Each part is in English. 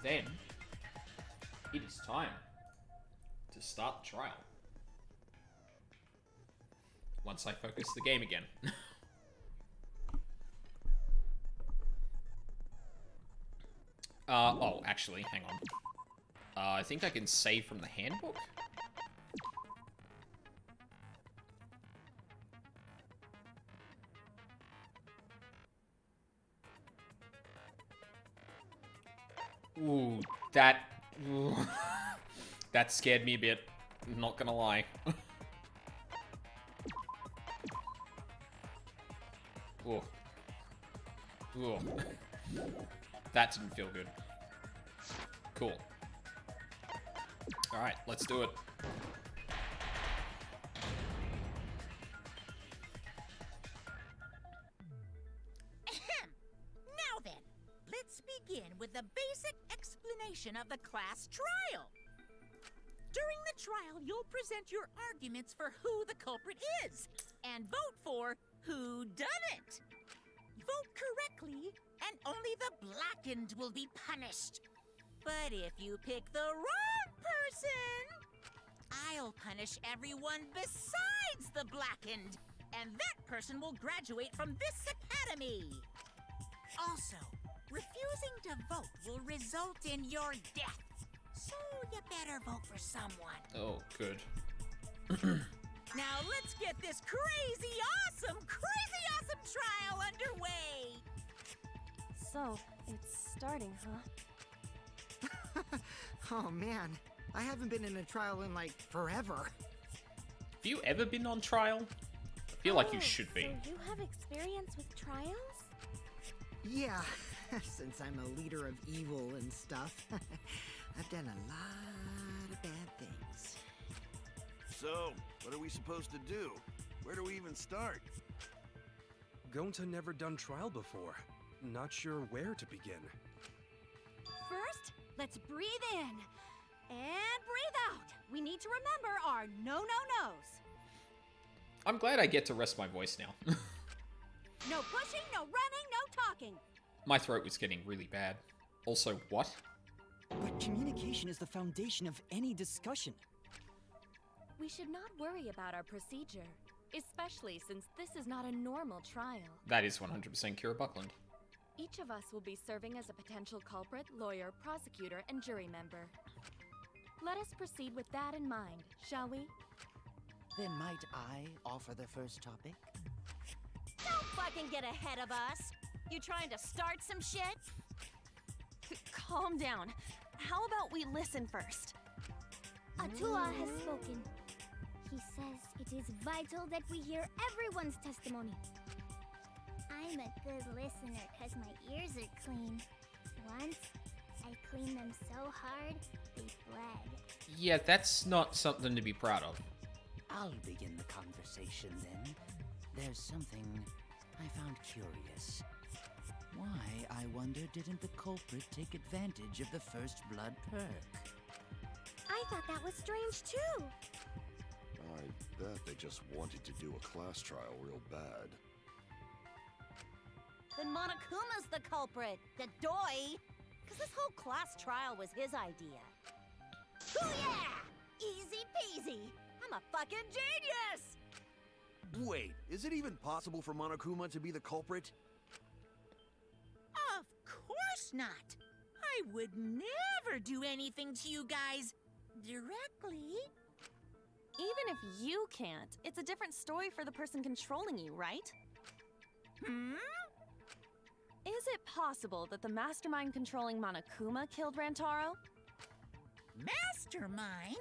Then, it is time to start the trial. Once I focus the game again. Oh, actually, hang on. I think I can save from the handbook? Ooh, that... Ooh, that scared me a bit. I'm not gonna lie. Ooh. Ooh. That didn't feel good. Cool. Alright, let's do it. Now then, let's begin with the basic explanation of the class trial. During the trial, you'll present your arguments for who the culprit is, and vote for who done it. Vote correctly, and only the blackened will be punished. But if you pick the wrong person, I'll punish everyone besides the blackened, and that person will graduate from this academy. Also, refusing to vote will result in your death. So you better vote for someone. Oh, good. Now let's get this crazy awesome trial underway! So, it's starting, huh? Oh man, I haven't been in a trial in like forever. Have you ever been on trial? I feel like you should be. So you have experience with trials? Yeah, since I'm a leader of evil and stuff, I've done a lot of bad things. So, what are we supposed to do? Where do we even start? Gonta never done trial before. Not sure where to begin. First, let's breathe in and breathe out. We need to remember our no-no-nos. I'm glad I get to rest my voice now. No pushing, no running, no talking. My throat was getting really bad. Also, what? But communication is the foundation of any discussion. We should not worry about our procedure, especially since this is not a normal trial. That is 100% Kira Buckland. Each of us will be serving as a potential culprit, lawyer, prosecutor, and jury member. Let us proceed with that in mind, shall we? Then might I offer the first topic? Don't fucking get ahead of us! You trying to start some shit? Calm down. How about we listen first? Atua has spoken. He says it is vital that we hear everyone's testimony. I'm a good listener because my ears are clean. Once, I cleaned them so hard, they bled. Yeah, that's not something to be proud of. I'll begin the conversation then. There's something I found curious. Why, I wonder, didn't the culprit take advantage of the first blood perk? I thought that was strange too. I bet they just wanted to do a class trial real bad. Then Monokuma's the culprit, the doy! Because this whole class trial was his idea. Oh yeah! Easy peasy! I'm a fucking genius! Wait, is it even possible for Monokuma to be the culprit? Of course not! I would never do anything to you guys directly. Even if you can't, it's a different story for the person controlling you, right? Hmm? Is it possible that the mastermind controlling Monokuma killed Rantaro? Mastermind?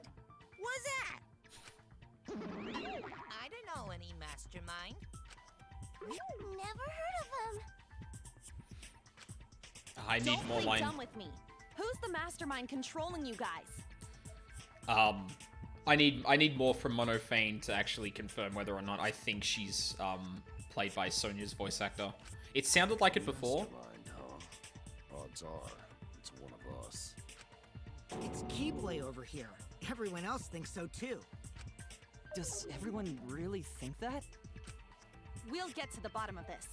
Was that? I don't know any mastermind. Never heard of him. I need Don't more play line. dumb with me. Who's the mastermind controlling you guys? I need more from Monofane to actually confirm whether or not I think she's played by Sonia's voice actor. It sounded like it before. Mastermind, huh? Odds are, it's one of us. It's Keyblade over here. Everyone else thinks so too. Does everyone really think that? We'll get to the bottom of this.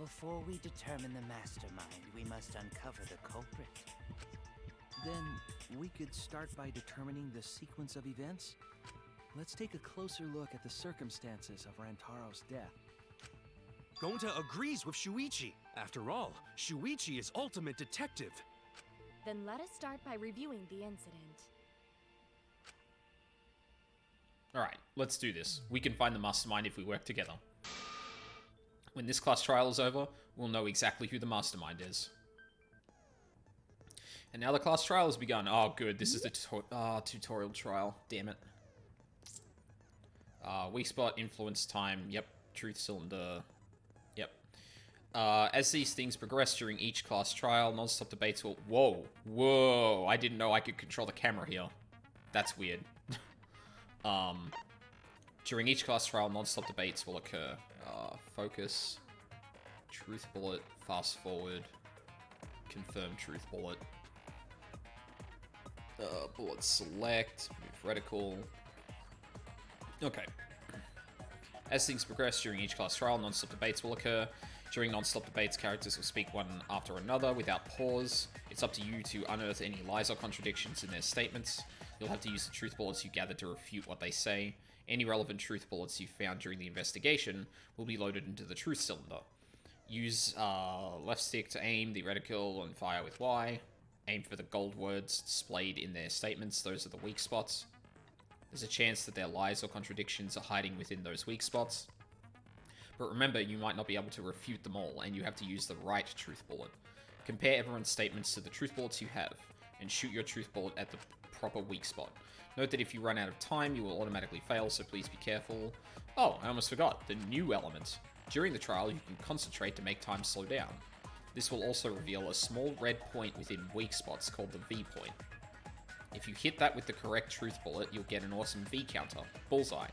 Before we determine the mastermind, we must uncover the culprit. Then we could start by determining the sequence of events. Let's take a closer look at the circumstances of Rantaro's death. Gonta agrees with Shuichi. After all, Shuichi is ultimate detective. Then let us start by reviewing the incident. Alright, let's do this. We can find the mastermind if we work together. When this class trial is over, we'll know exactly who the mastermind is. And now the class trial has begun. Oh, good. This is the tutorial trial. Damn it. Weak spot, influence time. Yep. Truth cylinder. Yep. As these things progress during each class trial, non-stop debates will... Whoa. Whoa. I didn't know I could control the camera here. That's weird. During each class trial, non-stop debates will occur. Focus. Truth bullet. Fast forward. Confirm truth bullet. Bullet select. Move reticle. Okay. As things progress during each class trial, non-stop debates will occur. During non-stop debates, characters will speak one after another without pause. It's up to you to unearth any lies or contradictions in their statements. You'll have to use the truth bullets you gather to refute what they say. Any relevant truth bullets you found during the investigation will be loaded into the truth cylinder. Use left stick to aim the reticle and fire with Y. Aim for the gold words displayed in their statements. Those are the weak spots. There's a chance that their lies or contradictions are hiding within those weak spots. But remember, you might not be able to refute them all, and you have to use the right truth bullet. Compare everyone's statements to the truth bullets you have, and shoot your truth bullet at the proper weak spot. Note that if you run out of time, you will automatically fail, so please be careful. Oh, I almost forgot, the new element. During the trial, you can concentrate to make time slow down. This will also reveal a small red point within weak spots called the V point. If you hit that with the correct truth bullet, you'll get an awesome V counter. Bullseye.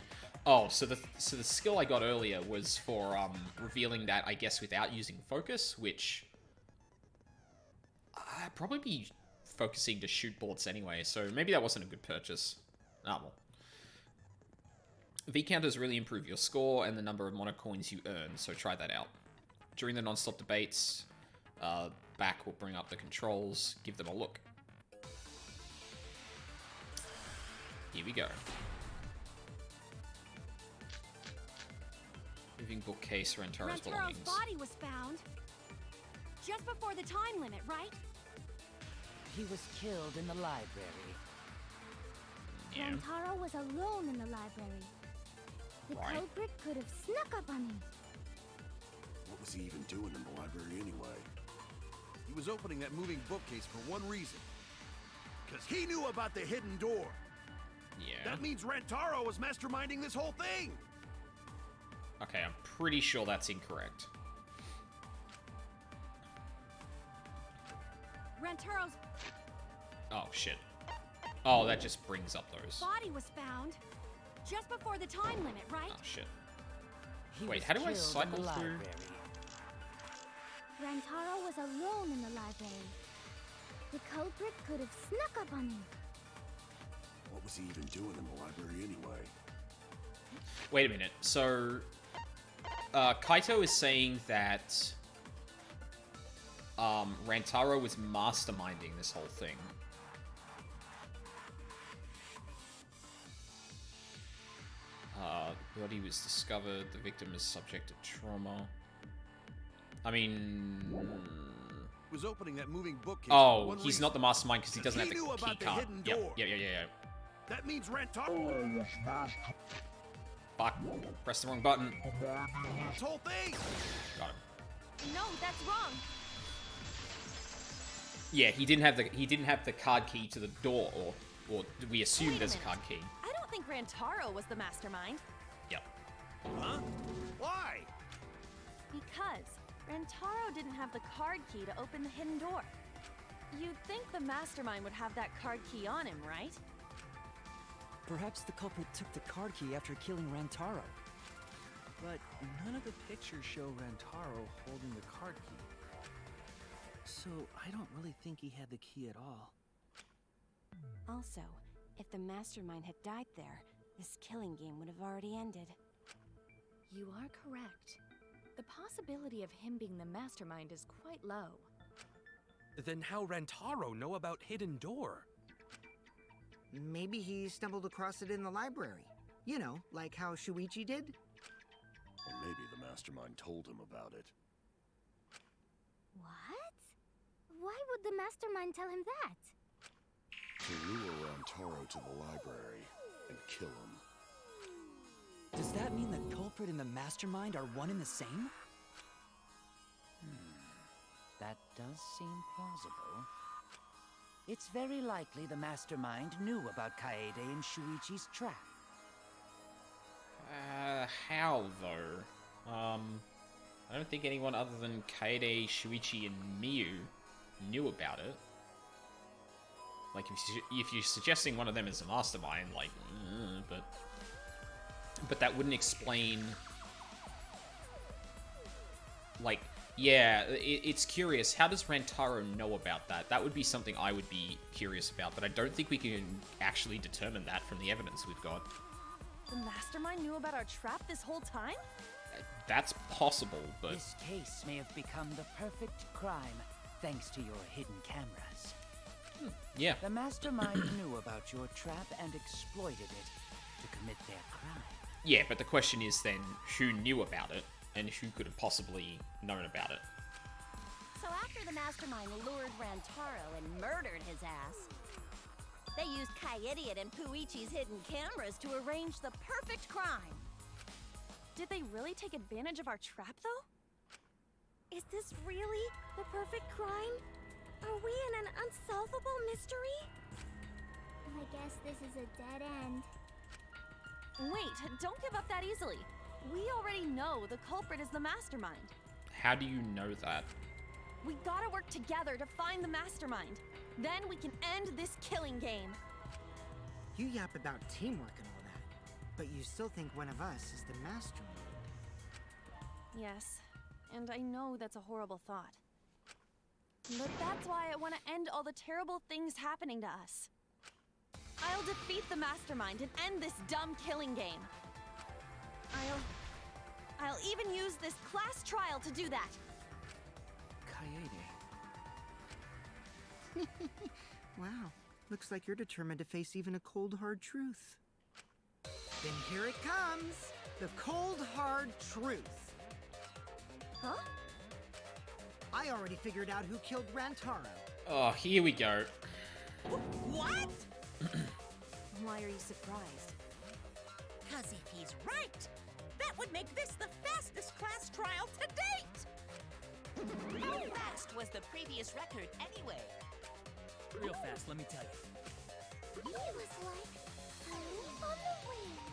Oh, so the skill I got earlier was for revealing that, I guess, without using focus, which I'd probably be focusing to shoot bullets anyway, so maybe that wasn't a good purchase. Ah, well. V counters really improve your score and the number of mono coins you earn, so try that out. During the non-stop debates, back will bring up the controls, give them a look. Here we go. Moving bookcase, Rantaro's belongings. Body was found just before the time limit, right? He was killed in the library. Yeah. Rantaro was alone in the library. The culprit could have snuck up on him. What was he even doing in the library anyway? He was opening that moving bookcase for one reason. Because he knew about the hidden door. Yeah. That means Rantaro was masterminding this whole thing. Okay, I'm pretty sure that's incorrect. Rantaro's Oh, shit. Oh, that just brings up those. body was found just before the time limit, right? Oh, shit. He Wait, was how do I killed in cycle the through? library. Rantaro was alone in the library. The culprit could have snuck up on him. What was he even doing in the library anyway? Wait a minute. So, Kaito is saying that Rantaro was masterminding this whole thing. The body was discovered. The victim is subject to trauma. I mean... Was opening that moving bookcase. Oh, he's not the mastermind because he doesn't have the knew key about the card. hidden Yep, door. yeah. That means Rantaro. Fuck. Press the wrong button. This whole thing. Got him. No, that's wrong. Yeah, he didn't have the card key to the door, or we assume there's a card key. I don't think Rantaro was the mastermind. Yep. Huh? Why? Because Rantaro didn't have the card key to open the hidden door. You'd think the mastermind would have that card key on him, right? Perhaps the culprit took the card key after killing Rantaro. But none of the pictures show Rantaro holding the card key. So I don't really think he had the key at all. Also, if the mastermind had died there, this killing game would have already ended. You are correct. the possibility of him being the mastermind is quite low. Then how Rantaro know about Hidden Door? Maybe he stumbled across it in the library. You know, like how Shuichi did? Or maybe the mastermind told him about it. What? Why would the mastermind tell him that? To lure Rantaro to the library and kill him. Does that mean the culprit and the mastermind are one and the same? That does seem plausible. It's very likely the mastermind knew about Kaede and Shuichi's trap. How, though? I don't think anyone other than Kaede, Shuichi, and Miyu knew about it. Like, if you're suggesting one of them is a mastermind, like, but that wouldn't explain... Like, yeah, it's curious. How does Rantaro know about that? That would be something I would be curious about, but I don't think we can actually determine that from the evidence we've got. The mastermind knew about our trap this whole time? That's possible, but... This case may have become the perfect crime, thanks to your hidden cameras. Yeah. The mastermind knew about your trap and exploited it to commit their crime. Yeah, but the question is then, who knew about it, and who could have possibly known about it? So after the mastermind lured Rantaro and murdered his ass, they used Kaede and Puichi's hidden cameras to arrange the perfect crime. Did they really take advantage of our trap, though? Is this really the perfect crime? Are we in an unsolvable mystery? I guess this is a dead end. Wait, don't give up that easily. We already know the culprit is the mastermind. How do you know that? We gotta work together to find the mastermind. Then we can end this killing game. You yap about teamwork and all that, but you still think one of us is the mastermind. Yes, and I know that's a horrible thought. But that's why I want to end all the terrible things happening to us. I'll defeat the mastermind and end this dumb killing game. I'll even use this class trial to do that. Kaede. Wow, looks like you're determined to face even a cold, hard truth. Then here it comes, the cold, hard truth. Huh? I already figured out who killed Rantaro. Oh, here we go. What? Why are you surprised? 'Cause if he's right, that would make this the fastest class trial to date! How fast was the previous record anyway? Real fast, let me tell you. He was like a leaf on the wind.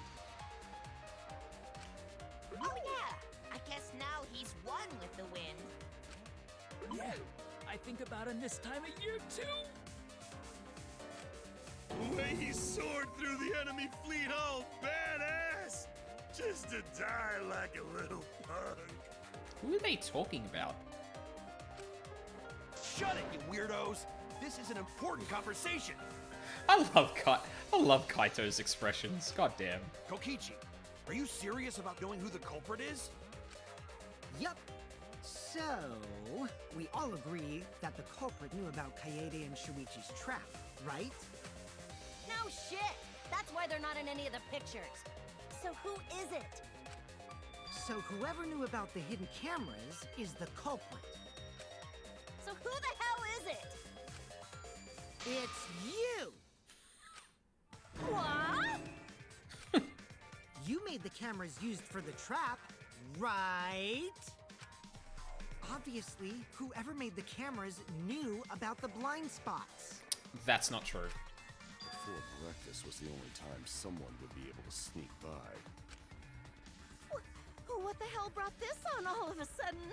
Oh yeah, I guess now he's one with the wind. Yeah, I think about him this time of year too. The way he soared through the enemy fleet, all badass! Just to die like a little punk. Who are they talking about? Shut it, you weirdos! This is an important conversation. I love Kaito's expressions. God damn. Kokichi, are you serious about knowing who the culprit is? Yup. So, we all agree that the culprit knew about Kaede and Shuichi's trap, right? No shit! That's why they're not in any of the pictures. So who is it? So whoever knew about the hidden cameras is the culprit. So who the hell is it? It's you! What? You made the cameras used for the trap, right? Obviously, whoever made the cameras knew about the blind spots. That's not true. Before breakfast was the only time someone would be able to sneak by. What the hell brought this on all of a sudden?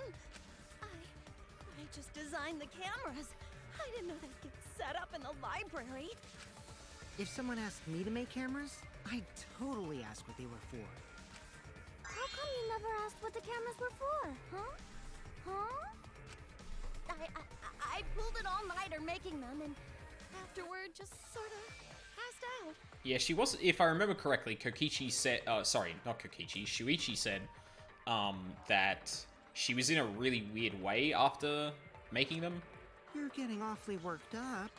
I just designed the cameras. I didn't know they'd get set up in the library. If someone asked me to make cameras, I'd totally ask what they were for. How come you never asked what the cameras were for, huh? Huh? I pulled it all-nighter making them, and afterward just sort of passed out. Yeah, she was. If I remember correctly, Kokichi said. Sorry, not Kokichi. Shuichi said that she was in a really weird way after making them. You're getting awfully worked up.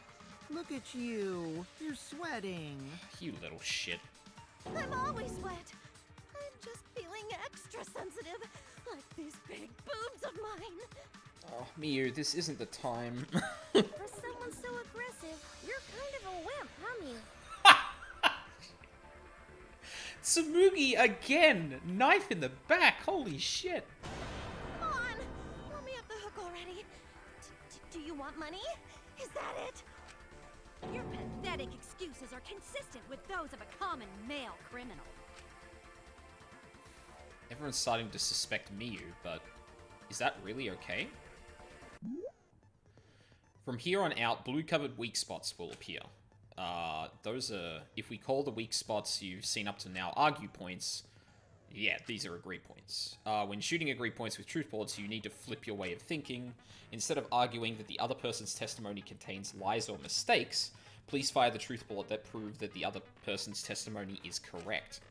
Look at you. You're sweating. You little shit. I'm always wet. I'm just feeling extra sensitive, like these big boobs of mine. Oh, Miyu, this isn't the time. For someone so aggressive, you're kind of a wimp, huh, Mew? Tsumugi again! Knife in the back, holy shit. Come on, let me off the hook already. Do you want money? Is that it? Your pathetic excuses are consistent with those of a common male criminal. Everyone's starting to suspect Miyu, but is that really okay? From here on out, blue-covered weak spots will appear. Those are, if we call the weak spots you've seen up to now argue points, yeah, these are agree points. When shooting agree points with truth bullets, you need to flip your way of thinking. Instead of arguing that the other person's testimony contains lies or mistakes, please fire the truth bullet that prove that the other person's testimony is correct.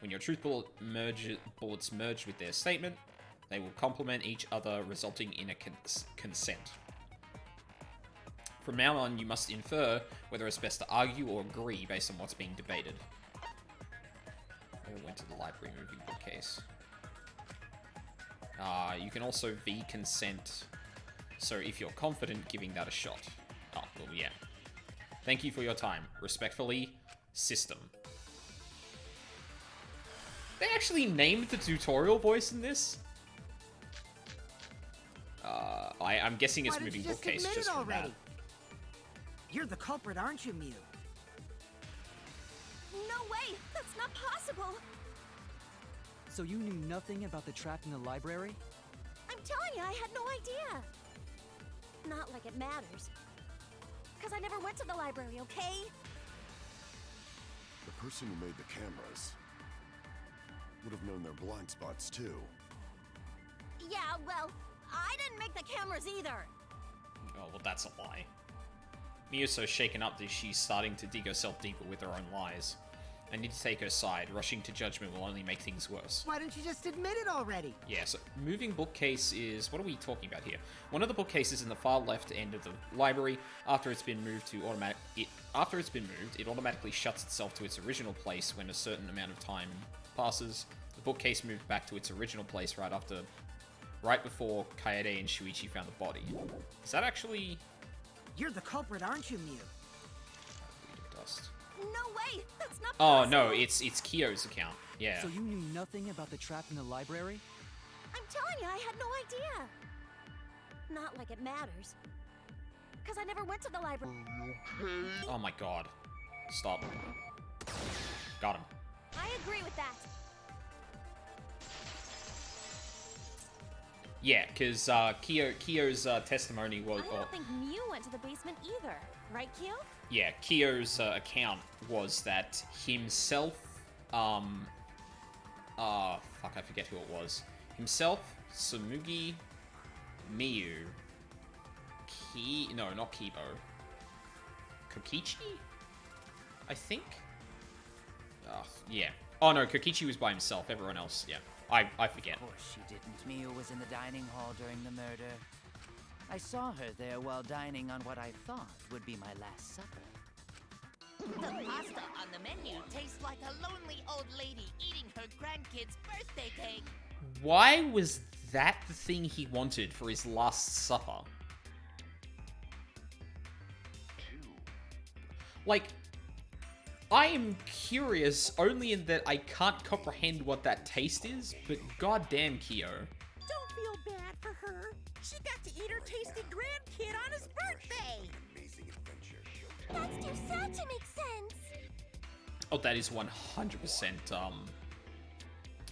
When your truth bullets merge with their statement, they will complement each other, resulting in a consent. From now on, you must infer whether it's best to argue or agree based on what's being debated. I went to the library moving bookcase. You can also V consent, so if you're confident, giving that a shot. Oh, well, yeah. Thank you for your time. Respectfully, System. They actually named the tutorial voice in this? I'm guessing it's moving bookcase just from that. You're the culprit, aren't you, Mew? No way! That's not possible! So you knew nothing about the trap in the library? I'm telling you, I had no idea! Not like it matters. Because I never went to the library, okay? The person who made the cameras would have known their blind spots, too. Yeah, well, I didn't make the cameras either! Oh, well, that's a lie. Miyu's so shaken up that she's starting to dig herself deeper with her own lies. I need to take her side. Rushing to judgment will only make things worse. Why don't you just admit it already? Yeah, so moving bookcase is... What are we talking about here? One of the bookcases in the far left end of the library. After it's been moved, it automatically shuts itself to its original place when a certain amount of time passes. The bookcase moved back to its original place right before Kaede and Shuichi found the body. Is that actually... You're the culprit, aren't you, Mew? Dust. No way! That's not Oh, possible! no, it's Kyo's account. Yeah. So you knew nothing about the trap in the library? I'm telling you, I had no idea! Not like it matters. Because I never went to the library. Oh my god. Stop. Got him. I agree with that. Yeah, because Kyo's testimony was... I don't think Mew went to the basement either. Right, Kyo? Yeah, Kyo's account was that himself... fuck, I forget who it was. Himself, Tsumugi, Miyu, no, not Kibo. Kokichi? I think? Yeah. Oh no, Kokichi was by himself, everyone else, yeah. I forget. Of course she didn't. Miyu was in the dining hall during the murder. I saw her there while dining on what I thought would be my last supper. The pasta on the menu tastes like a lonely old lady eating her grandkid's birthday cake. Why was that the thing he wanted for his last supper? Like, I am curious only in that I can't comprehend what that taste is, but goddamn, Kyo. Don't feel bad for her. She got to eat her tasty grandkid on his birthday. Amazing adventure. That's too sad to make sense. Oh, that is 100%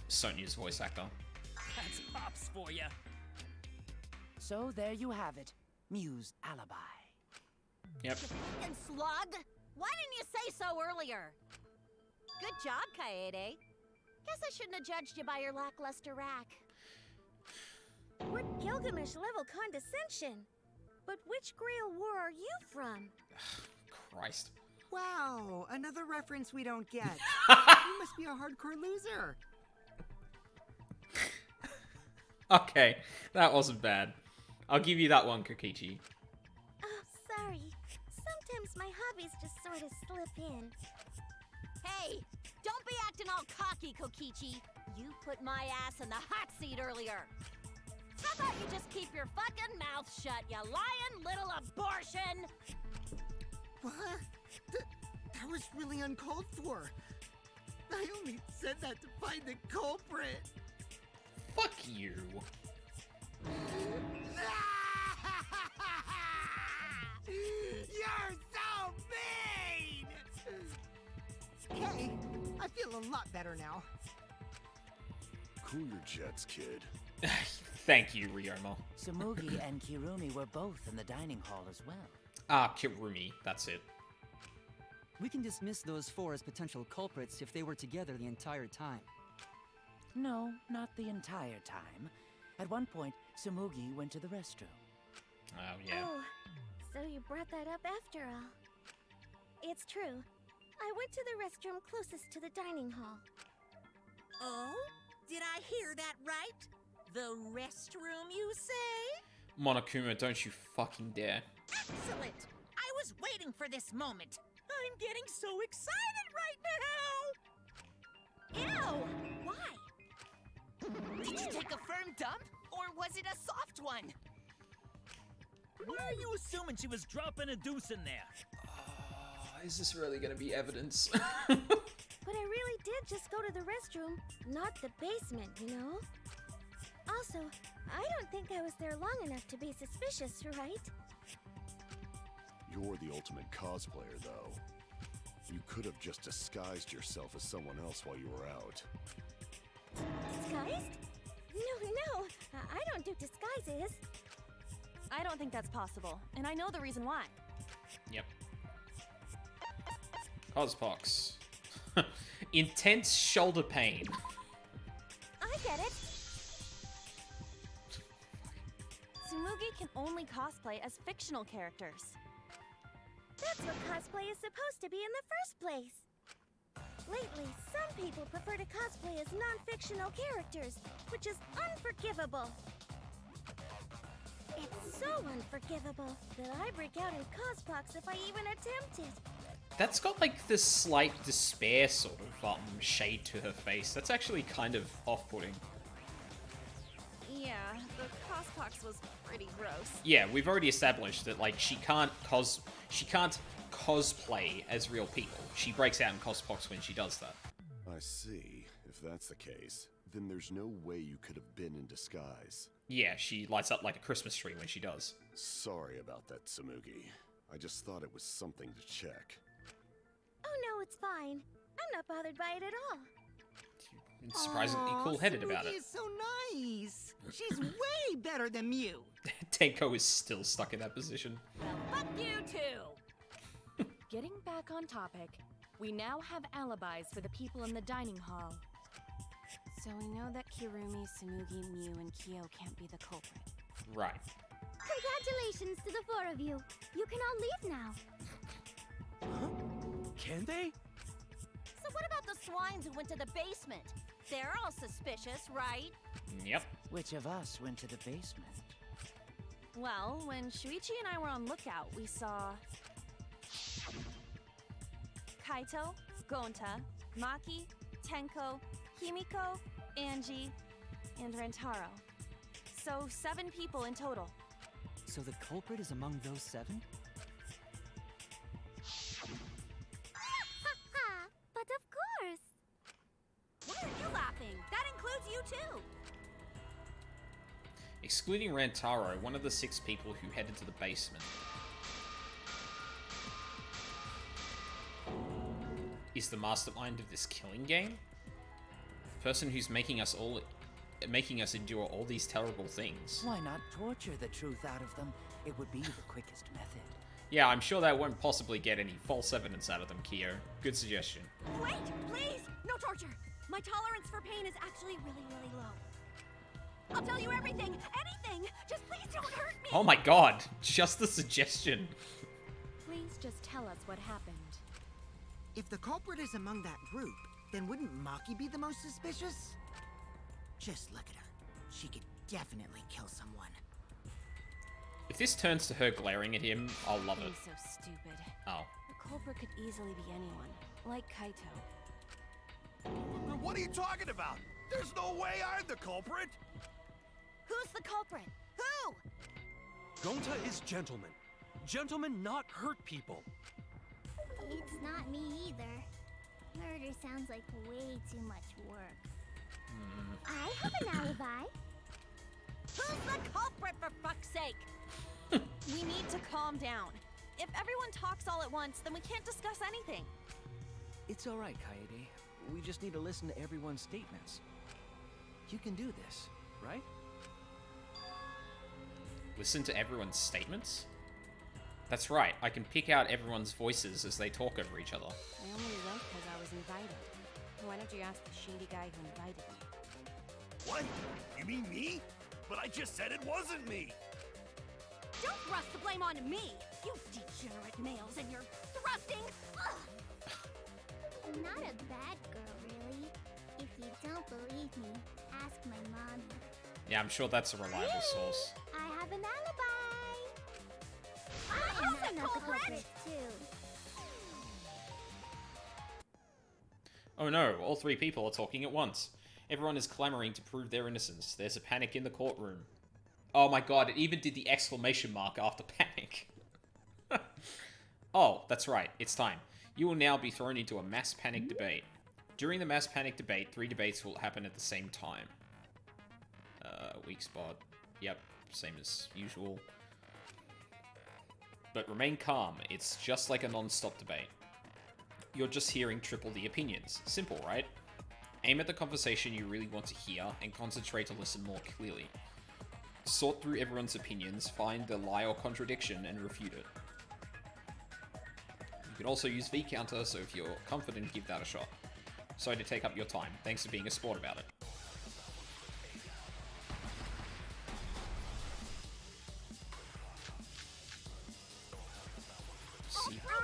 Sonya's voice actor. That's Pops for ya. So there you have it. Mew's alibi. Yep. And slug? Why didn't you say so earlier? Good job, Kaede. Guess I shouldn't have judged you by your lackluster rack. What Gilgamesh level condescension? But which Grail war are you from? Christ. Wow, another reference we don't get. You must be a hardcore loser. Okay, that wasn't bad. I'll give you that one, Kokichi. Oh, sorry. Sometimes my hobbies just sort of slip in. Hey, don't be acting all cocky, Kokichi. You put my ass in the hot seat earlier. How about you just keep your fucking mouth shut, you lying little abortion? What? That was really uncalled for. I only said that to find the culprit. Fuck you. You're so mean! Hey, I feel a lot better now. Cool your jets, kid. Thank you, Ryoma. Tsumugi and Kirumi were both in the dining hall as well. Ah, Kirumi, that's it. We can dismiss those four as potential culprits if they were together the entire time. No, not the entire time. At one point, Tsumugi went to the restroom. Oh, yeah. Oh, so you brought that up after all. It's true. I went to the restroom closest to the dining hall. Oh? Did I hear that right? The restroom, you say? Monokuma, don't you fucking dare. Excellent! I was waiting for this moment. I'm getting so excited right now! Ew! Why? Did you take a firm dump? Or was it a soft one? Why are you assuming she was dropping a deuce in there? Is this really gonna be evidence? But I really did just go to the restroom, not the basement, you know? Also, I don't think I was there long enough to be suspicious, right? You're the ultimate cosplayer, though. You could have just disguised yourself as someone else while you were out. Disguised? No, I don't do disguises. I don't think that's possible, and I know the reason why. Yep. Cospox. Intense shoulder pain. I get it. Tsumugi can only cosplay as fictional characters. That's what cosplay is supposed to be in the first place. Lately, some people prefer to cosplay as non-fictional characters, which is unforgivable. It's so unforgivable that I break out in cospox if I even attempt it. That's got like this slight despair sort of shade to her face. That's actually kind of off-putting. Yeah, the cospox was pretty gross. Yeah, we've already established that like she can't cosplay as real people. She breaks out in cospox when she does that. I see. If that's the case, then there's no way you could have been in disguise. Yeah, she lights up like a Christmas tree when she does. Sorry about that, Tsumugi. I just thought it was something to check. Oh no, it's fine. I'm not bothered by it at all. Surprisingly cool-headed about it. She's so nice. She's way better than Mew. Tenko is still stuck in that position. Well, fuck you too! Getting back on topic, we now have alibis for the people in the dining hall. So we know that Kirumi, Tsumugi, Mew, and Kyo can't be the culprit. Right. Congratulations to the four of you. You can all leave now. Huh? Can they? So what about the swines who went to the basement? They're all suspicious, right? Yep. Which of us went to the basement? Well, when Shuichi and I were on lookout, we saw Kaito, Gonta, Maki, Tenko, Himiko, Angie, and Rantaro. So 7 people in total. So the culprit is among those 7? But of course. Why are you laughing? That includes you too! Excluding Rantaro, one of the 6 people who headed to the basement is the mastermind of this killing game. The person who's making us endure all these terrible things. Why not torture the truth out of them? It would be the quickest method. Yeah, I'm sure that won't possibly get any false evidence out of them, Kyo. Good suggestion. Wait, please! No torture! My tolerance for pain is actually really, really low. I'll tell you everything! Anything! Just please don't hurt me! Oh my god, just the suggestion. Please just tell us what happened. If the culprit is among that group, then wouldn't Maki be the most suspicious? Just look at her. She could definitely kill someone. If this turns to her glaring at him, I'll love it. Being so stupid. Oh. The culprit could easily be anyone, like Kaito. What are you talking about? There's no way I'm the culprit! Who's the culprit? Who? Gonta is gentleman. Gentlemen not hurt people. It's not me either. Murder sounds like way too much work. I have an alibi. Who's the culprit, for fuck's sake? We need to calm down. If everyone talks all at once, then we can't discuss anything. It's all right, Kaede. We just need to listen to everyone's statements. You can do this, right? Listen to everyone's statements? That's right, I can pick out everyone's voices as they talk over each other. I only went because I was invited. Why don't you ask the shady guy who invited me? What? You mean me? But I just said it wasn't me! Don't thrust the blame onto me, you degenerate males, and you're thrusting. Ugh. I'm not a bad girl, really. If you don't believe me, ask my mommy. Yeah, I'm sure that's a reliable source. I have an alibi. I'm not the culprit, too. Oh no, all three people are talking at once. Everyone is clamoring to prove their innocence. There's a panic in the courtroom. Oh my god, it even did the exclamation mark after panic. Oh, that's right, it's time. You will now be thrown into a mass panic debate. During the mass panic debate, 3 debates will happen at the same time. Weak spot. Yep, same as usual. But remain calm, it's just like a non-stop debate. You're just hearing triple the opinions. Simple, right? Aim at the conversation you really want to hear, and concentrate to listen more clearly. Sort through everyone's opinions, find the lie or contradiction, and refute it. You can also use V-counter, so if you're confident, give that a shot. Sorry to take up your time. Thanks for being a sport about it.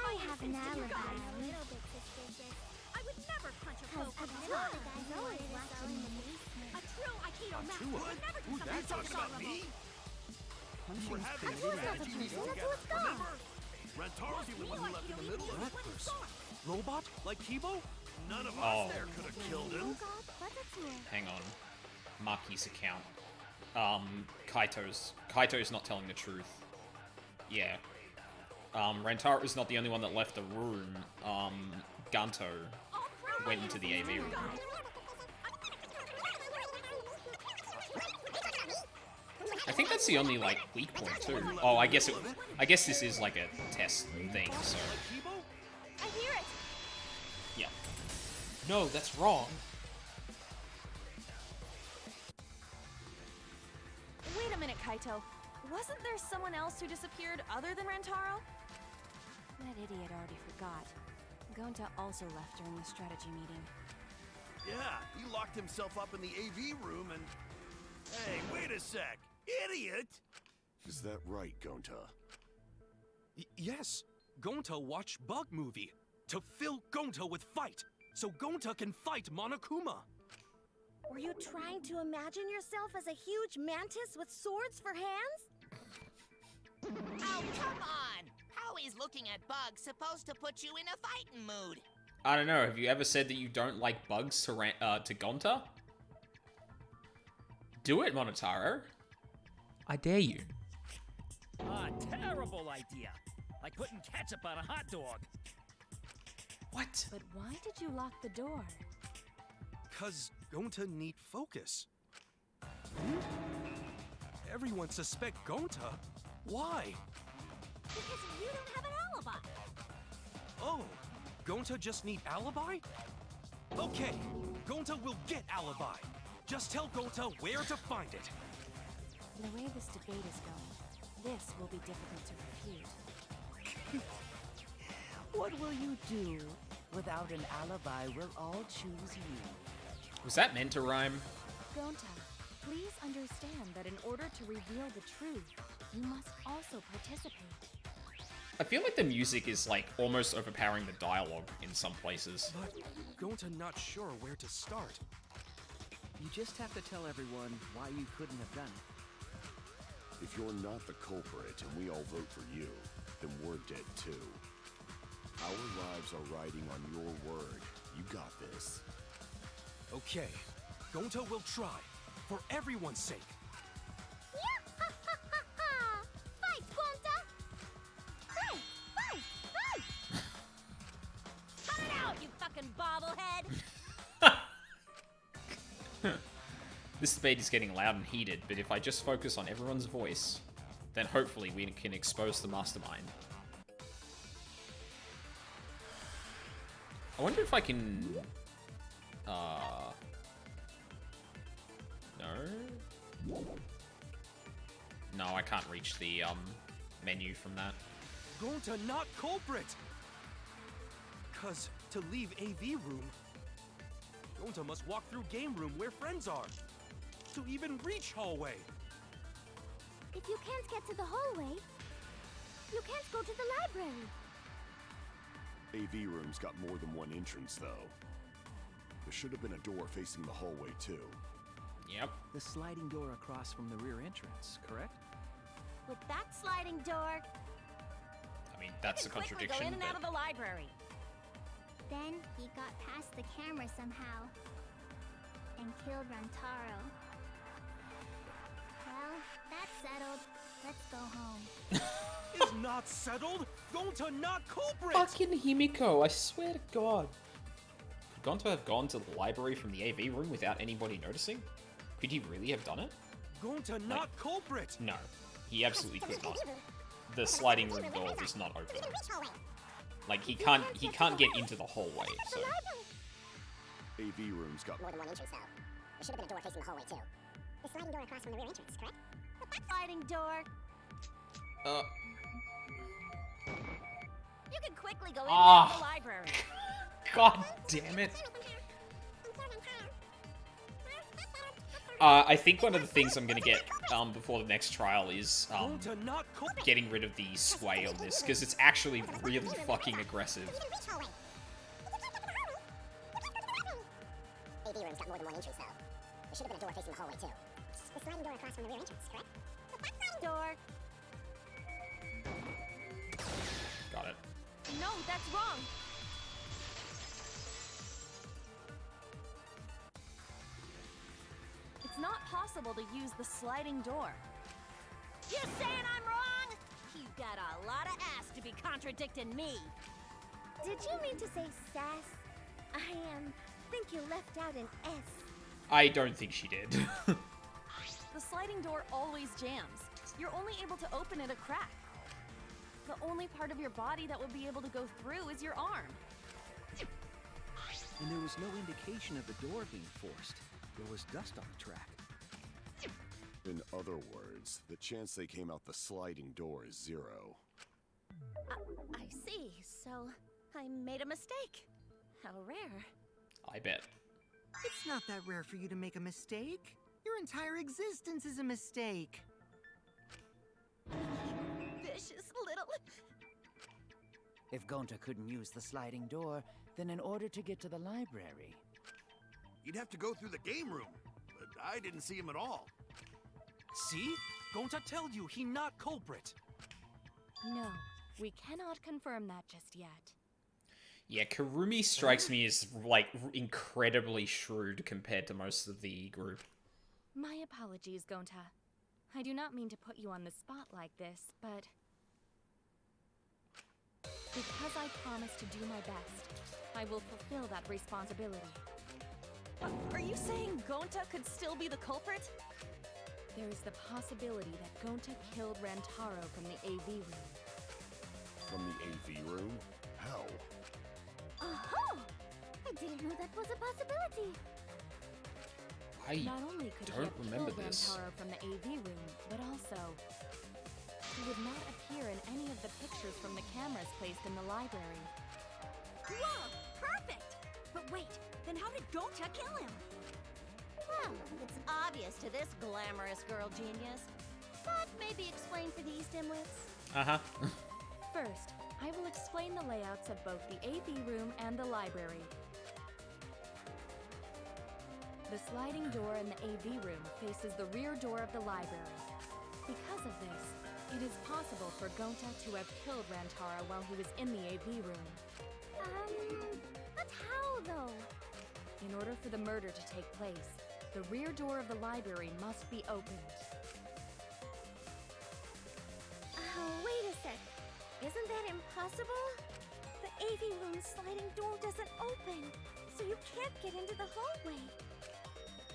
I have an alibi. A little bit suspicious. I would never punch a foe from I've behind. always watching in the basement. A true Aikido master What? would never do Who's something that so talking about dishonorable. me? Punching's We're having pretty a bad. strategy meeting together, remember? Rantaro's the only one who left in the middle of That it. person. Robot? Like Kibo? None of Oh. us there could have killed him. Hang on. Maki's account. Kaito's not telling the truth. Yeah. Rantaro is not the only one that left the room. Ganto went into the AV room. I think that's the only, like, weak point, too. Oh, I guess this is, like, a test thing, so... I hear it. Yeah. No, that's wrong. Wait a minute, Kaito. Wasn't there someone else who disappeared other than Rantaro? That idiot already forgot. Gonta also left during the strategy meeting. Yeah, he locked himself up in the AV room and... Hey, wait a sec! Idiot! Is that right, Gonta? Yes. Gonta watched Bug Movie to fill Gonta with fight, so Gonta can fight Monokuma. Were you trying to imagine yourself as a huge mantis with swords for hands? Oh, come on! How is looking at bugs supposed to put you in a fighting mood? I don't know, have you ever said that you don't like bugs to Gonta? Do it, Monotaro. I dare you. Ah, terrible idea. Like putting ketchup on a hot dog. What? But why did you lock the door? 'Cause Gonta need focus. Everyone suspect Gonta? Why? Because you don't have an alibi. Oh, Gonta just need alibi? Okay, Gonta will get alibi. Just tell Gonta where to find it. The way this debate is going, this will be difficult to refute. What will you do? Without an alibi, we'll all choose you. Was that meant to rhyme? Gonta, please understand that in order to reveal the truth, you must also participate. I feel like the music is, like, almost overpowering the dialogue in some places. But Gonta not sure where to start. You just have to tell everyone why you couldn't have done it. If you're not the culprit and we all vote for you, then we're dead too. Our lives are riding on your word. You got this. Okay, Gonta will try, for everyone's sake. Fight, Gonta! Fight! Fight! Fight! Cut it out, you fucking bobblehead! This debate is getting loud and heated, but if I just focus on everyone's voice, then hopefully we can expose the mastermind. I wonder if I can... No? No, I can't reach the, menu from that. Gonta not culprit! Cause to leave AV room, Gonta must walk through game room where friends are. To even reach hallway. If you can't get to the hallway, you can't go to the library. AV room's got more than one entrance, though. There should have been a door facing the hallway, too. Yep. The sliding door across from the rear entrance, correct? With that sliding door, I mean, that's a you can quickly contradiction, go in and out of but... the library. Then he got past the camera somehow and killed Rantaro. Well, that's settled. Let's go home. Is not settled? Gonta not culprit! Fucking Himiko, I swear to God. Could Gonta have gone to the library from the AV room without anybody noticing? Could he really have done it? Gonta not culprit! No, he absolutely could not. The sliding room door is not open. Like, he can't get into the hallway, so... AV room's got More than one entrance, though. There should have been a door facing the hallway, too. The sliding door across from the rear entrance, correct? With that sliding door, you can quickly go in and out of the library. God damn it. I think one of the things I'm gonna get before the next trial is getting rid of the sway on this, because it's actually really fucking aggressive. AV room's got more than one entrance, though. There should have been a door facing the hallway, too. The sliding door across from the rear entrance, correct? With that sliding door. Got it. No, that's wrong. It's not possible to use the sliding door. You saying I'm wrong? You got a lot of ass to be contradicting me. Did you mean to say sass? I think you left out an S. I don't think she did. The sliding door always jams. You're only able to open it a crack. The only part of your body that would be able to go through is your arm. And there was no indication of the door being forced. There was dust on the track. In other words, the chance they came out the sliding door is 0. I see. So, I made a mistake. How rare. I bet. It's not that rare for you to make a mistake. Your entire existence is a mistake. Vicious little... If Gonta couldn't use the sliding door, then in order to get to the library... You'd have to go through the game room, but I didn't see him at all. See? Gonta tell you he not culprit. No, we cannot confirm that just yet. Yeah, Kurumi strikes me as, like, incredibly shrewd compared to most of the group. My apologies, Gonta. I do not mean to put you on the spot like this, but... because I promised to do my best, I will fulfill that responsibility. Are you saying Gonta could still be the culprit? There is the possibility that Gonta killed Rantaro from the AV room. From the AV room? How? Oh! I didn't know that was a possibility. I Not only could he don't have remember killed this. Rantaro from the AV room, but also he would not appear in any of the pictures from the cameras placed in the library. Whoa! Perfect! But wait, then how did Gonta kill him? Well, it's obvious to this glamorous girl genius. But maybe explain for these dimwits. Uh-huh. First, I will explain the layouts of both the AV room and the library. The sliding door in the AV room faces the rear door of the library. Because of this, it is possible for Gonta to have killed Rantaro while he was in the AV room. But how though? In order for the murder to take place, the rear door of the library must be opened. Wait a sec. Isn't that impossible? The AV room sliding door doesn't open, so you can't get into the hallway.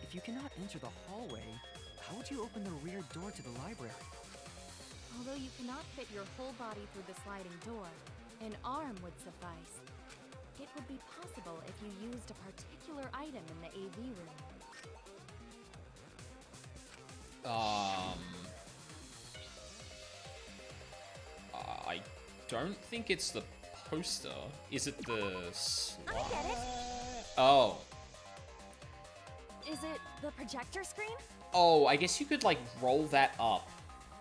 If you cannot enter the hallway, how would you open the rear door to the library? Although you cannot fit your whole body through the sliding door, an arm would suffice. It would be possible if you used a particular item in the AV room. I don't think it's the poster. Is it the slide? I get it. Oh. Is it the projector screen? Oh, I guess you could, like, roll that up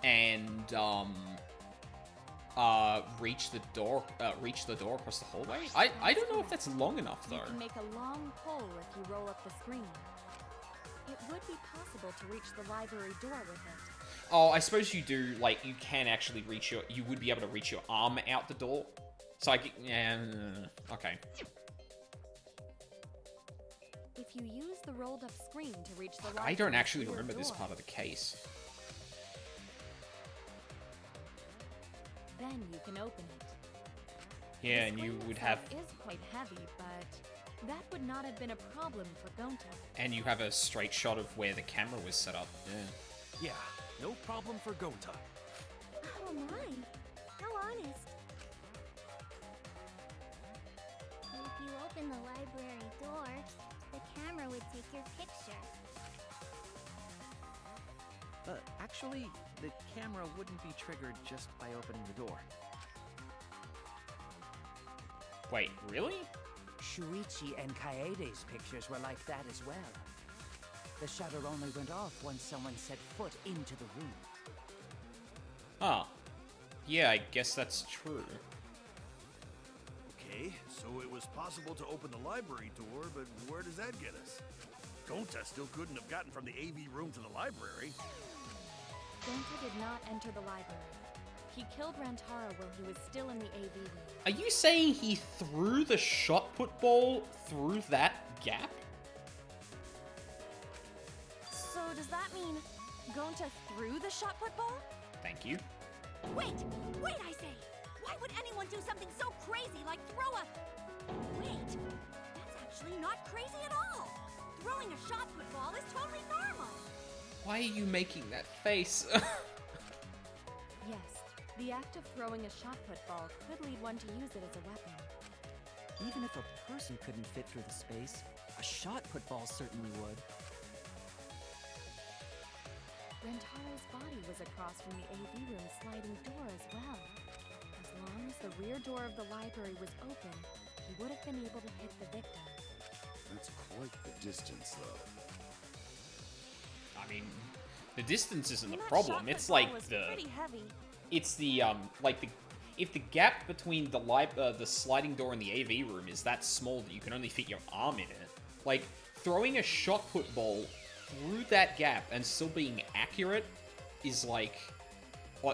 and, reach the door across the hallway? I don't know if that's long enough, though. You can make a long pole if you roll up the screen. It would be possible to reach the library door with it. Oh, I suppose you do, like, you can actually reach you would be able to reach your arm out the door. So yeah, okay. If you use the rolled up screen to reach the library I don't actually rear remember this door, part of the case. then you can open it. Yeah, The and you screen would itself have, is quite heavy, but that would not have been a problem for Gonta. and you have a straight shot of where the camera was set up. Yeah. Yeah, no problem for Gonta. Oh my, how honest. If you open the library door, the camera would take your picture. Actually, the camera wouldn't be triggered just by opening the door. Wait, really? Shuichi and Kaede's pictures were like that as well. The shutter only went off once someone set foot into the room. Huh. Yeah, I guess that's true. Okay, so it was possible to open the library door, but where does that get us? Gonta still couldn't have gotten from the AV room to the library. Gonta did not enter the library. He killed Rantaro while he was still in the AV room. Are you saying he threw the shot put ball through that gap? So does that mean Gonta threw the shot put ball? Thank you. Wait, I say! Why would anyone do something so crazy like throw a... Wait, that's actually not crazy at all! Throwing a shot put ball is totally normal! Why are you making that face? Yes, the act of throwing a shot put ball could lead one to use it as a weapon. Even if a person couldn't fit through the space, a shot put ball certainly would. Rantaro's body was across from the AV room sliding door as well. As long as the rear door of the library was open, he would have been able to hit the victim. That's quite the distance, though. I mean, the distance isn't the And that problem. shot It's put ball like was the... pretty heavy. It's the, if the gap between the sliding door and the AV room is that small that you can only fit your arm in it, like, throwing a shot put ball through that gap and still being accurate is like...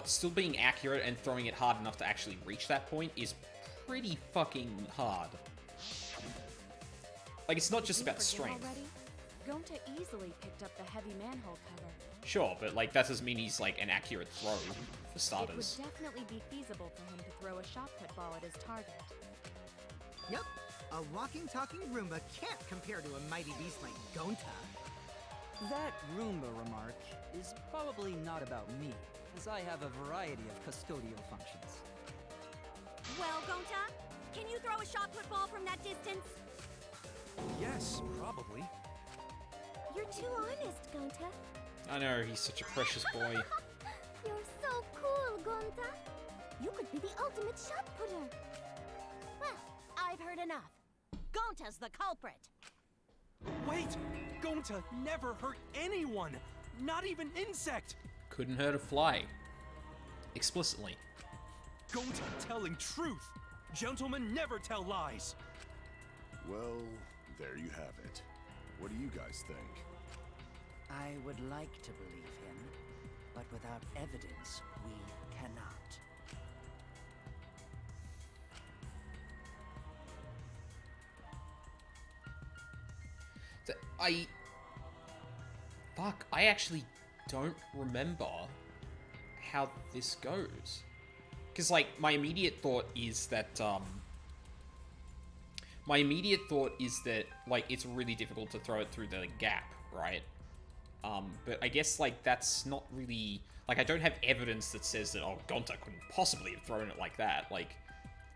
still being accurate and throwing it hard enough to actually reach that point is pretty fucking hard. Like, it's not just about strength. Already? Gonta easily picked up the heavy manhole cover. Sure, but, like, that doesn't mean he's, like, an accurate throw, for It would starters. definitely be feasible for him to throw a shot put ball at his target. Yep, a walking, talking Roomba can't compare to a mighty beast like Gonta. That Roomba remark is probably not about me, as I have a variety of custodial functions. Well, Gonta, can you throw a shot put ball from that distance? Yes, probably. You're too honest, Gonta. I know, he's such a precious boy. You're so cool, Gonta. You could be the ultimate shot putter. Well, I've heard enough. Gonta's the culprit. Wait! Gonta never hurt anyone! Not even insect! Couldn't hurt a fly. Explicitly. Gonta telling truth! Gentlemen never tell lies! Well, there you have it. What do you guys think? I would like to believe him, but without evidence, we cannot. I actually don't remember how this goes. Because, like, my immediate thought is that, like, it's really difficult to throw it through the gap, right? But I guess, like, that's not really... Like, I don't have evidence that says that, oh, Gonta couldn't possibly have thrown it like that. Like,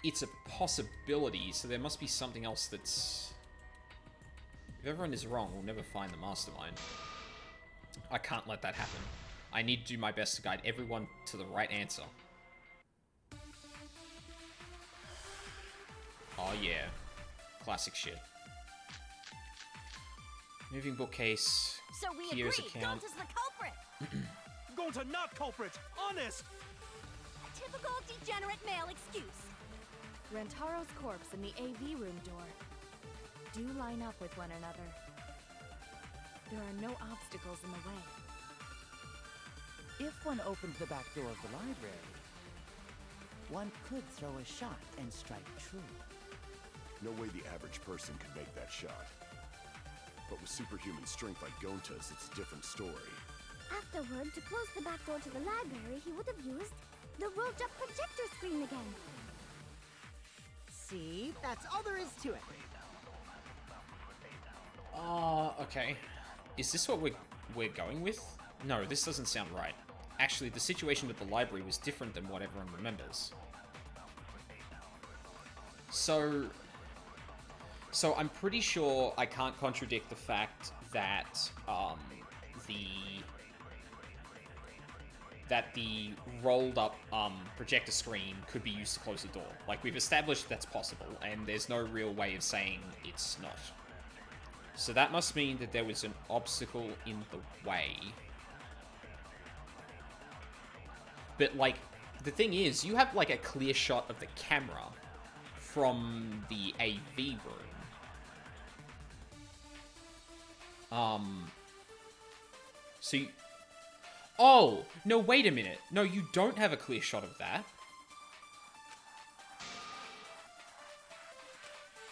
it's a possibility, so there must be something else that's... If everyone is wrong, we'll never find the mastermind. I can't let that happen. I need to do my best to guide everyone to the right answer. Oh yeah. Classic shit. Moving bookcase. So we Kier's agree, account. Gonta's the culprit. Gonta not culprit! Honest! Typical degenerate male excuse. Rantaro's corpse and the AV room door do line up with one another. There are no obstacles in the way. If one opened the back door of the library, one could throw a shot and strike true. No way the average person could make that shot. But with superhuman strength like Gonta's, it's a different story. Afterward, to close the back door to the library, he would have used the rolled-up projector screen again. See? That's all there is to it. Okay. Is this what we're going with? No, this doesn't sound right. Actually, the situation with the library was different than what everyone remembers. So I'm pretty sure I can't contradict the fact that the rolled up projector screen could be used to close the door. Like, we've established that's possible, and there's no real way of saying it's not. So that must mean that there was an obstacle in the way. But, like, the thing is, you have, like, a clear shot of the camera from the AV room. So you... Oh! No, wait a minute. No, you don't have a clear shot of that.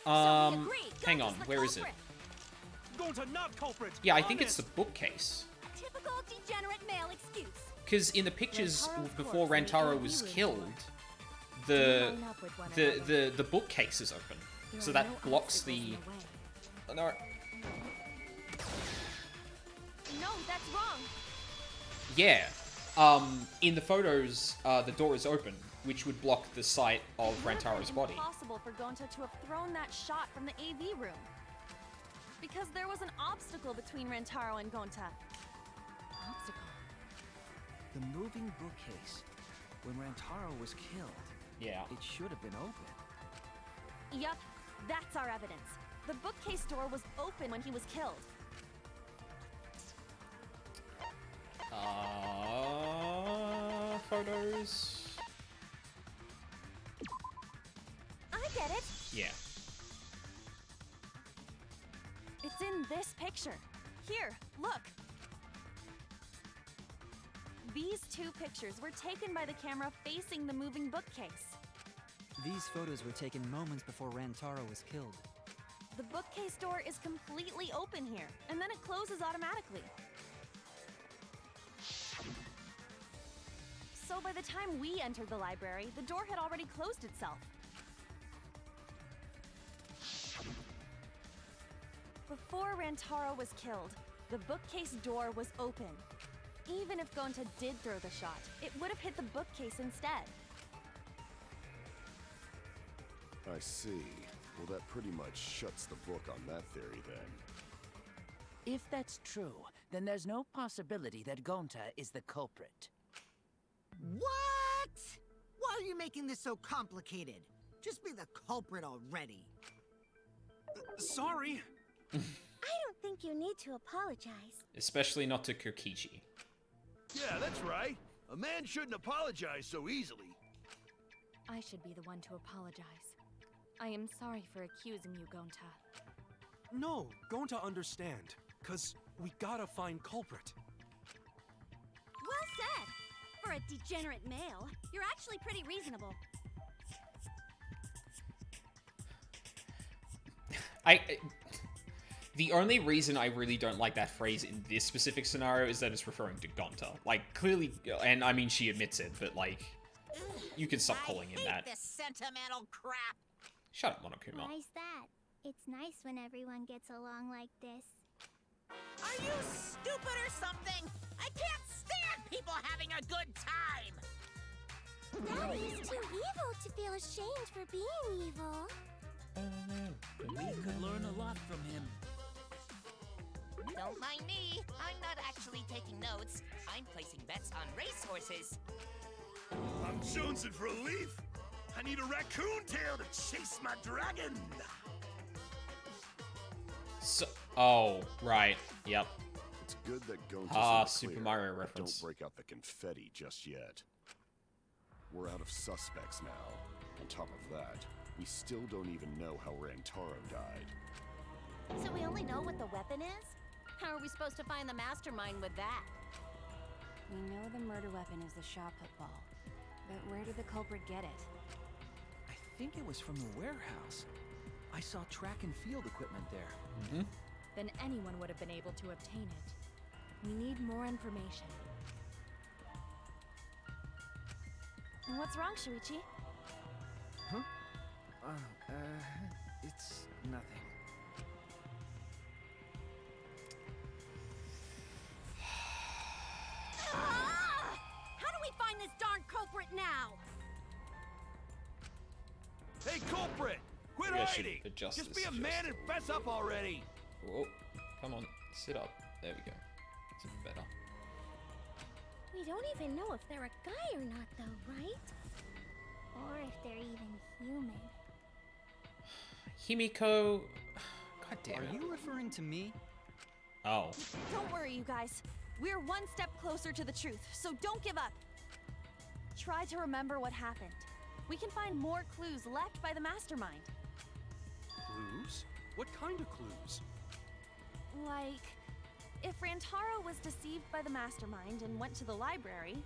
Hang on, where is it? Gonta not culprit! Yeah, I think it's the bookcase. A typical degenerate male excuse. Because in the pictures before Rantaro was killed, the bookcase is open. So that blocks the... Oh, no. No, that's wrong. Yeah. In the photos, the door is open, which would block the sight of Rantaro's body. It would have been impossible for Gonta to have thrown that shot from the AV room. Because there was an obstacle between Rantaro and Gonta. Obstacle? The moving bookcase. When Rantaro was killed, yeah, it should have been open. Yup, that's our evidence. The bookcase door was open when he was killed. Photos. I get it. Yeah. It's in this picture. Here, look. These two pictures were taken by the camera facing the moving bookcase. These photos were taken moments before Rantaro was killed. The bookcase door is completely open here, and then it closes automatically. So by the time we entered the library, the door had already closed itself. Before Rantaro was killed, the bookcase door was open. Even if Gonta did throw the shot, it would have hit the bookcase instead. I see. Well, that pretty much shuts the book on that theory, then. If that's true, then there's no possibility that Gonta is the culprit. What? Why are you making this so complicated? Just be the culprit already. Sorry. I don't think you need to apologize. Especially not to Kokichi. Yeah, that's right. A man shouldn't apologize so easily. I should be the one to apologize. I am sorry for accusing you, Gonta. No, Gonta understand. Cause we gotta find culprit. Well said! For a degenerate male, you're actually pretty reasonable. The only reason I really don't like that phrase in this specific scenario is that it's referring to Gonta. Like, clearly, and I mean, she admits it, but like, you can stop calling him that. This sentimental crap. Shut up, Monokuma. Why's that? It's nice when everyone gets along like this. Are you stupid or something? I can't stand people having a good time. Daddy's too evil to feel ashamed for being evil. We could learn a lot from him. Don't mind me. I'm not actually taking notes. I'm placing bets on racehorses. I'm jonesing for a leaf. I need a raccoon tail to chase my dragon. So, oh, right. Yep. It's good that Gonta's Ah, in the Super clear, Mario but reference. Don't break out the confetti just yet. We're out of suspects now. On top of that, we still don't even know how Rantaro died. So we only know what the weapon is? How are we supposed to find the mastermind with that? We know the murder weapon is the shot put ball. But where did the culprit get it? I think it was from the warehouse. I saw track and field equipment there. Mm-hmm. Then anyone would have been able to obtain it. We need more information. What's wrong, Shuichi? Huh? It's nothing. How do we find this darn culprit now? Hey, culprit! Quit Maybe I should hiding! adjust Just this be a man and fess up already! Whoa. Come on. Sit up. There we go. It's even better. We don't even know if they're a guy or not, though, right? Or if they're even human. Himiko... God damn it. Are you referring to me? Oh. Don't worry, you guys. We're one step closer to the truth, so don't give up. Try to remember what happened. We can find more clues left by the mastermind. Clues? What kind of clues? Like, if Rantaro was deceived by the mastermind and went to the library,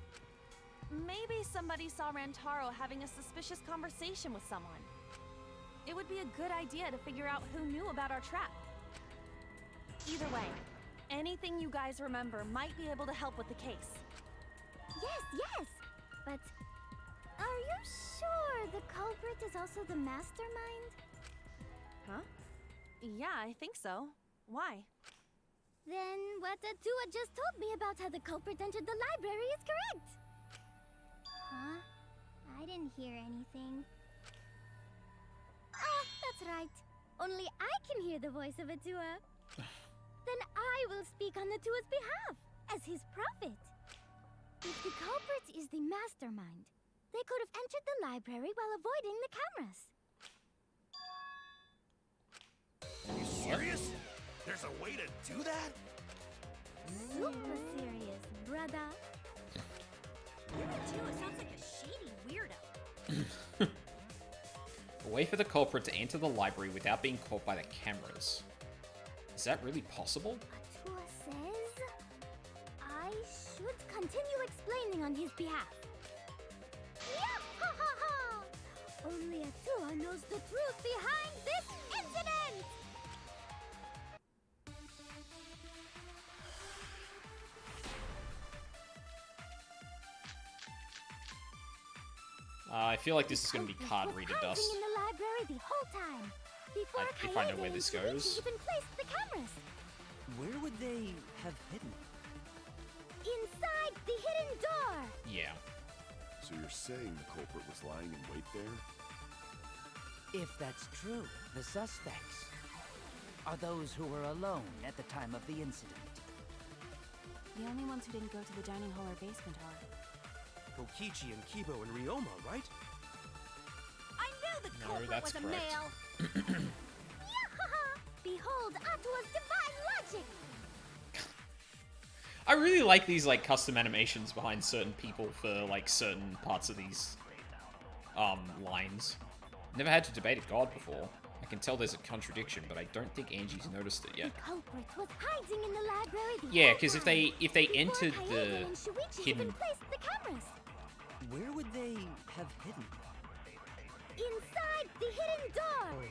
maybe somebody saw Rantaro having a suspicious conversation with someone. It would be a good idea to figure out who knew about our trap. Either way, anything you guys remember might be able to help with the case. Yes, but are you sure the culprit is also the mastermind? Huh? Yeah, I think so. Why? Then what Atua just told me about how the culprit entered the library is correct. Huh? I didn't hear anything. Oh, that's right. Only I can hear the voice of Atua. Then I will speak on Atua's behalf, as his prophet. If the culprit is the mastermind, they could have entered the library while avoiding the cameras. Are you serious? There's a way to do that? Super serious, brother. Atua sounds like a shady weirdo. A way for the culprit to enter the library without being caught by the cameras. Is that really possible? Atua says I should continue explaining on his behalf. Yeah-ha-ha-ha! Only Atua knows the truth behind this incident! I feel like this is going to be card reader dust. In the library the whole time. Before If I know where this goes. even placed the cameras. Where would they have hidden? Inside the hidden door. Yeah. So you're saying the culprit was lying in wait there? If that's true, the suspects are those who were alone at the time of the incident. The only ones who didn't go to the dining hall or basement are... Kokichi and Kibo and Ryoma, right? I knew the No, culprit that's was a correct. male. Yeah-ha-ha! Behold Atua's divine logic. I really like these like custom animations behind certain people for like certain parts of these lines. Never had to debate a god before. I can tell there's a contradiction, but I don't think Angie's noticed it yet. The culprit was hiding in the library the Yeah, whole because if time. they Before entered Kaede the and Shuichi hidden... even placed the cameras. Where would they have hidden? Inside the hidden door.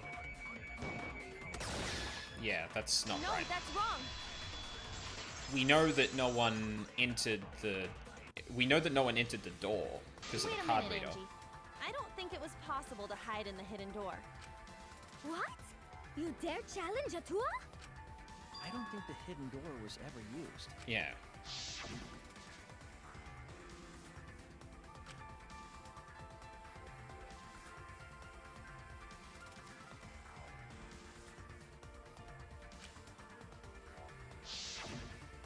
Yeah, that's not No, right. that's wrong. We know that no one entered the... We know that no one entered the door because of Wait the a card minute, reader. Angie. I don't think it was possible to hide in the hidden door. What? You dare challenge Atua? I don't think the hidden door was ever used. Yeah.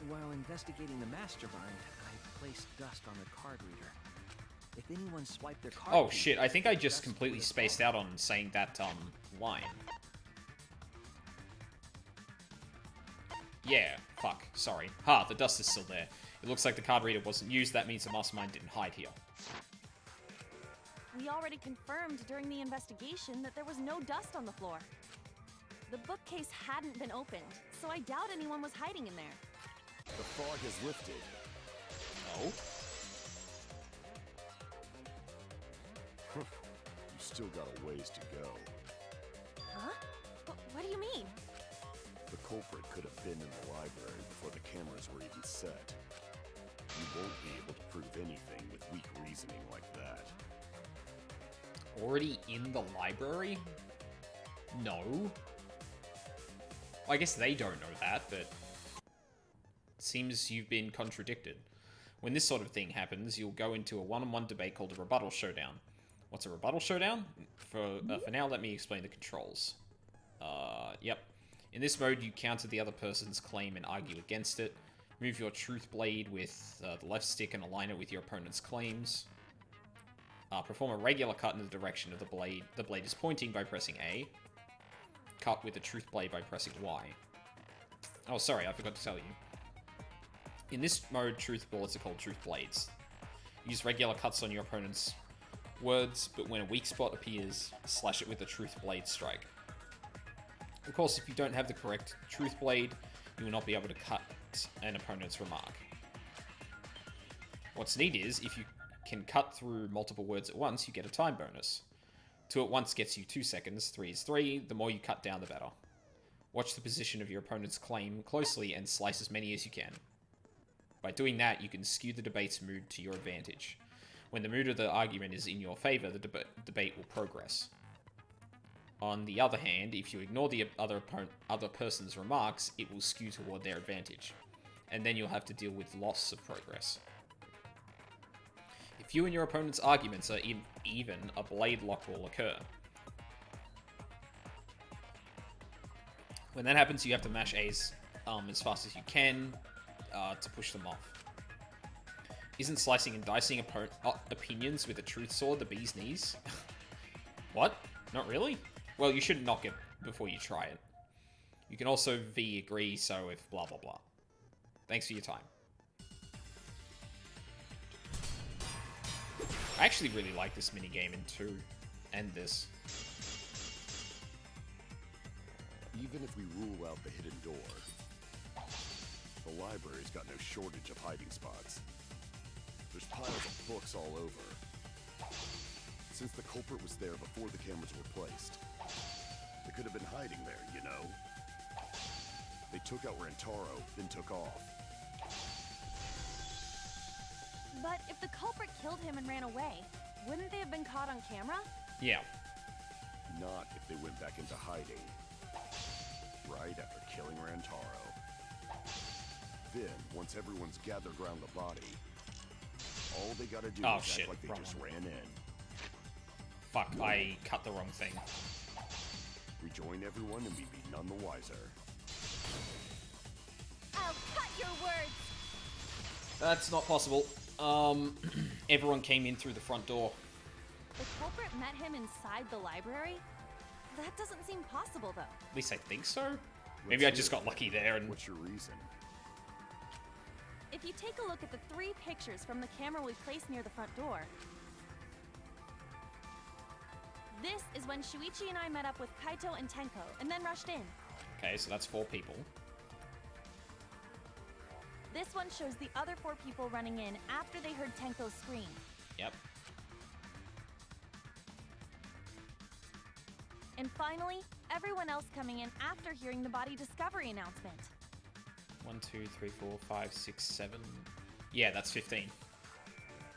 While investigating the mastermind, I placed dust on the card reader. If anyone swiped their card Oh key, shit, I think I just dust completely would have spaced out on saying that, line. Yeah, fuck, sorry. Ha, the dust is still there. It looks like the card reader wasn't used, that means the mastermind didn't hide here. We already confirmed during the investigation that there was no dust on the floor. The bookcase hadn't been opened, so I doubt anyone was hiding in there. The fog has lifted. Oh? You still got a ways to go. Huh? What do you mean? The culprit could have been in the library before the cameras were even set. You won't be able to prove anything with weak reasoning like that. Already in the library? No. I guess they don't know that, but... Seems you've been contradicted. When this sort of thing happens, you'll go into a one-on-one debate called a rebuttal showdown. What's a rebuttal showdown? For now, let me explain the controls. Yep. In this mode, you counter the other person's claim and argue against it. Move your truth blade with the left stick and align it with your opponent's claims. Perform a regular cut in the direction of the blade. The blade is pointing by pressing A. Cut with the truth blade by pressing Y. Oh, sorry, I forgot to tell you. In this mode, truth bullets are called truth blades. Use regular cuts on your opponent's words, but when a weak spot appears, slash it with the truth blade strike. Of course, if you don't have the correct truth blade, you will not be able to cut an opponent's remark. What's neat is, if you can cut through multiple words at once, you get a time bonus. 2 at once gets you 2 seconds, 3 is 3, the more you cut down the better. Watch the position of your opponent's claim closely and slice as many as you can. By doing that, you can skew the debate's mood to your advantage. When the mood of the argument is in your favor, the debate will progress. On the other hand, if you ignore the other person's remarks, it will skew toward their advantage. And then you'll have to deal with loss of progress. If you and your opponent's arguments are even, a blade lock will occur. When that happens, you have to mash A's as fast as you can to push them off. Isn't slicing and dicing opinions with a truth sword the bee's knees? What? Not really? Well, you shouldn't knock it before you try it. You can also V agree, so if blah blah blah. Thanks for your time. I actually really like this minigame in 2, and this. Even if we rule out the hidden door, the library's got no shortage of hiding spots. There's piles of books all over. Since the culprit was there before the cameras were placed, they could have been hiding there, you know? They took out Rantaro, then took off. But if the culprit killed him and ran away, wouldn't they have been caught on camera? Yeah. Not if they went back into hiding. Right after killing Rantaro. Then, once everyone's gathered around the body, all they gotta do is act like they just ran in. Fuck, I cut the wrong thing. Rejoin everyone and we'd be none the wiser. I'll cut your words! That's not possible. Everyone came in through the front door. The culprit met him inside the library? That doesn't seem possible, though. At least I think so. Maybe I just got lucky there and... What's your reason? If you take a look at the 3 pictures from the camera we placed near the front door, This is when Shuichi and I met up with Kaito and Tenko, and then rushed in. Okay, so that's 4 people. This one shows the other 4 people running in after they heard Tenko scream. Yep. And finally, everyone else coming in after hearing the body discovery announcement. 1, 2, 3, 4, 5, 6, 7. Yeah, that's 15.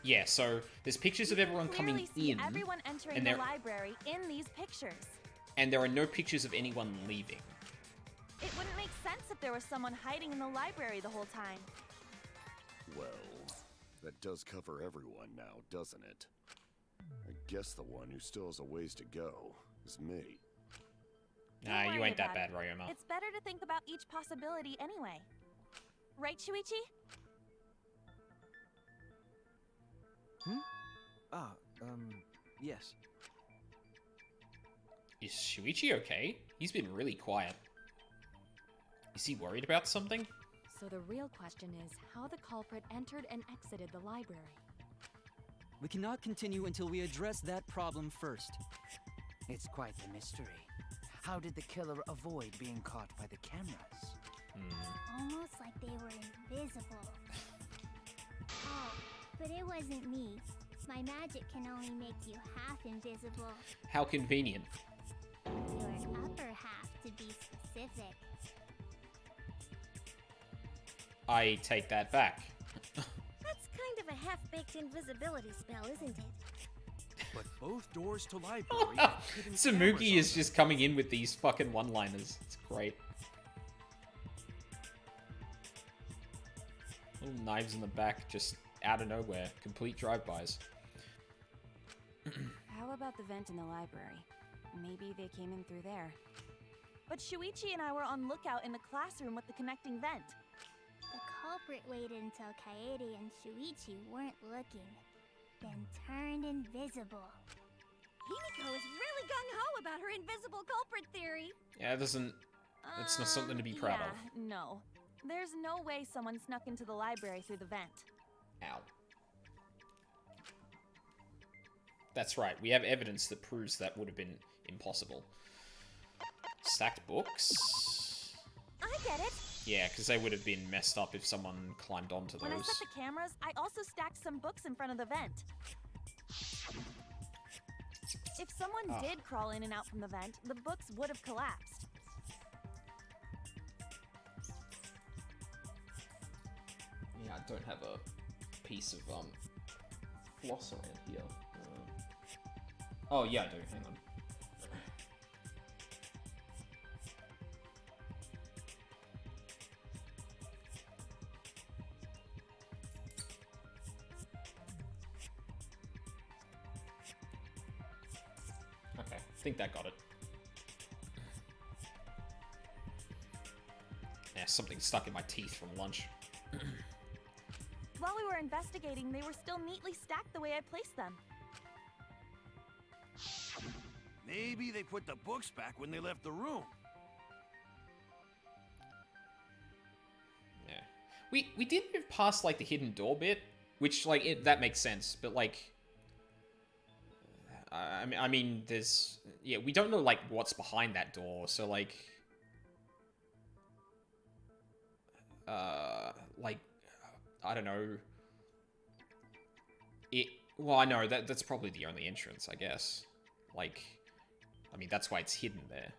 Yeah, so there's pictures of everyone coming Clearly see in, everyone entering and the there library in these pictures. and there are no pictures of anyone leaving. It wouldn't make sense if there was someone hiding in the library the whole time. Well, that does cover everyone now, doesn't it? I guess the one who still has a ways to go is me. Nah, Don't you worry ain't that about bad, Ryoma. It's better to think about each possibility anyway. Right, Shuichi? Yes. Is Shuichi okay? He's been really quiet. Is he worried about something? So the real question is how the culprit entered and exited the library. We cannot continue until we address that problem first. It's quite the mystery. How did the killer avoid being caught by the cameras? Almost like they were invisible. Oh, but it wasn't me. My magic can only make you half invisible. How convenient. Your upper half, to be specific. I take that back. That's kind of a half-baked invisibility spell, isn't it? But both doors to library have hidden cameras Samuki on is them. just coming in with these fucking one-liners. It's great. Little knives in the back, just out of nowhere. Complete drive-bys. How about the vent in the library? Maybe they came in through there. But Shuichi and I were on lookout in the classroom with the connecting vent. The culprit waited until Kaede and Shuichi weren't looking, then turned invisible. Himiko is really gung-ho about her invisible culprit theory. Yeah, it doesn't... It's not something to be proud of. No. There's no way someone snuck into the library through the vent. Ow. That's right, we have evidence that proves that would have been impossible. Stacked books? I get it. Yeah, because they would have been messed up if someone climbed onto those. When I set the cameras, I also stacked some books in front of the vent. If someone did crawl in and out from the vent, the books would have collapsed. Yeah, I don't have a piece of floss around here. Oh yeah, I do. Hang on. Okay, I think that got it. Yeah, something stuck in my teeth from lunch. While we were investigating, they were still neatly stacked the way I placed them. Maybe they put the books back when they left the room. Yeah, we did move past like the hidden door bit, which like that makes sense, but like, I mean, there's we don't know like what's behind that door, so like, like I don't know. Well, I know that's probably the only entrance, I guess. Like, I mean, that's why it's hidden there.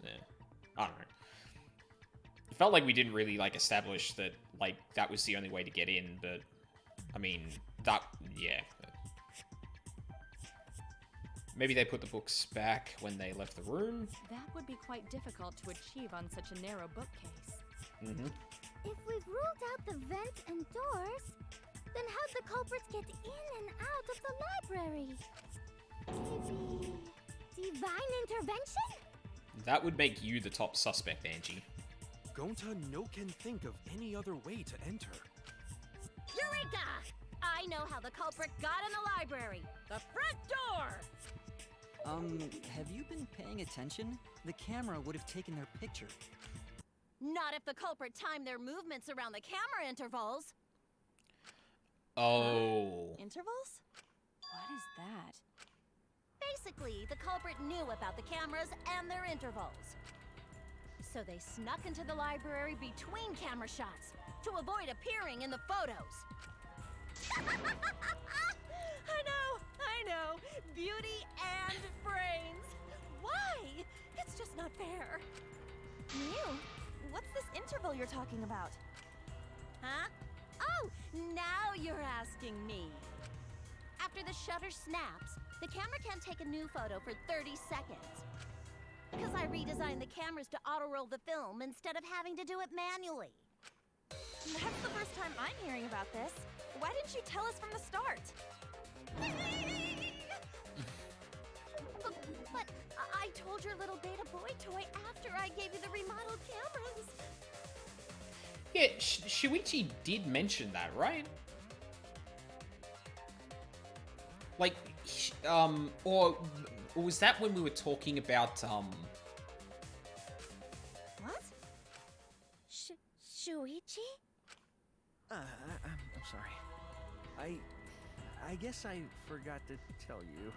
Yeah, I don't know. It felt like we didn't really like establish that like that was the only way to get in, but I mean that maybe they put the books back when they left the room. That would be quite difficult to achieve on such a narrow bookcase. Mm-hmm. If we've ruled out the vent and doors, then how'd the culprits get in and out of the library? Maybe divine intervention? That would make you the top suspect, Angie. Gonta no can think of any other way to enter. Eureka! I know how the culprit got in the library. The front door! Have you been paying attention? The camera would have taken their picture. Not if the culprit timed their movements around the camera intervals. Oh. Intervals? What is that? Basically, the culprit knew about the cameras and their intervals. So they snuck into the library between camera shots to avoid appearing in the photos. I know. Beauty and brains. Why? It's just not fair. Mew, what's this interval you're talking about? Huh? Oh, now you're asking me. After the shutter snaps, the camera can't take a new photo for 30 seconds. Because I redesigned the cameras to auto-roll the film instead of having to do it manually. That's the first time I'm hearing about this. Why didn't you tell us from the start? But I told your little beta boy toy after I gave you the remodeled cameras. Yeah, Shuichi did mention that, right? Like, or was that when we were talking about, What? Shuichi? I'm sorry. I guess I forgot to tell you.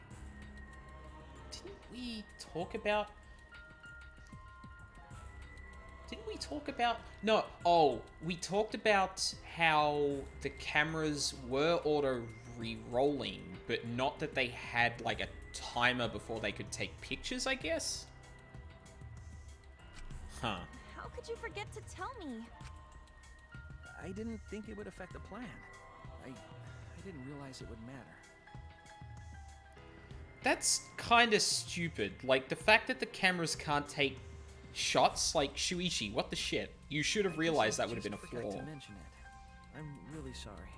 Didn't we talk about... No, oh, we talked about how the cameras were auto re-rolling, but not that they had, like, a timer before they could take pictures, I guess? Huh. How could you forget to tell me? I didn't think it would affect the plan. I didn't realize it would matter. That's kinda stupid. Like, the fact that the cameras can't take shots, like, Shuichi, what the shit? You should have realized that would have been a flaw. I to mention it. I'm really sorry.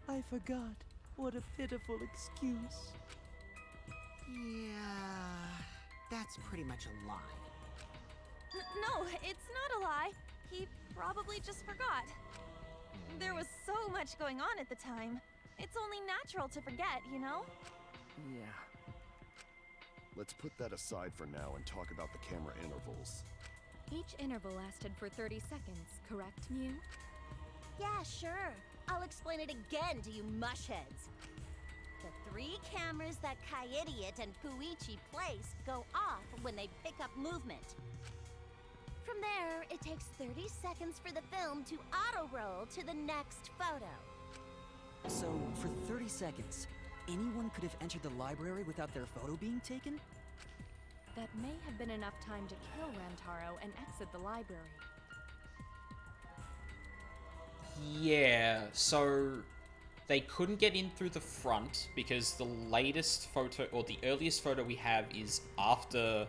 I forgot. What a pitiful excuse. Yeah, that's pretty much a lie. No, it's not a lie. He probably just forgot. There was so much going on at the time. It's only natural to forget, you know? Yeah. Let's put that aside for now and talk about the camera intervals. Each interval lasted for 30 seconds, correct, Mew? Yeah, sure. I'll explain it again to you mushheads. The 3 cameras that Kaidiot and Puichi place go off when they pick up movement. From there, it takes 30 seconds for the film to auto-roll to the next photo. So, for 30 seconds, anyone could have entered the library without their photo being taken? That may have been enough time to kill Rantaro and exit the library. Yeah, so they couldn't get in through the front because the latest photo, or the earliest photo we have is after,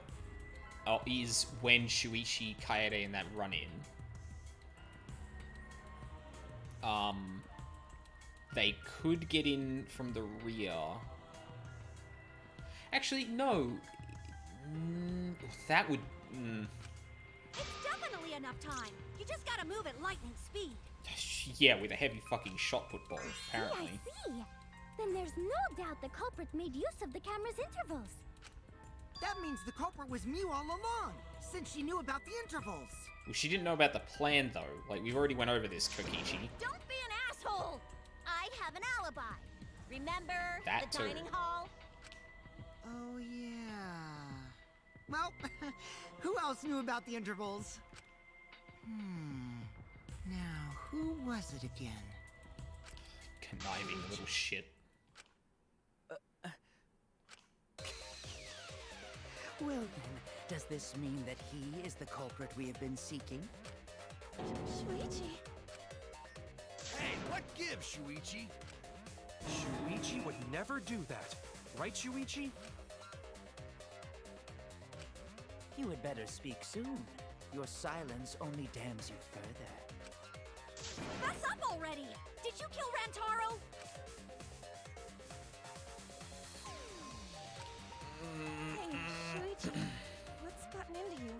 is when Shuichi, Kaede, and that run in. They could get in from the rear. Actually, no. That would... It's definitely enough time. You just gotta move at lightning speed. Yeah, with a heavy fucking shot put ball, apparently. I see. Then there's no doubt the culprit made use of the camera's intervals. That means the culprit was Mew all along, since she knew about the intervals. Well, she didn't know about the plan, though. Like, we've already went over this, Kokichi. Don't be an asshole! I have an alibi. Remember That the too. dining hall? Oh, yeah. Well, who else knew about the intervals? Now, who was it again? Conniving little shit. Well then, does this mean that he is the culprit we have been seeking? Shuichi. Hey, what gives, Shuichi? Shuichi would never do that. Right, Shuichi? You had better speak soon. Your silence only damns you further. Fess up already! Did you kill Rantaro? Hey, Shuichi. What's gotten into you?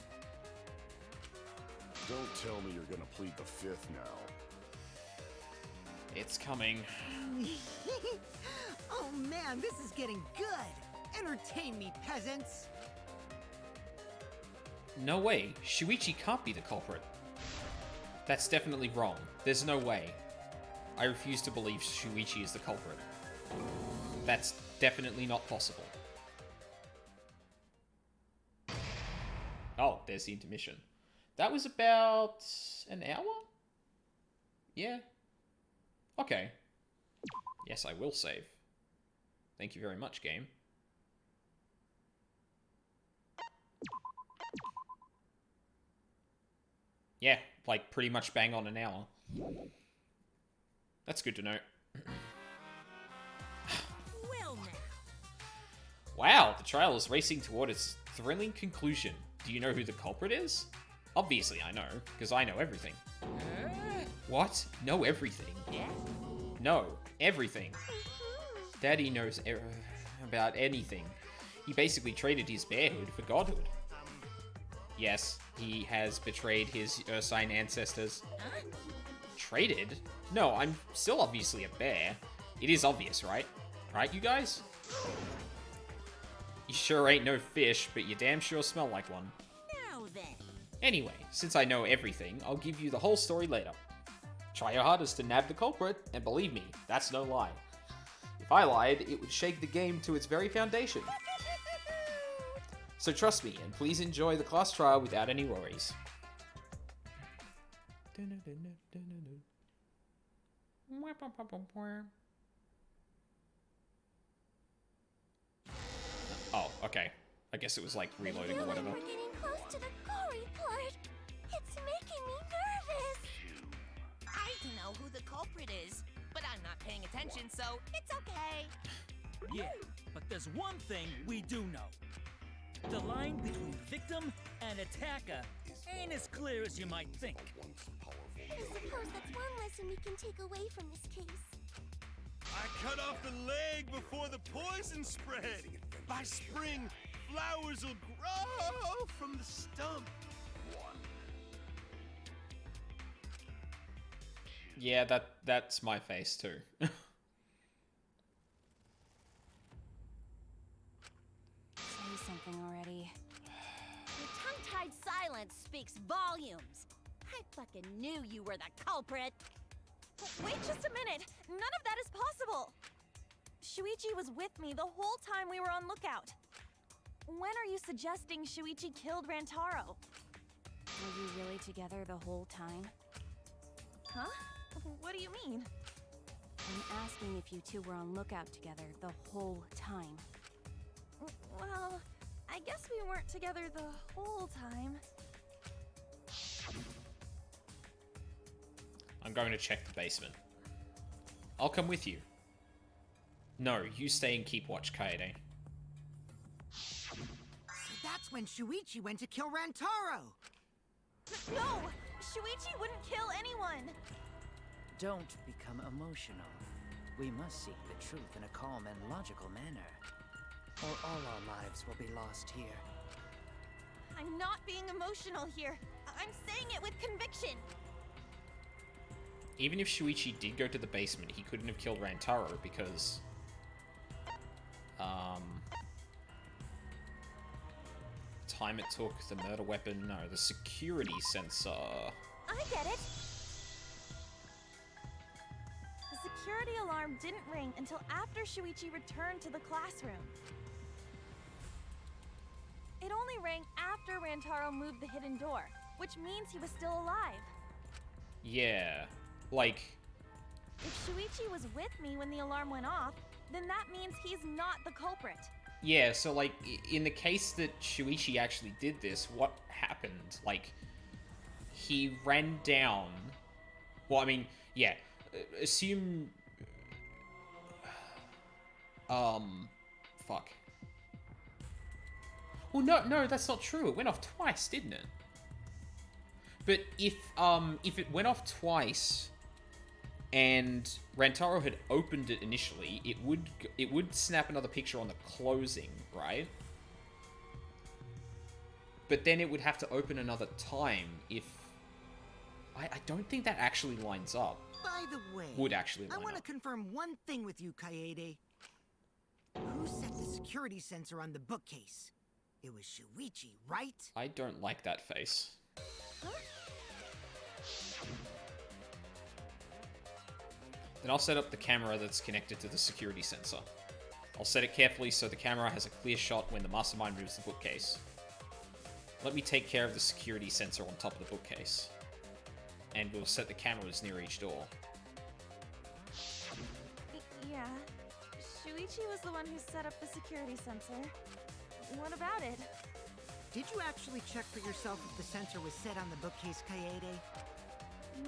Don't tell me you're gonna plead the fifth now. It's coming. Oh man, this is getting good! Entertain me, peasants! No way. Shuichi can't be the culprit. That's definitely wrong. There's no way. I refuse to believe Shuichi is the culprit. That's definitely not possible. Oh, there's the intermission. That was about an hour? Yeah. Okay. Yes, I will save. Thank you very much, game. Yeah, like pretty much bang on an hour. That's good to know. Well now. Wow, the trial is racing toward its thrilling conclusion. Do you know who the culprit is? Obviously I know, because I know everything. What? Know everything? Yeah? No, everything. Daddy knows about anything. He basically traded his bearhood for godhood. Yes, he has betrayed his Ursine ancestors. Huh? Traded? No, I'm still obviously a bear. It is obvious, right? Right, you guys? You sure ain't no fish, but you damn sure smell like one. Now then. Anyway, since I know everything, I'll give you the whole story later. Try your hardest to nab the culprit, and believe me, that's no lie. If I lied, it would shake the game to its very foundation. So trust me, and please enjoy the class trial without any worries. Oh, okay. I guess it was like reloading or whatever. We're getting close to the gory part. It's making me nervous. I don't know who the culprit is, but I'm not paying attention, so it's okay. Yeah, but there's one thing we do know. The line between victim and attacker ain't as clear as you might think. I suppose that's one lesson we can take away from this case. I cut off the leg before the poison spread. By spring, flowers will grow from the stump. Yeah, that's my face too. Say something already. Your tongue-tied silence speaks volumes. I fucking knew you were the culprit. Wait just a minute! None of that is possible! Shuichi was with me the whole time we were on lookout. When are you suggesting Shuichi killed Rantaro? Were you really together the whole time? Huh? What do you mean? I'm asking if you two were on lookout together the whole time. Well, I guess we weren't together the whole time. I'm going to check the basement. I'll come with you. No, you stay and keep watch, Kaede. So that's when Shuichi went to kill Rantaro! No! Shuichi wouldn't kill anyone! Don't become emotional. We must seek the truth in a calm and logical manner, or all our lives will be lost here. I'm not being emotional here. I'm saying it with conviction. Even if Shuichi did go to the basement, he couldn't have killed Rantaro because... time it took, the murder weapon, no, the security sensor. I get it. The security alarm didn't ring until after Shuichi returned to the classroom. It only rang after Rantaro moved the hidden door, which means he was still alive. Yeah, like... If Shuichi was with me when the alarm went off, then that means he's not the culprit. Yeah, so like, in the case that Shuichi actually did this, what happened? Like, he ran down... Well, I mean, yeah, assume... Fuck. Well, no, that's not true. It went off twice, didn't it? But if it went off twice... and Rantaro had opened it initially, it would snap another picture on the closing, right? But then it would have to open another time if... I don't think that actually lines up. By the way, Would actually line I want to up. confirm one thing with you, Kaede. Who set the security sensor on the bookcase? It was Shuichi, right? I don't like that face. Then I'll set up the camera that's connected to the security sensor. I'll set it carefully so the camera has a clear shot when the mastermind moves the bookcase. Let me take care of the security sensor on top of the bookcase. And we'll set the cameras near each door. Yeah. Shuichi was the one who set up the security sensor. What about it? Did you actually check for yourself if the sensor was set on the bookcase, Kaede?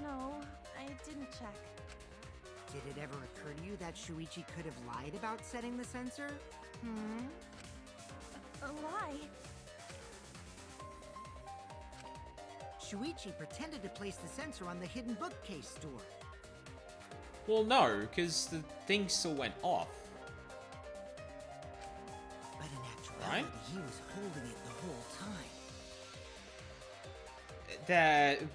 No, I didn't check. Did it ever occur to you that Shuichi could have lied about setting the sensor? A lie? Shuichi pretended to place the sensor on the hidden bookcase door. Well, no, because the thing still went off. But in actuality, Right? he was holding it the whole time.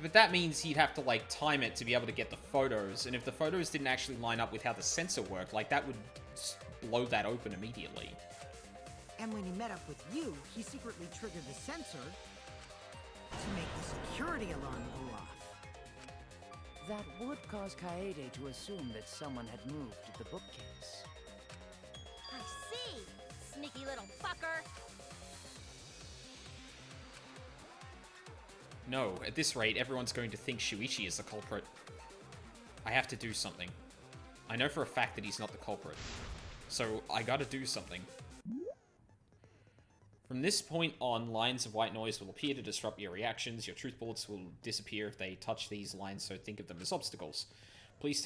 But that means he'd have to, like, time it to be able to get the photos, and if the photos didn't actually line up with how the sensor worked, like, that would blow that open immediately. And when he met up with you, he secretly triggered the sensor to make the security alarm go off. That would cause Kaede to assume that someone had moved the bookcase. I see! Sneaky little fucker! No, at this rate, everyone's going to think Shuichi is the culprit. I have to do something. I know for a fact that he's not the culprit. So, I gotta do something. From this point on, lines of white noise will appear to disrupt your reactions. Your truth bullets will disappear if they touch these lines, so think of them as obstacles. Please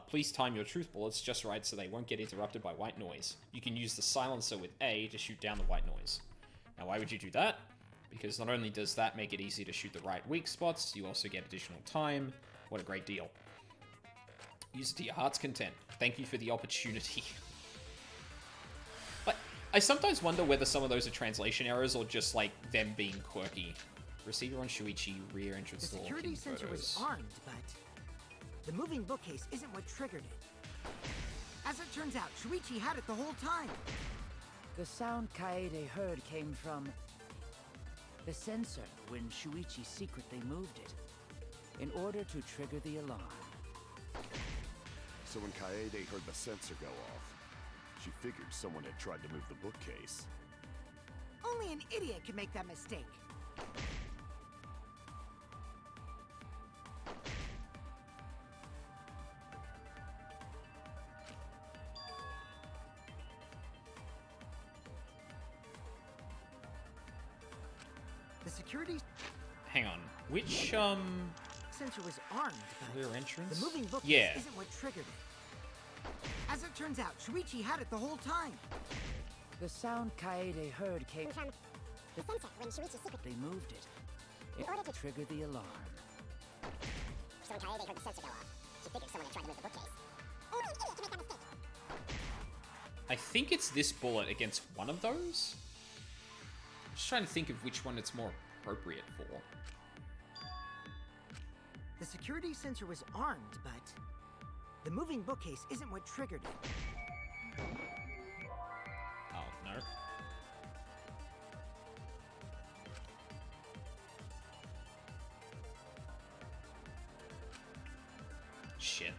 please time your truth bullets just right so they won't get interrupted by white noise. You can use the silencer with A to shoot down the white noise. Now, why would you do that? Because not only does that make it easy to shoot the right weak spots, you also get additional time. What a great deal. Use it to your heart's content. Thank you for the opportunity. But I sometimes wonder whether some of those are translation errors or just, like, them being quirky. Receiver on Shuichi, rear entrance The door. security sensor was armed, but the moving bookcase isn't what triggered it. As it turns out, Shuichi had it the whole time. The sound Kaede heard came from the sensor when Shuichi secretly moved it, in order to trigger the alarm. So when Kaede heard the sensor go off, she figured someone had tried to move the bookcase. Only an idiot can make that mistake. The security Hang on. Which, sensor was armed, but rear entrance? the moving bookcase Yeah. isn't what triggered it. As it turns out, Shuichi had it the whole time. The sound Kaede heard came from the sensor when Shuichi secretly they moved it, in order to trigger the alarm. So when Kaede heard the sensor go off, she figured someone had tried to move the bookcase. Only an idiot can make that mistake. I think it's this bullet against one of those? I'm just trying to think of which one it's more appropriate for. The security sensor was armed, but the moving bookcase isn't what triggered it. Oh, no. Shit.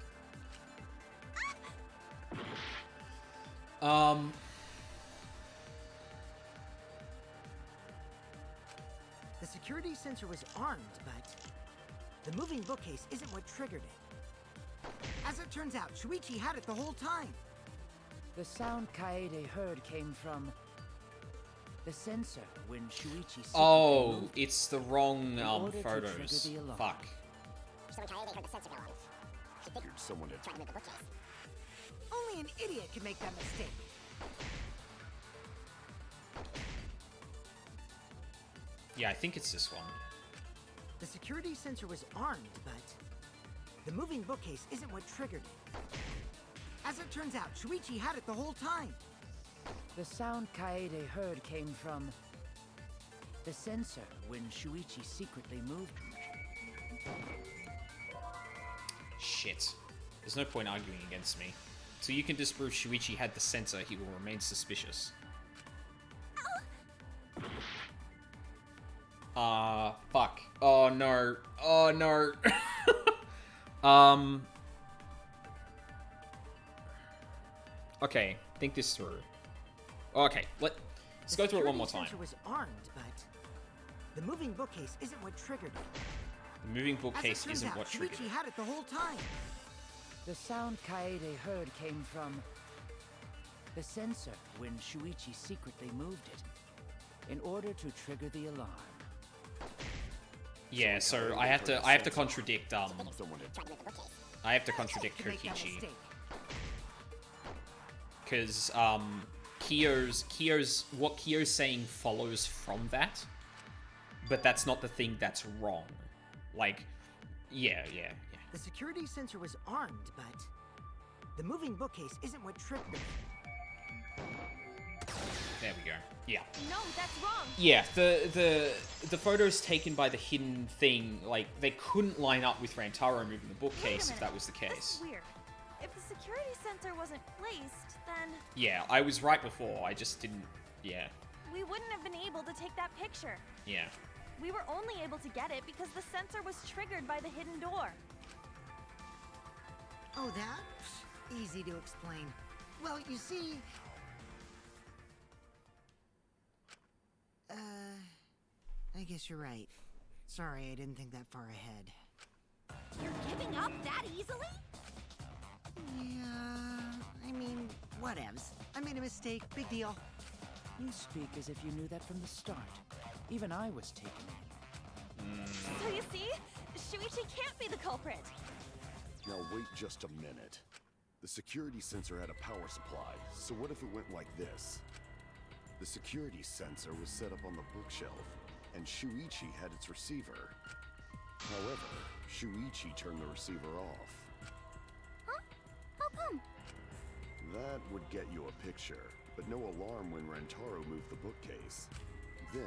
The security sensor was armed, but the moving bookcase isn't what triggered it. As it turns out, Shuichi had it the whole time. The sound Kaede heard came from the sensor when Shuichi secretly Oh, moved it's the wrong in order to photos. trigger the alarm. Fuck. So when Kaede heard the sensor go off, she figured Someone had tried to move the bookcase. Only an idiot can make that mistake. Yeah, I think it's this one. The security sensor was armed, but the moving bookcase isn't what triggered it. As it turns out, Shuichi had it the whole time. The sound Kaede heard came from the sensor when Shuichi secretly moved it. Shit. There's no point arguing against me. So you can disprove Shuichi had the sensor, he will remain suspicious. Fuck. Oh no. Oh no. Okay. think this through. Okay, let's go through it one more time. The security sensor was armed, but the moving bookcase isn't what triggered it. The moving bookcase isn't what triggered Shuichi it. had it the whole time. The sound Kaede heard came from the sensor when Shuichi secretly moved it in order to trigger the alarm. Yeah, so I have to contradict I have to contradict Kokichi. Cause what Kyo's saying follows from that, but that's not the thing that's wrong. Like, yeah. The security sensor was armed, but the moving bookcase isn't what triggered it. There we go. Yeah. No, that's wrong. Yeah, the photos taken by the hidden thing, like, they couldn't line up with Rantaro moving the bookcase if that was the This case. is weird. If the security sensor wasn't placed, then Yeah, I was right before. I just didn't. Yeah. we wouldn't have been able to take that picture. Yeah. We were only able to get it because the sensor was triggered by the hidden door. Oh, that? Easy to explain. Well, you see... I guess you're right. Sorry, I didn't think that far ahead. You're giving up that easily? Yeah, I mean, whatevs. I made a mistake, big deal. You speak as if you knew that from the start. Even I was taken in. So you see, Shuichi can't be the culprit. Now wait just a minute. The security sensor had a power supply, so what if it went like this? The security sensor was set up on the bookshelf, and Shuichi had its receiver. However, Shuichi turned the receiver off. Huh? How come? That would get you a picture, but no alarm when Rantaro moved the bookcase. Then,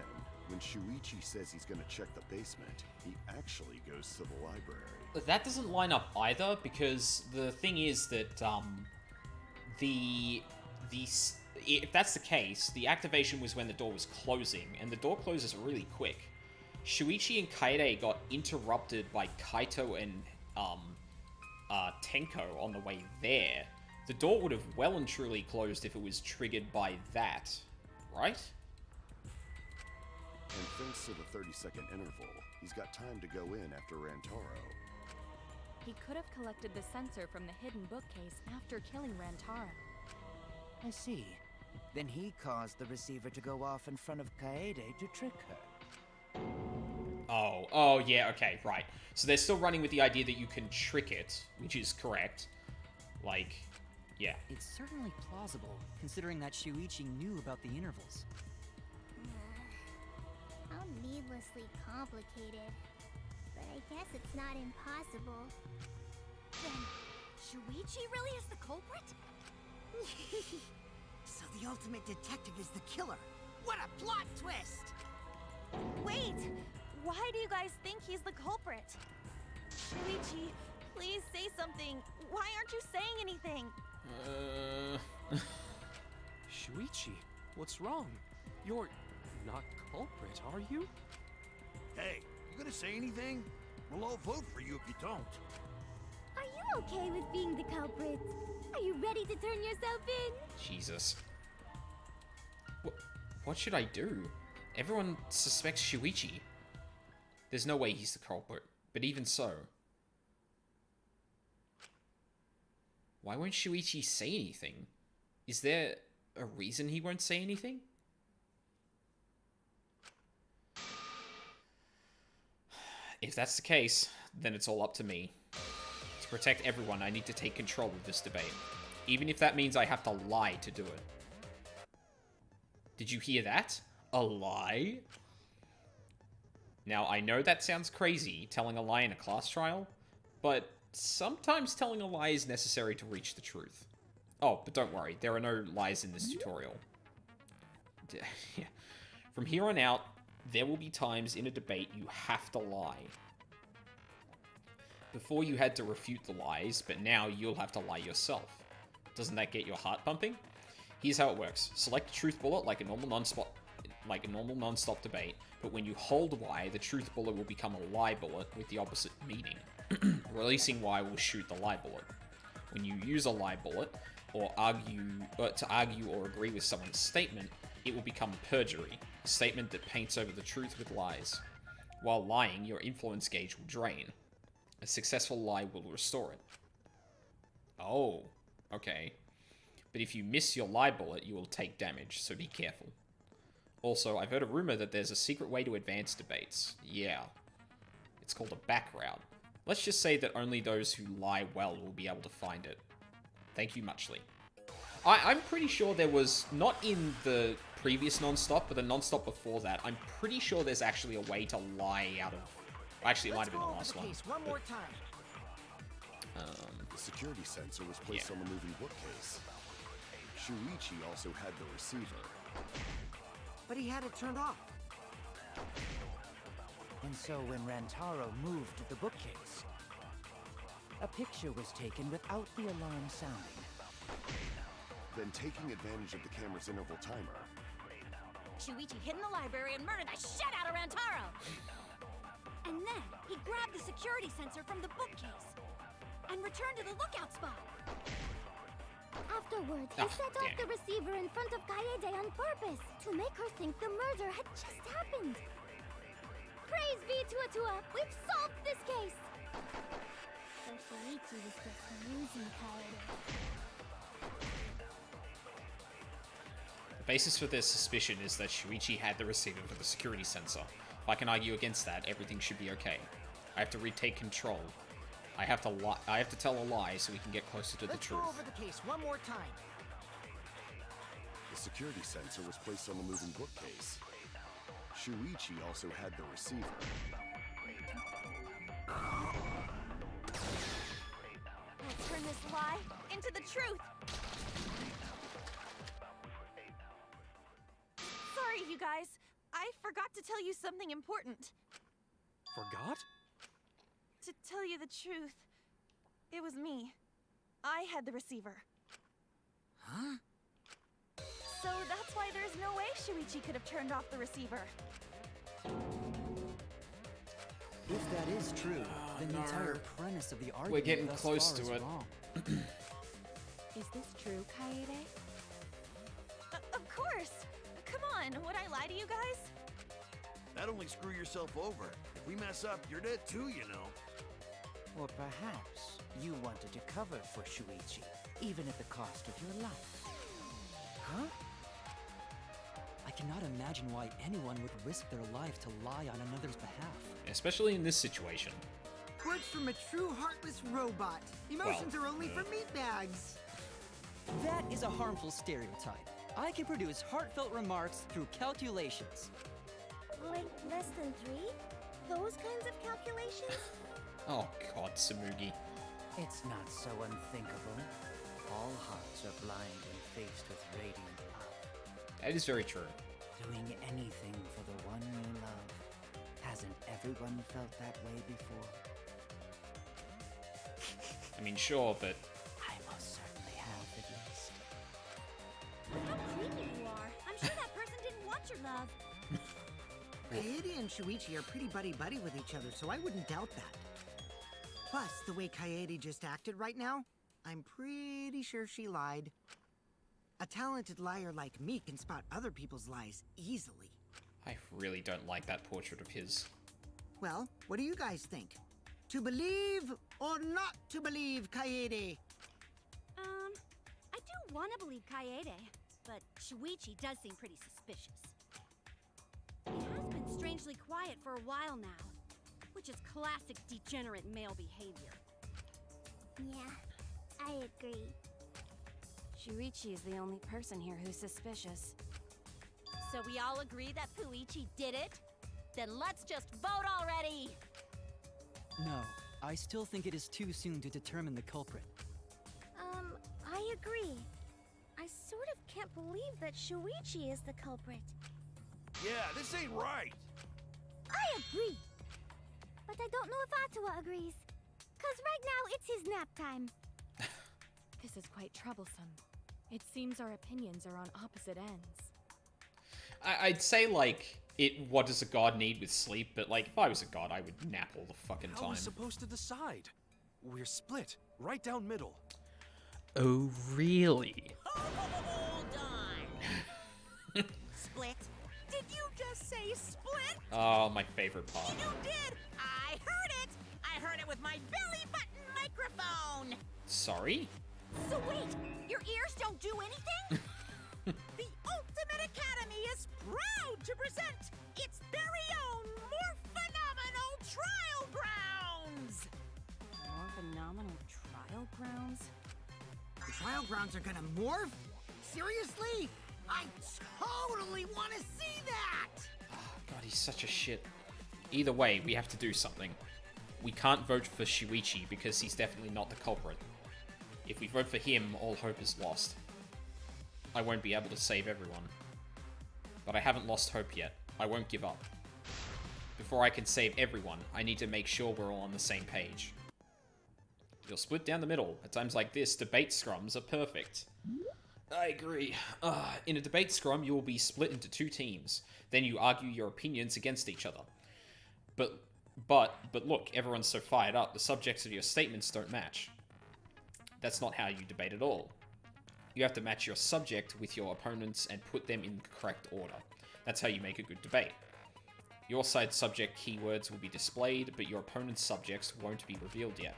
when Shuichi says he's gonna check the basement, he actually goes to the library. That doesn't line up either, because the thing is that if that's the case, the activation was when the door was closing, and the door closes really quick. Shuichi and Kaede got interrupted by Kaito and Tenko on the way there. The door would have well and truly closed if it was triggered by that, right? And thanks to the 30-second interval, he's got time to go in after Rantaro. He could have collected the sensor from the hidden bookcase after killing Rantaro. I see. Then he caused the receiver to go off in front of Kaede to trick her. Oh, yeah, okay, right. So they're still running with the idea that you can trick it, which is correct. Like, yeah. It's certainly plausible, considering that Shuichi knew about the intervals. How needlessly complicated. But I guess it's not impossible. Then, Shuichi really is the culprit? So the ultimate detective is the killer. What a plot twist! Wait! Why do you guys think he's the culprit? Shuichi, please say something. Why aren't you saying anything? Shuichi, what's wrong? You're not culprit, are you? Hey, you gonna say anything? We'll all vote for you if you don't. Are you okay with being the culprit? Are you ready to turn yourself in? Jesus. What should I do? Everyone suspects Shuichi. There's no way he's the culprit, but even so. Why won't Shuichi say anything? Is there a reason he won't say anything? If that's the case, then it's all up to me. To protect everyone, I need to take control of this debate. Even if that means I have to lie to do it. Did you hear that? A lie? Now, I know that sounds crazy, telling a lie in a class trial, but sometimes telling a lie is necessary to reach the truth. Oh, but don't worry, there are no lies in this tutorial. Yeah. From here on out, there will be times in a debate you have to lie. Before you had to refute the lies, but now you'll have to lie yourself. Doesn't that get your heart pumping? Here's how it works. Select a truth bullet like a normal non-stop debate, but when you hold Y, the truth bullet will become a lie bullet with the opposite meaning. Releasing Y will shoot the lie bullet. When you use a lie bullet, or to argue or agree with someone's statement, it will become perjury, a statement that paints over the truth with lies. While lying, your influence gauge will drain. A successful lie will restore it. Oh, okay. But if you miss your lie bullet, you will take damage, so be careful. Also, I've heard a rumor that there's a secret way to advance debates. Yeah. It's called a back route. Let's just say that only those who lie well will be able to find it. Thank you muchly. I'm pretty sure there was, not in the previous non-stop, but the non-stop before that, I'm pretty sure there's actually a way to lie out of... Actually, it might have been the last one. One more time. The security sensor was placed on the moving bookcase. Shuichi also had the receiver. But he had it turned off. And so when Rantaro moved the bookcase, a picture was taken without the alarm sounding. Then taking advantage of the camera's interval timer, Shuichi hid in the library and murdered the shit out of Rantaro! And then he grabbed the security sensor from the bookcase and returned to the lookout spot. Afterwards, he set off the receiver in front of Kaede on purpose to make her think the murder had just happened. Praise be to Atua! We've solved this case! So Shuichi was just using Kaede. The basis for their suspicion is that Shuichi had the receiver for the security sensor. If I can argue against that, everything should be okay. I have to retake control. I have to tell a lie so we can get closer to the truth. Let's go over the case one more time. the security sensor was placed on the moving bookcase. Shuichi also had the receiver. Let's turn this lie into the truth. Sorry, you guys. I forgot to tell you something important. Forgot? To tell you the truth, it was me. I had the receiver. Huh? So that's why there's no way Shuichi could have turned off the receiver. If that is true, then the entire premise of the argument We're getting thus close far to is it. wrong. Is this true, Kaede? Of course! Come on, would I lie to you guys? That'd only screw yourself over. If we mess up, you're dead too, you know. Or perhaps you wanted to cover for Shuichi, even at the cost of your life. Huh? I cannot imagine why anyone would risk their life to lie on another's behalf. Especially in this situation. Words from a true heartless robot. Emotions are only for meatbags. That is a harmful stereotype. I can produce heartfelt remarks through calculations. Like less than 3? Those kinds of calculations? Oh god, Samugi. It's not so unthinkable. All hearts are blind when faced with radiant love. That is very true. Doing anything for the one you love. Hasn't everyone felt that way before? I mean, sure, but... I most certainly have, at least. How creepy you are. I'm sure that person didn't want your love. Kaede and Shuichi are pretty buddy-buddy with each other, so I wouldn't doubt that. Plus, the way Kaede just acted right now, I'm pretty sure she lied. A talented liar like me can spot other people's lies easily. I really don't like that portrait of his. Well, what do you guys think? To believe or not to believe Kaede? I do want to believe Kaede, but Shuichi does seem pretty suspicious. He has been strangely quiet for a while now, which is classic degenerate male behavior. Yeah, I agree. Shuichi is the only person here who's suspicious. So we all agree that Puichi did it? Then let's just vote already! No, I still think it is too soon to determine the culprit. I agree. I sort of can't believe that Shuichi is the culprit. Yeah, this ain't right. I agree. But I don't know if Atua agrees. 'Cause right now it's his nap time. This is quite troublesome. It seems our opinions are on opposite ends. I'd say, like, what does a god need with sleep? But, like, if I was a god, I would nap all the fucking How are we time. supposed to decide? We're split, right down middle. Oh, really? Hold on. Split? Did you just say split? Oh, my favorite part. You did! I heard it! I heard it with my belly button microphone! Sorry? So wait, your ears don't do anything? The Ultimate Academy is proud to present its very own more phenomenal trial grounds! More phenomenal trial grounds? The trial grounds are gonna morph? Seriously? I totally want to see that! God, he's such a shit. Either way, we have to do something. We can't vote for Shuichi because he's definitely not the culprit. If we vote for him, all hope is lost. I won't be able to save everyone. But I haven't lost hope yet. I won't give up. Before I can save everyone, I need to make sure we're all on the same page. You're split down the middle. At times like this, debate scrums are perfect. I agree. In a debate scrum, you will be split into two teams. Then you argue your opinions against each other. But look, everyone's so fired up, the subjects of your statements don't match. That's not how you debate at all. You have to match your subject with your opponents and put them in the correct order. That's how you make a good debate. Your side's subject keywords will be displayed, but your opponent's subjects won't be revealed yet.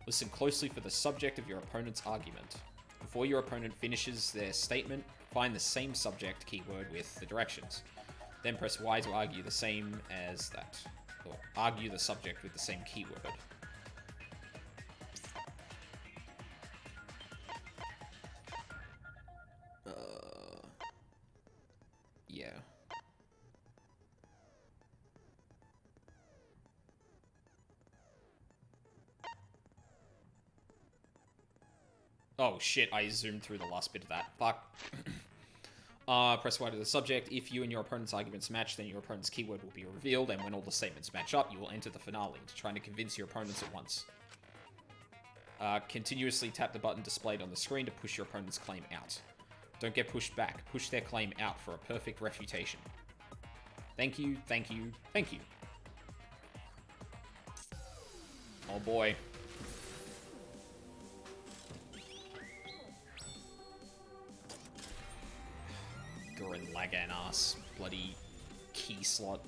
Listen closely for the subject of your opponent's argument. Before your opponent finishes their statement, find the same subject keyword with the directions. Then press Y to argue the same as that. Or argue the subject with the same keyword. Yeah. Oh shit, I zoomed through the last bit of that. Fuck. Press Y to the subject. If you and your opponent's arguments match, then your opponent's keyword will be revealed, and when all the statements match up, you will enter the finale, trying to convince your opponents at once. Continuously tap the button displayed on the screen to push your opponent's claim out. Don't get pushed back. Push their claim out for a perfect refutation. Thank you, thank you, thank you. Oh boy. Gurren Lagann ass. Bloody key slot.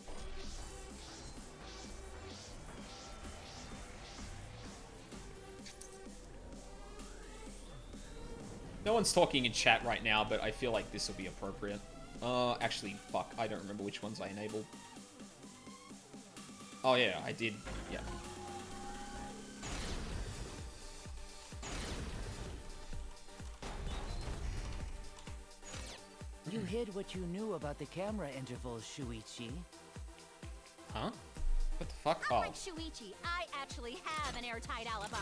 No one's talking in chat right now, but I feel like this will be appropriate. Actually, fuck, I don't remember which ones I enabled. Oh yeah, I did, yeah. You hid what you knew about the camera intervals, Shuichi. Huh? What the fuck? Unlike Shuichi, I actually have an airtight alibi.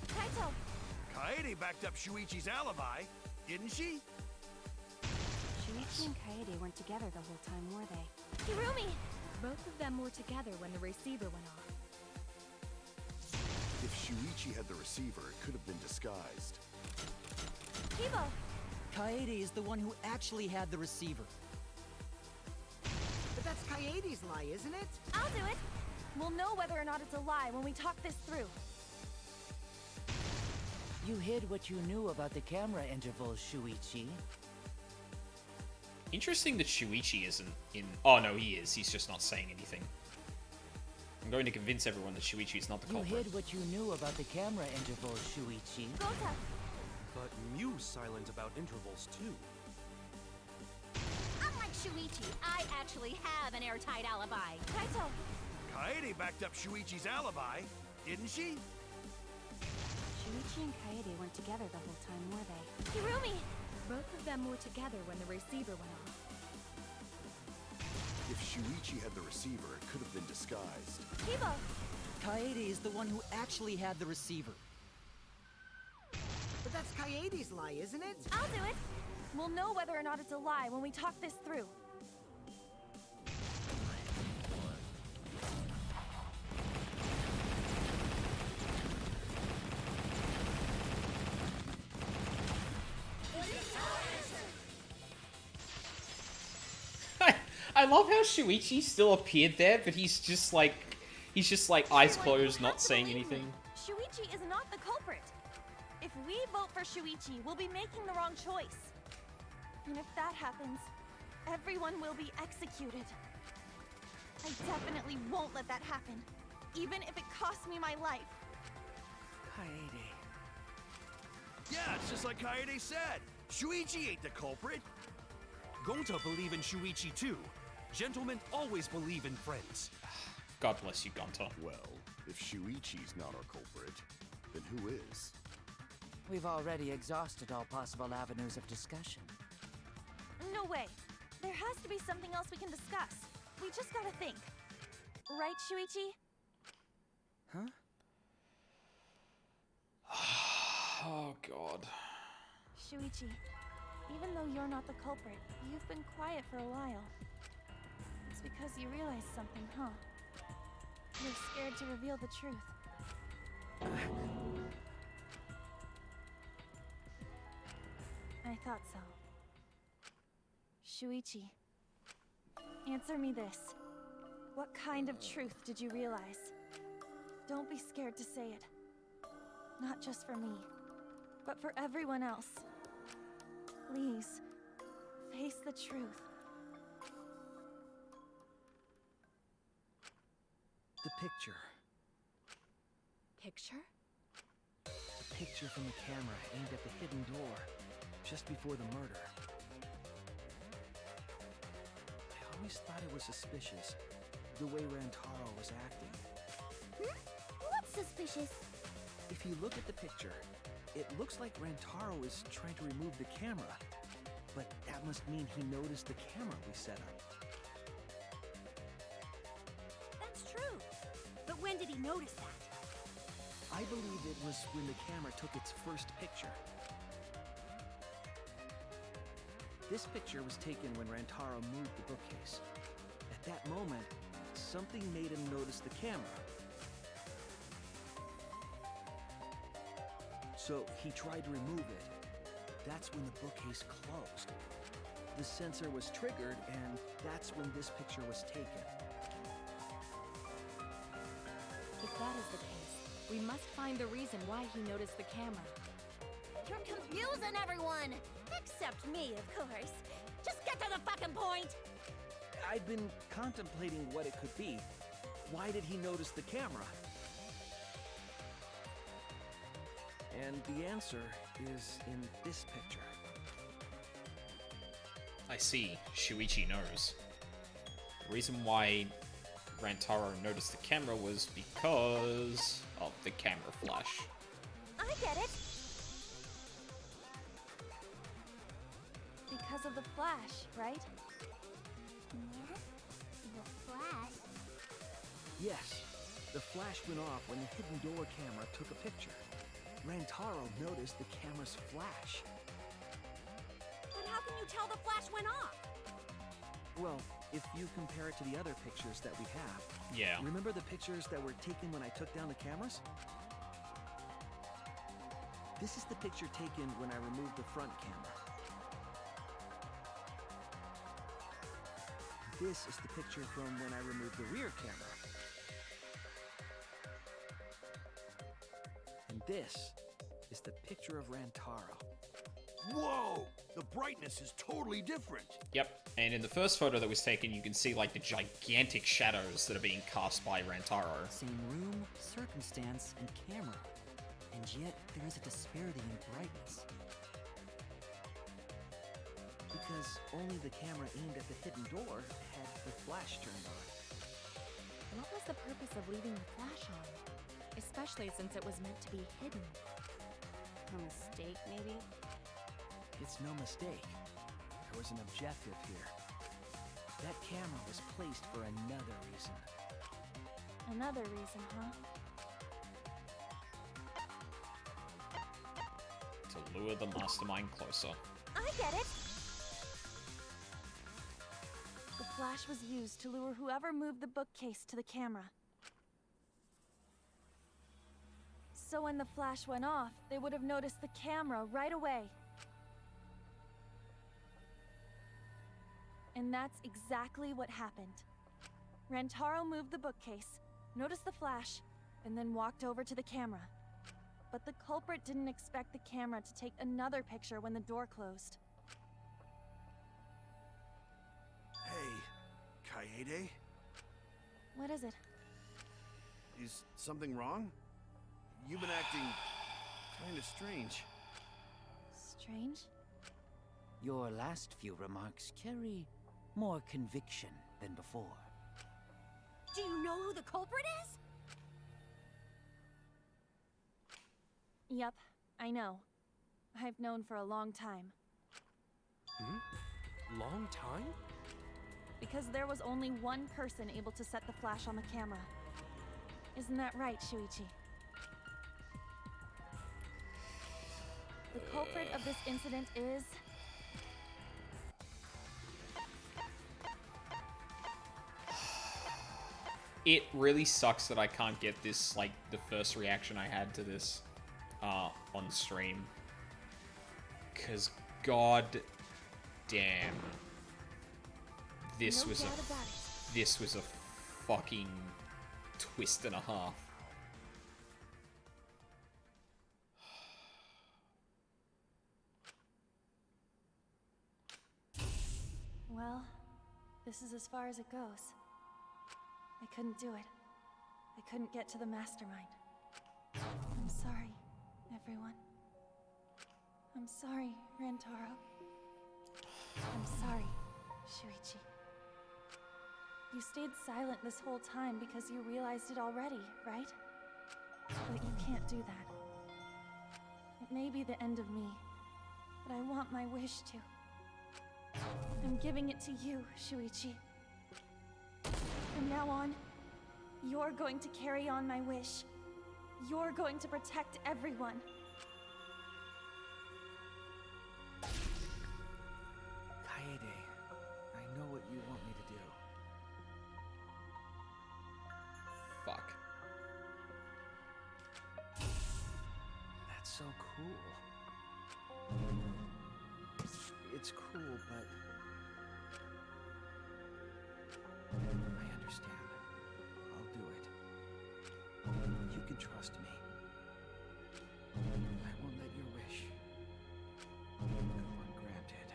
Kaito! Kaede backed up Shuichi's alibi, didn't she? Shuichi and Kaede weren't together the whole time, were they? Hirumi! Both of them were together when the receiver went off. If Shuichi had the receiver, it could have been disguised. Kibo! Kaede is the one who actually had the receiver. But that's Kaede's lie, isn't it? I'll do it. We'll know whether or not it's a lie when we talk this through. You hid what you knew about the camera intervals, Shuichi. Interesting that Shuichi isn't in... Oh no, he is. He's just not saying anything. I'm going to convince everyone that Shuichi is not the culprit. You hid what you knew about the camera intervals, Shuichi. Gota! But Mew's silent about intervals too. Unlike Shuichi, I actually have an airtight alibi. Kaito! Kaede backed up Shuichi's alibi, didn't she? Shuichi and Kaede weren't together the whole time, were they? Hirumi! Both of them were together when the receiver went off. If Shuichi had the receiver, it could have been disguised. Kibo! Kaede is the one who actually had the receiver. But that's Kaede's lie, isn't it? I'll do it. We'll know whether or not it's a lie when we talk this through. I love how Shuichi still appeared there, but he's just like eyes closed, not saying anything. Shuichi is not the culprit. If we vote for Shuichi, we'll be making the wrong choice. And if that happens, everyone will be executed. I definitely won't let that happen, even if it costs me my life. Kaede. Yeah, it's just like Kaede said. Shuichi ain't the culprit. Gonta believe in Shuichi too. Gentlemen always believe in friends. God bless you, Gonta. Well, if Shuichi's not our culprit, then who is? We've already exhausted all possible avenues of discussion. No way. There has to be something else we can discuss. We just gotta think. Right, Shuichi? Huh? Oh, God. Shuichi, even though you're not the culprit, you've been quiet for a while. It's because you realized something, huh? You're scared to reveal the truth. I thought so. Shuichi, answer me this. What kind of truth did you realize? Don't be scared to say it. Not just for me, but for everyone else. Please, face the truth. The picture. Picture? The picture from the camera aimed at the hidden door, just before the murder. I always thought it was suspicious, the way Rantaro was acting. What's suspicious? If you look at the picture, it looks like Rantaro is trying to remove the camera, but that must mean he noticed the camera we set up. That's true. But when did he notice that? I believe it was when the camera took its first picture. This picture was taken when Rantaro moved the bookcase. At that moment, something made him notice the camera. So he tried to remove it. That's when the bookcase closed. The sensor was triggered, and that's when this picture was taken. If that is the case, we must find the reason why he noticed the camera. You're confusing everyone! Except me, of course. Just get to the fucking point! I've been contemplating what it could be. Why did he notice the camera? And the answer is in this picture. I see. Shuichi knows. The reason why Rantaro noticed the camera was because of the camera flash. I get it! Because of the flash, right? The flash? Yes, the flash went off when the hidden door camera took a picture. Rantaro noticed the camera's flash. But how can you tell the flash went off? Well, if you compare it to the other pictures that we have. Yeah. Remember the pictures that were taken when I took down the cameras? This is the picture taken when I removed the front camera. This is the picture from when I removed the rear camera. And this is the picture of Rantaro. Whoa! The brightness is totally different. Yep, and in the first photo that was taken, you can see like the gigantic shadows that are being cast by Rantaro. Same room, circumstance, and camera. And yet, there is a disparity in brightness. Because only the camera aimed at the hidden door had the flash turned on. What was the purpose of leaving the flash on? Especially since it was meant to be hidden. A mistake, maybe? It's no mistake. There was an objective here. That camera was placed for another reason. Another reason, huh? To lure the mastermind closer. I get it! The flash was used to lure whoever moved the bookcase to the camera. So when the flash went off, they would have noticed the camera right away. And that's exactly what happened. Rantaro moved the bookcase, noticed the flash, and then walked over to the camera. but the culprit didn't expect the camera to take another picture when the door closed. Hey, Kaede? What is it? Is something wrong? You've been acting kinda strange. Strange? Your last few remarks carry more conviction than before. Do you know who the culprit is? Yep, I know. I've known for a long time. Long time? Because there was only one person able to set the flash on the camera. Isn't that right, Shuichi? The culprit of this incident is... It really sucks that I can't get this, like, the first reaction I had to this on stream. Because, god damn. This was a fucking twist and a half. Well, this is as far as it goes. I couldn't do it. I couldn't get to the mastermind. I'm sorry, everyone. I'm sorry, Rantaro. I'm sorry, Shuichi. You stayed silent this whole time because you realized it already, right? But you can't do that. It may be the end of me, but I want my wish to. I'm giving it to you, Shuichi. From now on, you're going to carry on my wish. You're going to protect everyone. Kaede, I know what you want me to do. Fuck. That's so cool. It's cool, but... I understand. I'll do it. You can trust me. I won't let your wish go ungranted.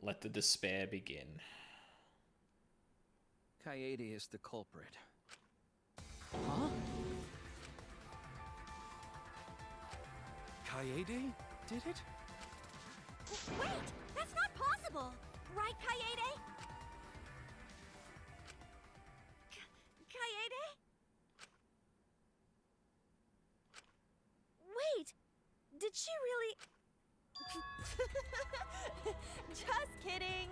Let the despair begin. Kaede is the culprit. Huh? Kaede did it? Wait! That's not possible! Right, Kaede? Kaede? Wait! Did she really... Just kidding!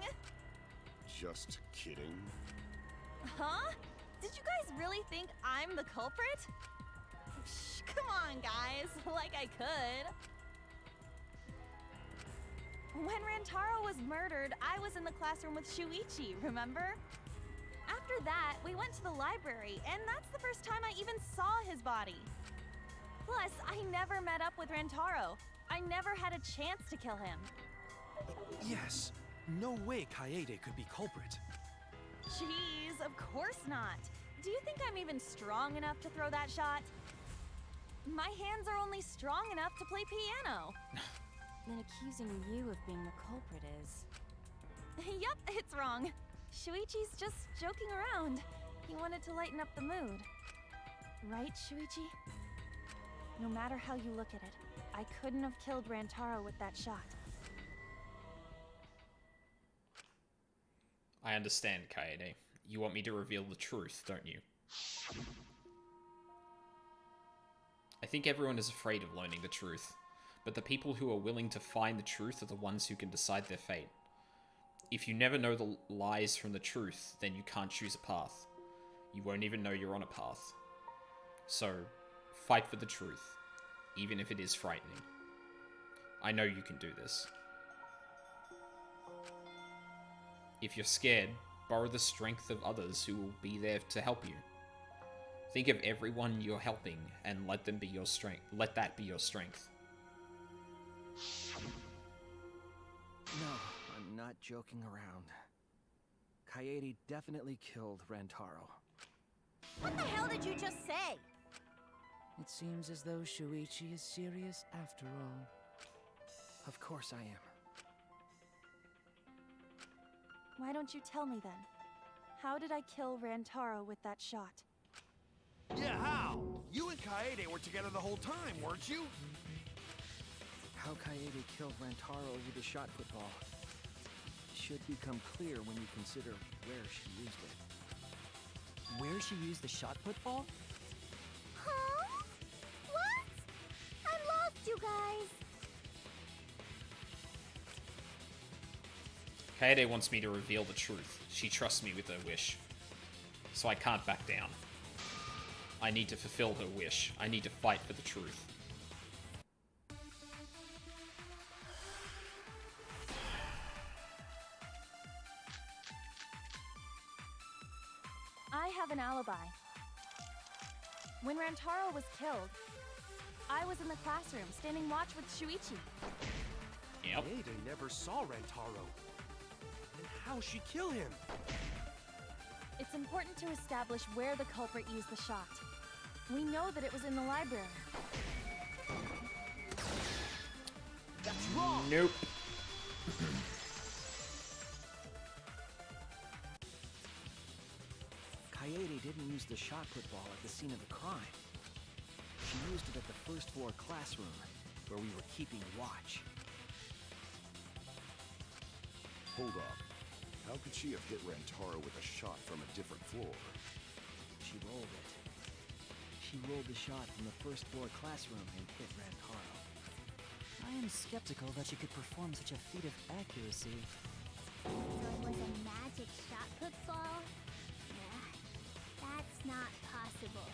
Just kidding. Huh? Did you guys really think I'm the culprit? Psh, come on, guys. Like I could. When Rantaro was murdered, I was in the classroom with Shuichi, remember? After that, we went to the library, and that's the first time I even saw his body. Plus, I never met up with Rantaro. I never had a chance to kill him. Yes. No way Kaede could be culprit. Jeez, of course not. Do you think I'm even strong enough to throw that shot? My hands are only strong enough to play piano. Then accusing you of being the culprit is... Yup, it's wrong. Shuichi's just joking around. He wanted to lighten up the mood. Right, Shuichi? No matter how you look at it, I couldn't have killed Rantaro with that shot. I understand, Kaede. You want me to reveal the truth, don't you? I think everyone is afraid of learning the truth, but the people who are willing to find the truth are the ones who can decide their fate. If you never know the lies from the truth, then you can't choose a path. You won't even know you're on a path. So, fight for the truth, even if it is frightening. I know you can do this. If you're scared, borrow the strength of others who will be there to help you. Think of everyone you're helping and let them be your strength. Let that be your strength. No, I'm not joking around. Kaede definitely killed Rantaro. What the hell did you just say? It seems as though Shuichi is serious after all. Of course I am. Why don't you tell me then? How did I kill Rantaro with that shot? Yeah, how? You and Kaede were together the whole time, weren't you? How Kaede killed Rantaro with a shot football should become clear when you consider where she used it. Where she used the shot football? Huh? What? I'm lost, you guys. Kaede wants me to reveal the truth. She trusts me with her wish. So I can't back down. I need to fulfill her wish. I need to fight for the truth. I have an alibi. When Rantaro was killed, I was in the classroom, standing watch with Shuichi. Yep. Kaede never saw Rantaro. Then how'd she kill him? It's important to establish where the culprit used the shot. We know that it was in the library. That's wrong! Nope. Kaede didn't use the shot football at the scene of the crime. She used it at the first floor classroom, where we were keeping watch. Hold up. How could she have hit Rantaro with a shot from a different floor? She rolled it. She rolled the shot from the first floor classroom and hit Rantaro. I am skeptical that she could perform such a feat of accuracy. So it was a magic shot football? Nah, that's not possible.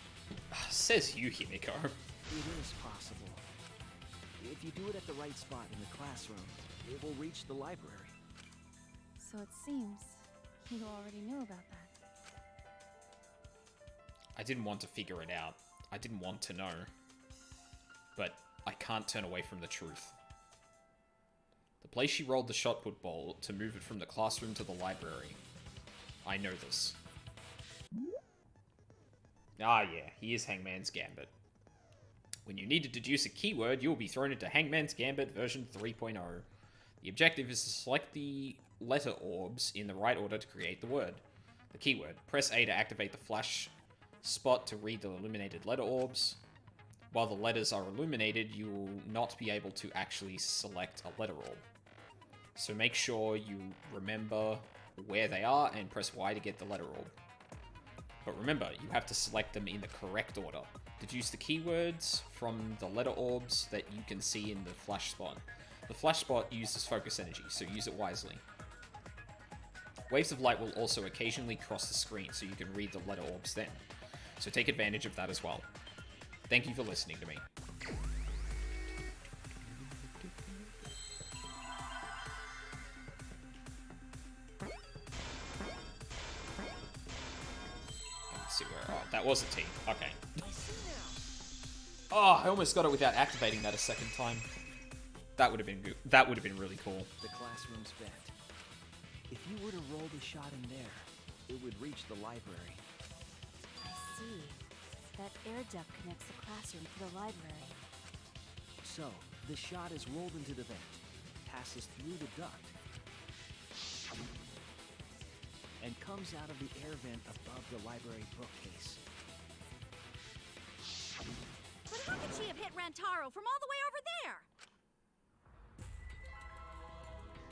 Says you, Himiko. It is possible. If you do it at the right spot in the classroom, it will reach the library. So it seems you already knew about that. I didn't want to figure it out. I didn't want to know. But I can't turn away from the truth. The place she rolled the shot put ball to move it from the classroom to the library. I know this. Ah yeah, he is Hangman's Gambit. When you need to deduce a keyword, you will be thrown into Hangman's Gambit version 3.0. The objective is to select the letter orbs in the right order to create the word. The keyword. Press A to activate the flash spot to read the illuminated letter orbs. While the letters are illuminated, you will not be able to actually select a letter orb. So make sure you remember where they are and press Y to get the letter orb. But remember, you have to select them in the correct order. Deduce the keywords from the letter orbs that you can see in the flash spot. The flash spot uses focus energy, so use it wisely. Waves of light will also occasionally cross the screen, so you can read the letter orbs then. So take advantage of that as well. Thank you for listening to me. Let's see where... Oh, that was a T. Okay. Oh, I almost got it without activating that a second time. That would have been good. That would have been really cool. The classroom's vent. If you were to roll the shot in there, it would reach the library. I see. That air duct connects the classroom to the library. So, the shot is rolled into the vent, passes through the duct, and comes out of the air vent above the library bookcase. But how could she have hit Rantaro from all the way over there?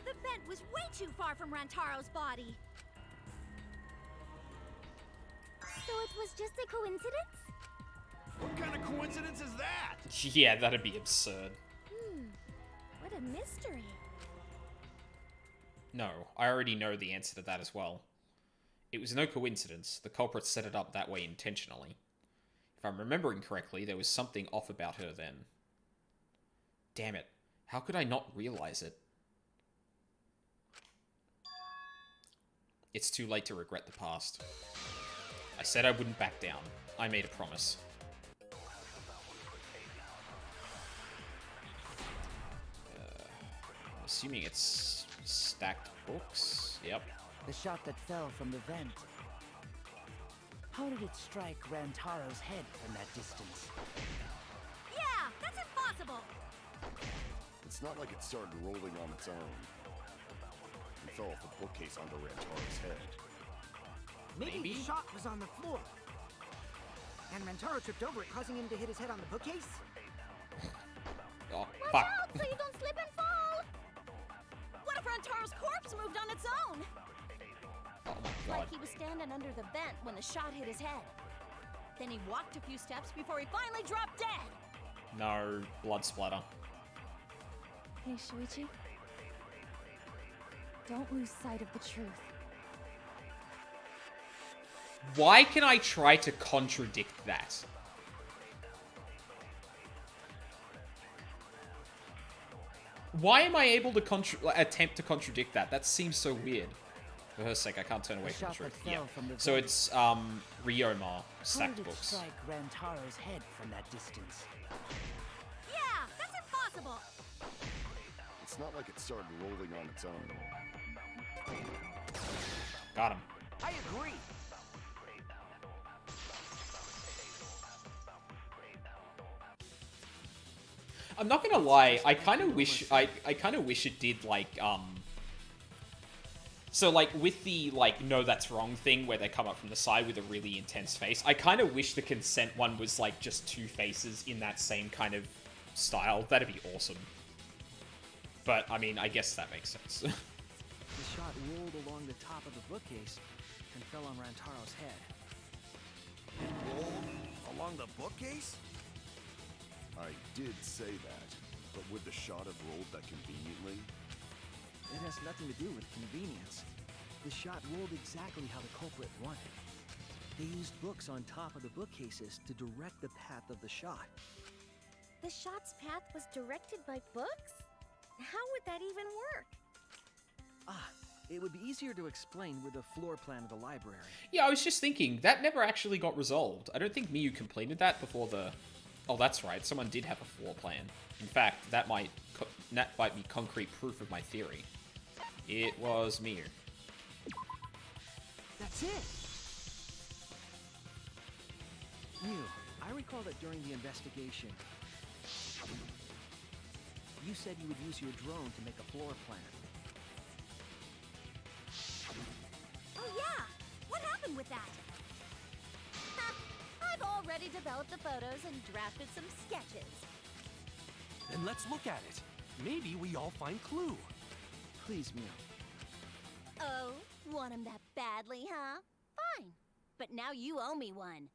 The vent was way too far from Rantaro's body. So it was just a coincidence? What kind of coincidence is that? Yeah, that'd be absurd. What a mystery. No, I already know the answer to that as well. It was no coincidence. The culprit set it up that way intentionally. If I'm remembering correctly, there was something off about her then. Damn it. How could I not realize it? It's too late to regret the past. I said I wouldn't back down. I made a promise. I'm assuming it's Stacked books. Yep. The shot that fell from the vent. How did it strike Rantaro's head from that distance? Yeah, that's impossible! It's not like it started rolling on its own. It fell off the bookcase onto Rantaro's head. Maybe the shot was on the floor. And Rantaro tripped over it, causing him to hit his head on the bookcase? Oh, Watch fuck. out so you don't slip and fall! What if Rantaro's corpse moved on its own? Oh my god. Like he was standing under the vent when the shot hit his head. Then he walked a few steps before he finally dropped dead. No blood splatter. Hey, Shuichi. Don't lose sight of the truth. Why can I try to contradict that? Why am I able to attempt to contradict that? That seems so weird. For her sake, I can't turn away from the truth. Yeah. So it's Ryoma stacked How did it books. strike Rantaro's head from that distance? Yeah, that's impossible! It's not like it started rolling on its own. Got him. I agree. I'm not gonna lie, I kind of wish it did like so like with the like no that's wrong thing where they come up from the side with a really intense face. I kind of wish the consent one was like just two faces in that same kind of style. That'd be awesome. But I mean, I guess that makes sense. The shot rolled along the top of the bookcase and fell on Rantaro's head. Rolled along the bookcase? I did say that, but would the shot have rolled that conveniently? It has nothing to do with convenience. The shot rolled exactly how the culprit wanted. They used books on top of the bookcases to direct the path of the shot. The shot's path was directed by books? How would that even work? It would be easier to explain with a floor plan of the library. Yeah, I was just thinking that never actually got resolved. I don't think Miyu completed that before the. Oh, that's right. Someone did have a floor plan. In fact, that might be concrete proof of my theory. It was Miyu. That's it! Mew, I recall that during the investigation, you said you would use your drone to make a floor plan. Oh yeah! What happened with that? I've already developed the photos and drafted some sketches. Then let's look at it. Maybe we all find clue. Please, Mew. Oh, want him that badly, huh? Fine. But now you owe me one.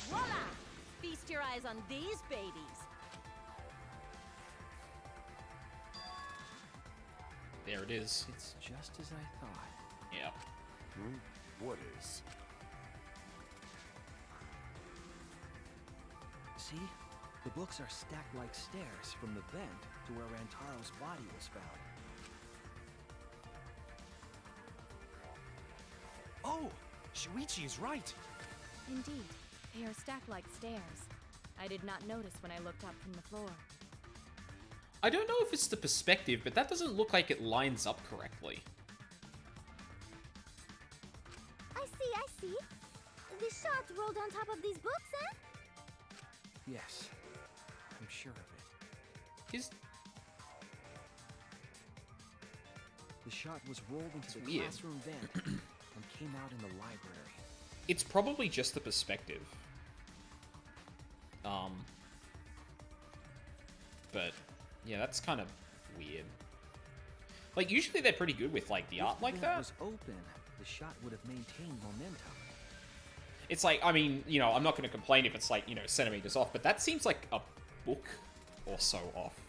Voila! Feast your eyes on these babies. There it is. It's just as I thought. Yeah. What is? See? The books are stacked like stairs from the vent to where Rantaro's body was found. Oh! Shuichi is right! Indeed, they are stacked like stairs. I did not notice when I looked up from the floor. I don't know if it's the perspective, but that doesn't look like it lines up correctly. I see. The shot rolled on top of these books, eh? Yes, I'm sure of it. Is the shot was rolled into the weird. classroom vent and came out in the library. It's probably just the perspective. But yeah, that's kind of weird. Like usually they're pretty good with like the art like If that. was open, the shot would have maintained momentum. It's like, I mean, you know, I'm not going to complain if it's like, you know, centimeters off, but that seems like a book or so off.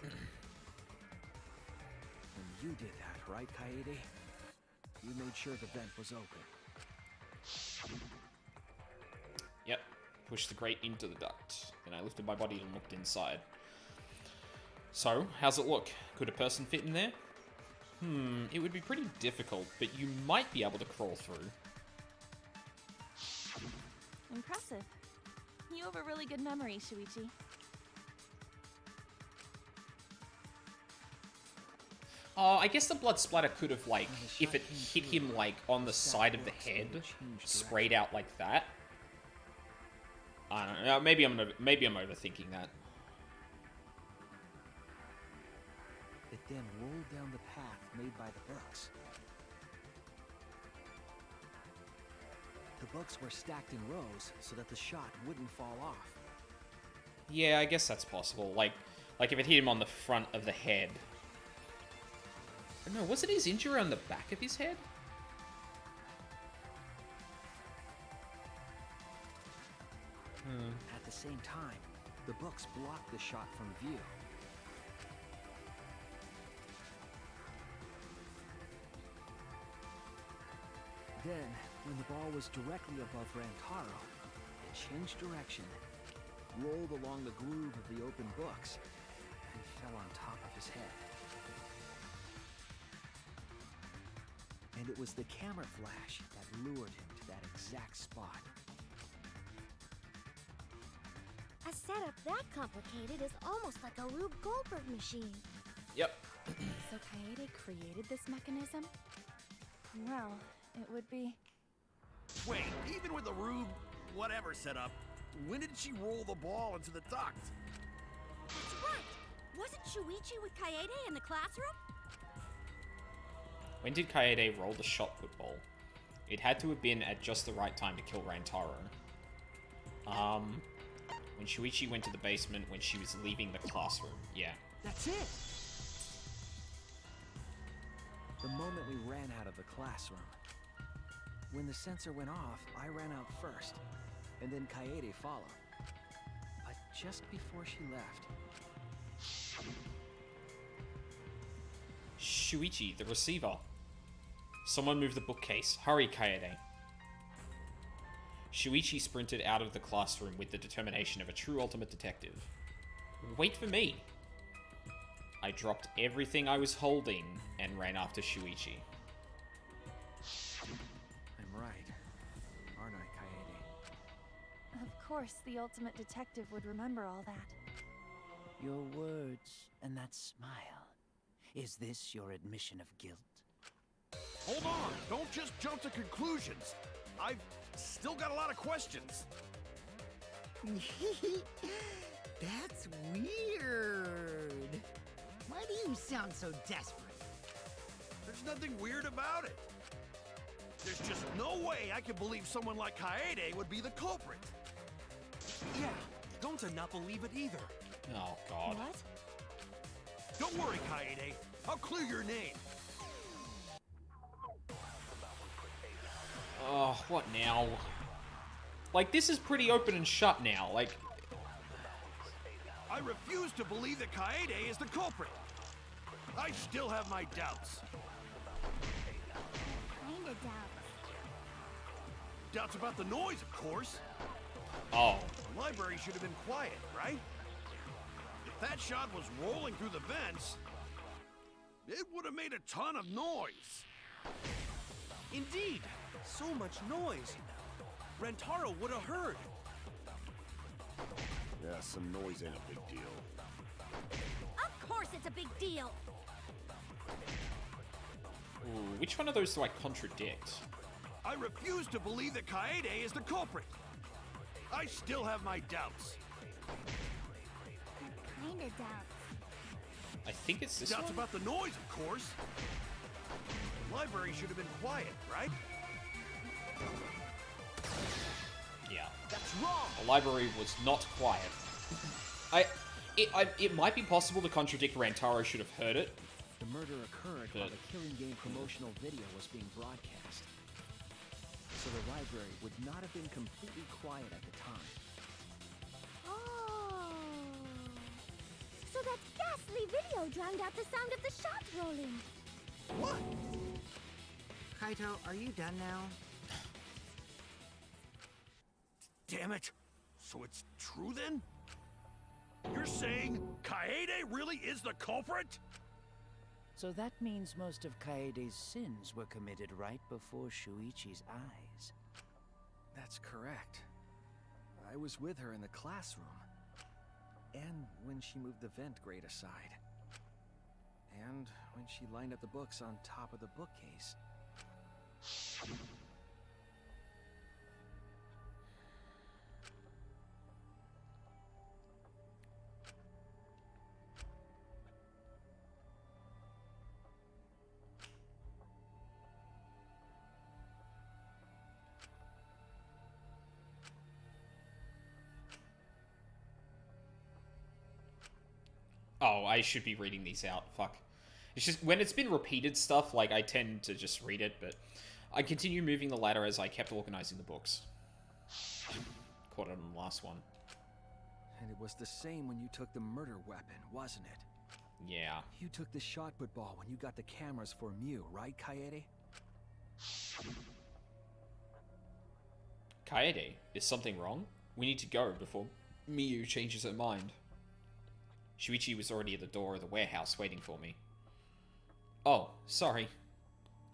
And you did that, right, Kaede? You made sure the vent was open. Yep. Pushed the grate into the duct. Then I lifted my body and looked inside. So, how's it look? Could a person fit in there? It would be pretty difficult, but you might be able to crawl through. Impressive. You have a really good memory, Shuichi. I guess the blood splatter could have, like, if it hit him, like, on the side of the head, sprayed out like that. I don't know. Maybe I'm overthinking that. It then rolled down the path made by the books. The books were stacked in rows so that the shot wouldn't fall off. Yeah, I guess that's possible. Like if it hit him on the front of the head. No, wasn't his injury on the back of his head? At the same time, the books blocked the shot from view. Then, when the ball was directly above Rantaro, it changed direction, rolled along the groove of the open books, and fell on top of his head. And it was the camera flash that lured him to that exact spot. A setup that complicated is almost like a Rube Goldberg machine. Yep. So Kaede created this mechanism? Well, it would be... Wait, even with the Rube whatever setup, when did she roll the ball into the duct? That's right! Wasn't Shuichi with Kaede in the classroom? When did Kaede roll the shot put ball? It had to have been at just the right time to kill Rantaro. When Shuichi went to the basement when she was leaving the classroom. Yeah. That's it! The moment we ran out of the classroom. When the sensor went off, I ran out first, and then Kaede followed. But just before she left... Shuichi, the receiver. Someone move the bookcase. Hurry, Kaede. Shuichi sprinted out of the classroom with the determination of a true ultimate detective. Wait for me. I dropped everything I was holding and ran after Shuichi. I'm right, aren't I, Kaede? Of course, the ultimate detective would remember all that. Your words and that smile. Is this your admission of guilt? Hold on! Don't just jump to conclusions! I've still got a lot of questions. That's weird. Why do you sound so desperate? There's nothing weird about it. There's just no way I can believe someone like Kaede would be the culprit. Yeah, Gonta not believe it either. Oh, God. What? Don't worry, Kaede. I'll clear your name. Oh, what now? Like, this is pretty open and shut now. Like... I refuse to believe that Kaede is the culprit. I still have my doubts. Kinda doubts. Doubts about the noise, of course. Oh. The library should have been quiet, right? If that shot was rolling through the vents, it would have made a ton of noise. Indeed, so much noise. Rantaro would have heard. Yeah, some noise ain't a big deal. Of course it's a big deal! Ooh, which one of those do I contradict? I refuse to believe that Kaede is the culprit. I still have my doubts. Kinda doubts. I think it's this Doubts one? about the noise, of course. The library should have been quiet, right? Yeah. That's wrong! The library was not quiet. It might be possible to contradict Rantaro should have heard it. The murder occurred while the Killing Game promotional video was being broadcast. So the library would not have been completely quiet at the time. Oh. So that ghastly video drowned out the sound of the shot rolling. What? Kaito, are you done now? Damn it! So it's true then? You're saying Kaede really is the culprit? So that means most of Kaede's sins were committed right before Shuichi's eyes. That's correct. I was with her in the classroom. And when she moved the vent grate aside. And when she lined up the books on top of the bookcase. Oh, I should be reading these out. Fuck. It's just, when it's been repeated stuff, like, I tend to just read it, but I continue moving the ladder as I kept organizing the books. Caught it on the last one. And it was the same when you took the murder weapon, wasn't it? Yeah. You took the shot put ball when you got the cameras for Mew, right, Kaede? Kaede, is something wrong? We need to go before Miyu changes her mind. Shuichi was already at the door of the warehouse waiting for me. Oh, sorry.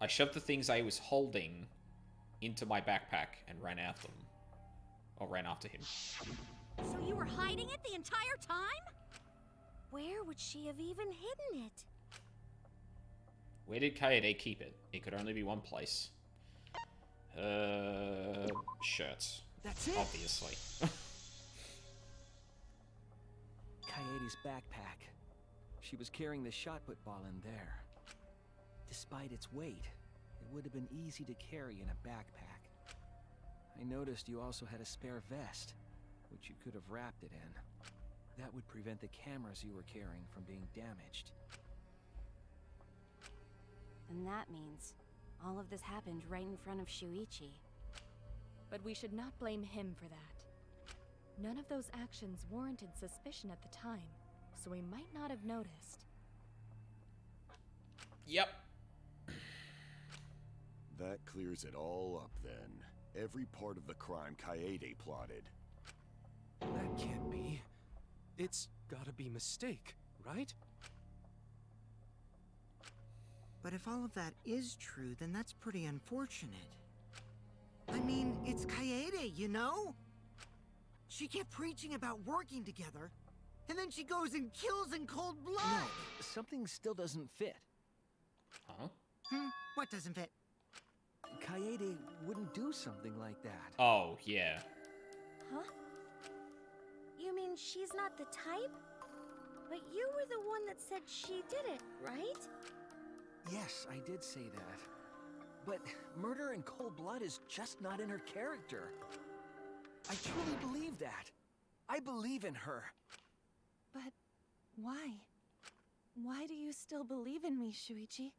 I shoved the things I was holding into my backpack and ran after them. Or ran after him. So you were hiding it the entire time? Where would she have even hidden it? Where did Kaede keep it? It could only be one place. Shirts. That's it! Obviously. Kaede's backpack. She was carrying the shot put ball in there. Despite its weight, it would have been easy to carry in a backpack. I noticed you also had a spare vest, which you could have wrapped it in. That would prevent the cameras you were carrying from being damaged. And that means all of this happened right in front of Shuichi. But we should not blame him for that. None of those actions warranted suspicion at the time, so we might not have noticed. Yep. That clears it all up then. Every part of the crime Kaede plotted. That can't be. It's gotta be mistake, right? But if all of that is true, then that's pretty unfortunate. I mean, it's Kaede, you know? She kept preaching about working together, and then she goes and kills in cold blood! No, something still doesn't fit. Huh? What doesn't fit? Kaede wouldn't do something like that. Oh, yeah. Huh? You mean she's not the type? But you were the one that said she did it, right? Yes, I did say that. But murder in cold blood is just not in her character. I truly believe that. I believe in her. But why? Why do you still believe in me, Shuichi?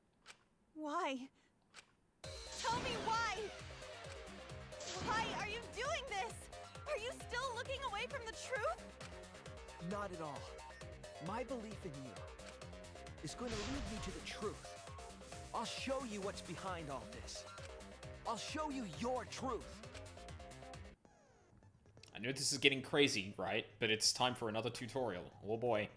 Why? Tell me why! Why are you doing this? Are you still looking away from the truth? Not at all. My belief in you is going to lead me to the truth. I'll show you what's behind all this. I'll show you your truth. I know this is getting crazy, right? But it's time for another tutorial. Oh boy.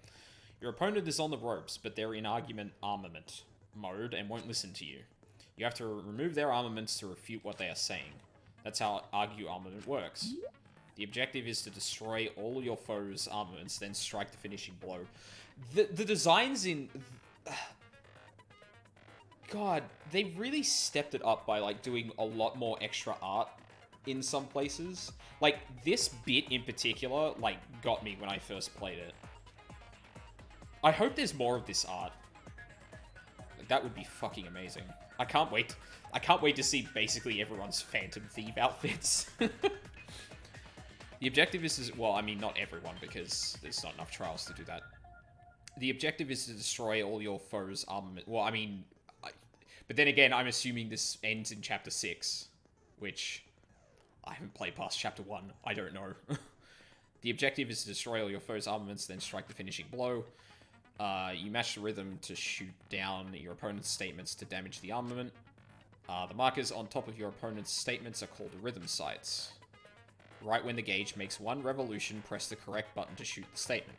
Your opponent is on the ropes, but they're in argument armament mode and won't listen to you. You have to remove their armaments to refute what they are saying. That's how argue armament works. The objective is to destroy all your foes' armaments, then strike the finishing blow. The designs in... God, they really stepped it up by, like, doing a lot more extra art in some places. Like, this bit in particular, like, got me when I first played it. I hope there's more of this art. Like, that would be fucking amazing. I can't wait. I can't wait to see basically everyone's Phantom Thief outfits. The objective is, well, I mean, not everyone, because there's not enough trials to do that. The objective is to destroy all your foes' armament. Well, I mean, but then again, I'm assuming this ends in Chapter 6, which I haven't played past Chapter 1. I don't know. The objective is to destroy all your foes' armaments, then strike the finishing blow. You match the rhythm to shoot down your opponent's statements to damage the armament. The markers on top of your opponent's statements are called rhythm sights. Right when the gauge makes one revolution, press the correct button to shoot the statement.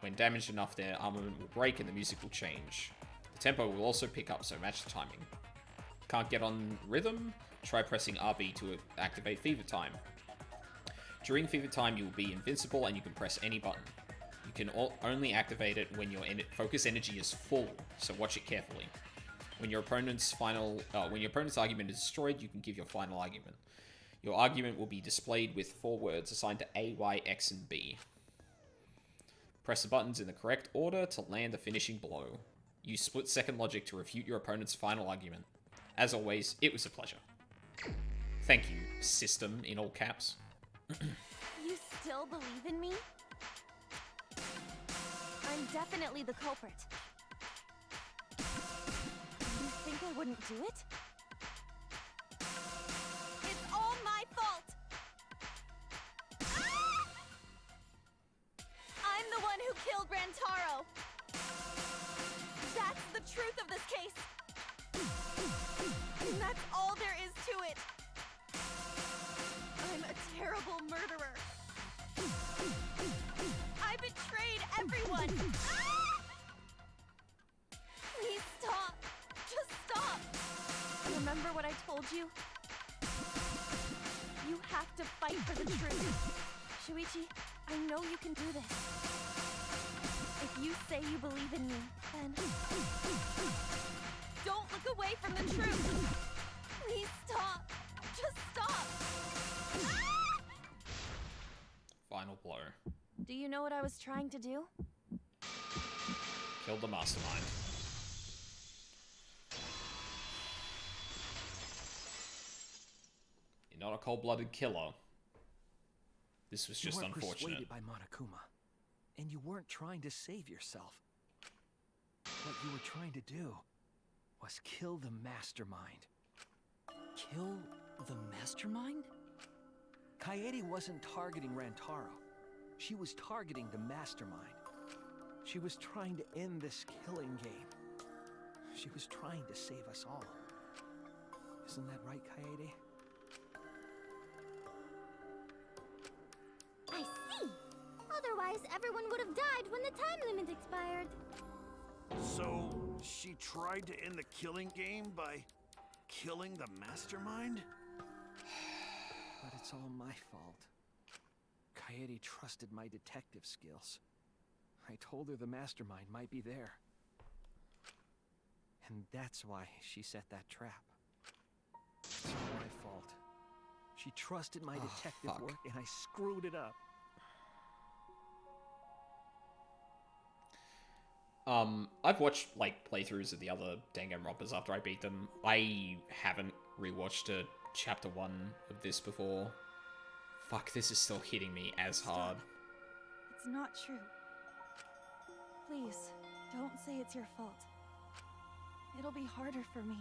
When damaged enough, their armament will break and the music will change. The tempo will also pick up, so match the timing. Can't get on rhythm? Try pressing RB to activate Fever Time. During Fever Time, you will be invincible and you can press any button. You can only activate it when your focus energy is full, so watch it carefully. When your opponent's argument is destroyed, you can give your final argument. Your argument will be displayed with 4 words assigned to A, Y, X, and B. Press the buttons in the correct order to land the finishing blow. Use split-second logic to refute your opponent's final argument. As always, it was a pleasure. Thank you, system, in all caps. You still believe in me? I'm definitely the culprit. You think I wouldn't do it? It's all my fault! I'm the one who killed Rantaro! That's the truth of this case! And that's all there is to it! I'm a terrible murderer! I betrayed everyone! Please stop! Just stop! Remember what I told you? You have to fight for the truth. Shuichi, I know you can do this. If you say you believe in me, then don't look away from the truth. Please stop. Just stop. Final blow. Do you know what I was trying to do? Killed the mastermind. You're not a cold-blooded killer. This was just you weren't unfortunate. persuaded by Monokuma, and you weren't trying to save yourself. What you were trying to do was kill the mastermind. Kill the mastermind? Kaede wasn't targeting Rantaro. She was targeting the mastermind. She was trying to end this killing game. She was trying to save us all. Isn't that right, Kaede? I see! Otherwise, everyone would have died when the time limit expired. So, she tried to end the killing game by killing the mastermind? But it's all my fault. Kaede trusted my detective skills. I told her the mastermind might be there. And that's why she set that trap. It's all my fault. She trusted my detective work, and I screwed it up. I've watched, like, playthroughs of the other Danganronpas after I beat them. I haven't rewatched chapter 1 of this before. Fuck, this is still hitting me as hard. It's not true. Please, don't say it's your fault. It'll be harder for me.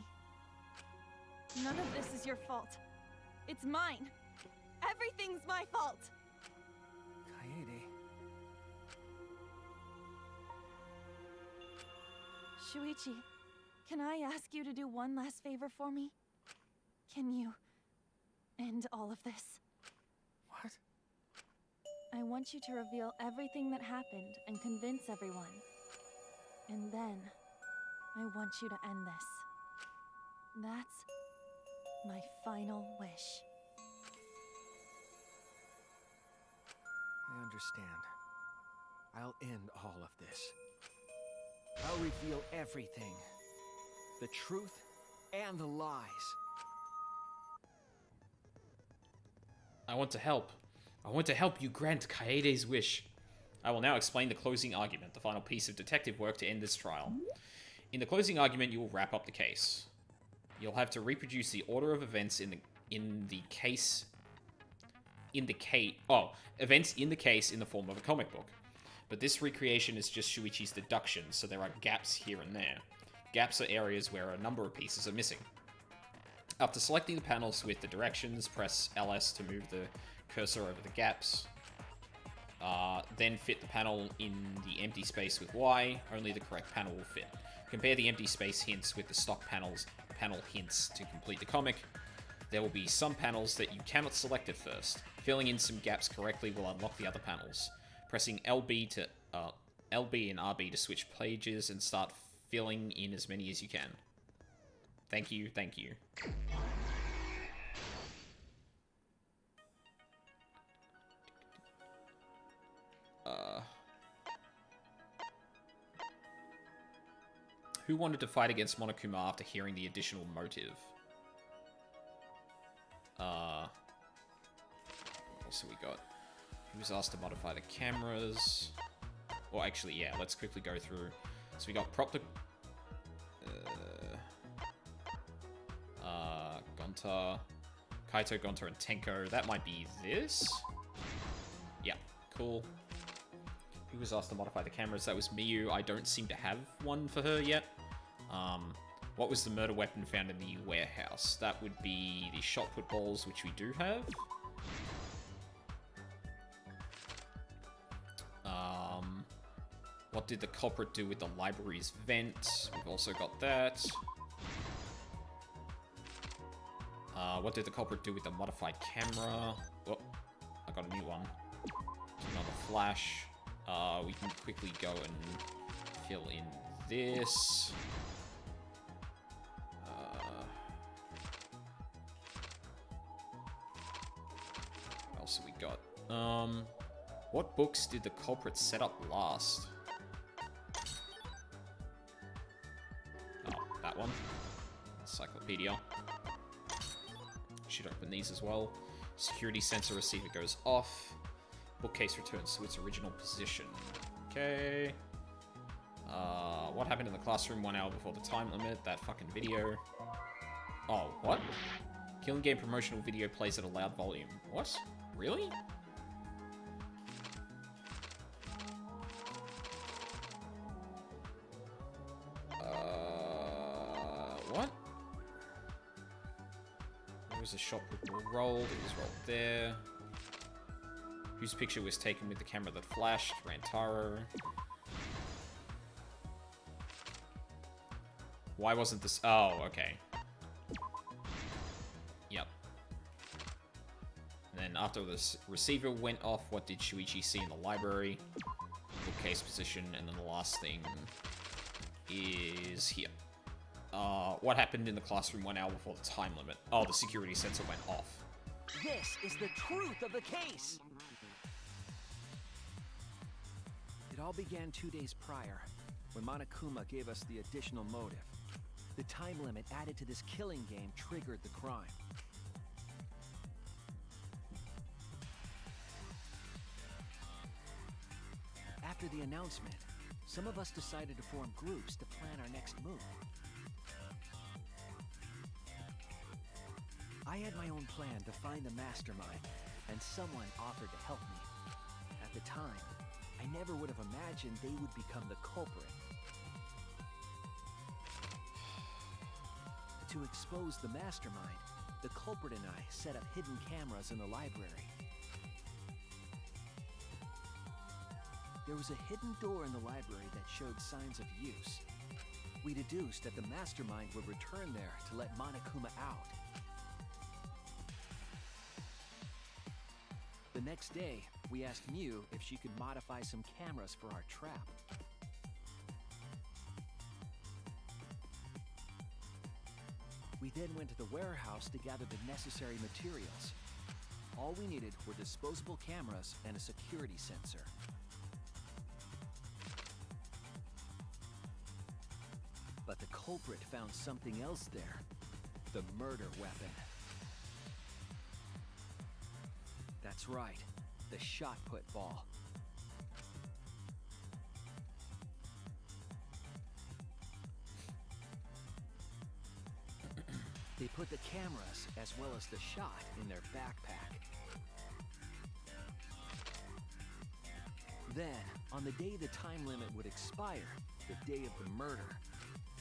None of this is your fault. It's mine. Everything's my fault. Kaede. Shuichi, can I ask you to do one last favor for me? Can you end all of this? What? I want you to reveal everything that happened and convince everyone. And then, I want you to end this. That's my final wish. I understand. I'll end all of this. I'll reveal everything. The truth and the lies. I want to help. I want to help you grant Kaede's wish. I will now explain the closing argument, the final piece of detective work to end this trial. In the closing argument, you will wrap up the case. You'll have to reproduce the order of events events in the case in the form of a comic book. But this recreation is just Shuichi's deduction, so there are gaps here and there. Gaps are areas where a number of pieces are missing. After selecting the panels with the directions, press LS to move the cursor over the gaps. Then fit the panel in the empty space with Y. Only the correct panel will fit. Compare the empty space hints with the stock panel hints to complete the comic. There will be some panels that you cannot select at first. Filling in some gaps correctly will unlock the other panels. Pressing LB and RB to switch pages and start filling in as many as you can. Thank you, thank you. Who wanted to fight against Monokuma after hearing the additional motive? What else have we got? Who was asked to modify the cameras? Well, actually, yeah, let's quickly go through. So we got Gonta, Kaito, Gonta, and Tenko. That might be this? Yeah, cool. Who was asked to modify the cameras? That was Miyu. I don't seem to have one for her yet. What was the murder weapon found in the warehouse? That would be the shot put balls, which we do have. What did the culprit do with the library's vent? We've also got that. What did the culprit do with the modified camera? Oh, I got a new one. Another flash. We can quickly go and fill in this. What else have we got? What books did the culprit set up last? Oh, that one. Encyclopedia. Should open these as well. Security sensor receiver goes off. Bookcase returns to its original position. Okay. What happened in the classroom 1 hour before the time limit? That fucking video. Oh, what? Killing Game promotional video plays at a loud volume. What? Really? What? There was a shot rolled. It was rolled there. Whose picture was taken with the camera that flashed? Rantaro. Why wasn't this... Oh, okay. Yep. And then after the receiver went off, what did Shuichi see in the library? Bookcase position, and then the last thing is here. What happened in the classroom 1 hour before the time limit? Oh, the security sensor went off. This is the truth of the case! It all began 2 days prior, when Monokuma gave us the additional motive. The time limit added to this killing game triggered the crime. After the announcement, some of us decided to form groups to plan our next move. I had my own plan to find the mastermind, and someone offered to help me. At the time, I never would have imagined they would become the culprit. To expose the mastermind, the culprit and I set up hidden cameras in the library. There was a hidden door in the library that showed signs of use. We deduced that the mastermind would return there to let Monokuma out. The next day, we asked Mew if she could modify some cameras for our trap. We then went to the warehouse to gather the necessary materials. All we needed were disposable cameras and a security sensor. But the culprit found something else there. The murder weapon. That's right, the shot put ball. They put the cameras as well as the shot in their backpack. Then, on the day the time limit would expire, the day of the murder,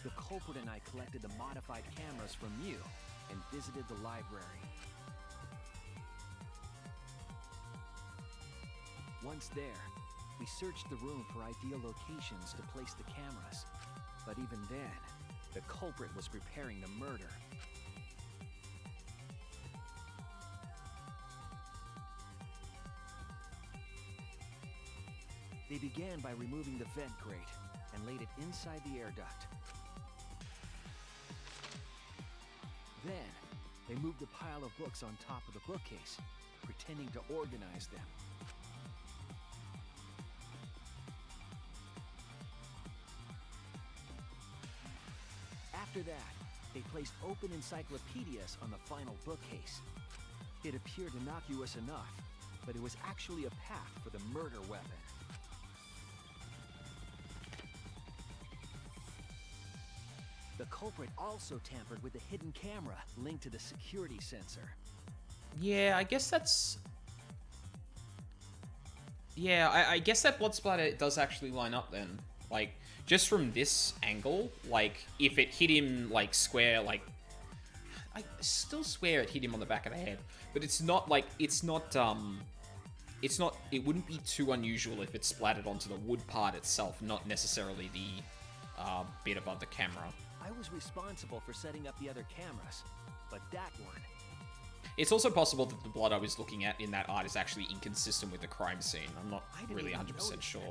the culprit and I collected the modified cameras from you and visited the library. Once there, we searched the room for ideal locations to place the cameras. But even then, the culprit was preparing the murder. They began by removing the vent grate and laid it inside the air duct. Then, they moved a pile of books on top of the bookcase, pretending to organize them. After that, they placed open encyclopedias on the final bookcase. It appeared innocuous enough, but it was actually a path for the murder weapon. The culprit also tampered with the hidden camera linked to the security sensor. Yeah, I guess that's... Yeah, I guess that blood splatter does actually line up then. Like, just from this angle, like, if it hit him, like, square, like... I still swear it hit him on the back of the head. But it's not, like, it's not, it wouldn't be too unusual if it splattered onto the wood part itself, not necessarily the, bit above the camera. I was responsible for setting up the other cameras, but that one... It's also possible that the blood I was looking at in that art is actually inconsistent with the crime scene. I'm not really 100% sure.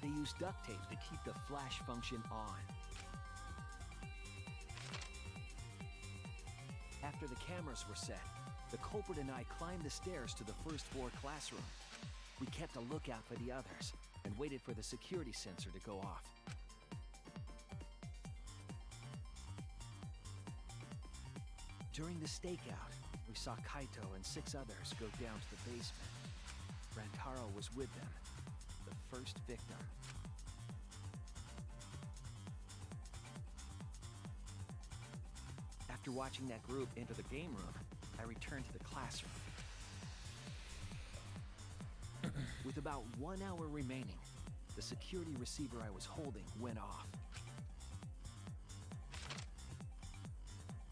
They used duct tape to keep the flash function on. After the cameras were set, the culprit and I climbed the stairs to the first floor classroom. We kept a lookout for the others and waited for the security sensor to go off. During the stakeout, we saw Kaito and 6 others go down to the basement. Rantaro was with them, the first victim. After watching that group enter the game room, I returned to the classroom. With about 1 hour remaining, the security receiver I was holding went off.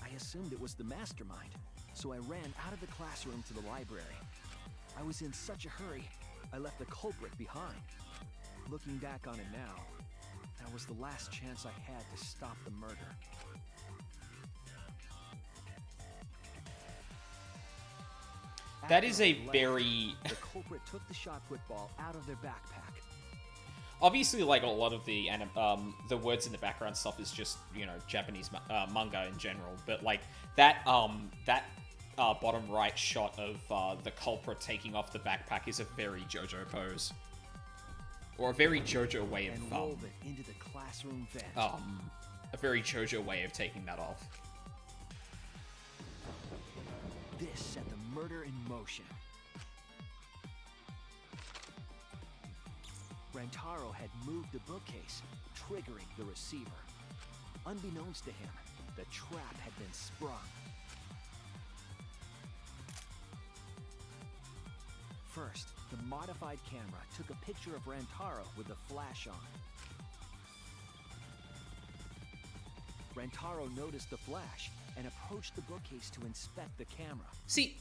I assumed it was the mastermind, so I ran out of the classroom to the library. I was in such a hurry, I left the culprit behind. Looking back on it now, that was the last chance I had to stop the murder. That is a very... The culprit took the shot put ball out of their backpack. Obviously, like, a lot of the words in the background stuff is just, you know, Japanese manga in general. But, like, that bottom right shot of the culprit taking off the backpack is a very JoJo pose. Or a very JoJo way of... And rolled it into the classroom vent. A very JoJo way of taking that off. This set the murder in motion. Rantaro had moved the bookcase, triggering the receiver. Unbeknownst to him, the trap had been sprung. First, the modified camera took a picture of Rantaro with the flash on. Rantaro noticed the flash and approached the bookcase to inspect the camera. See,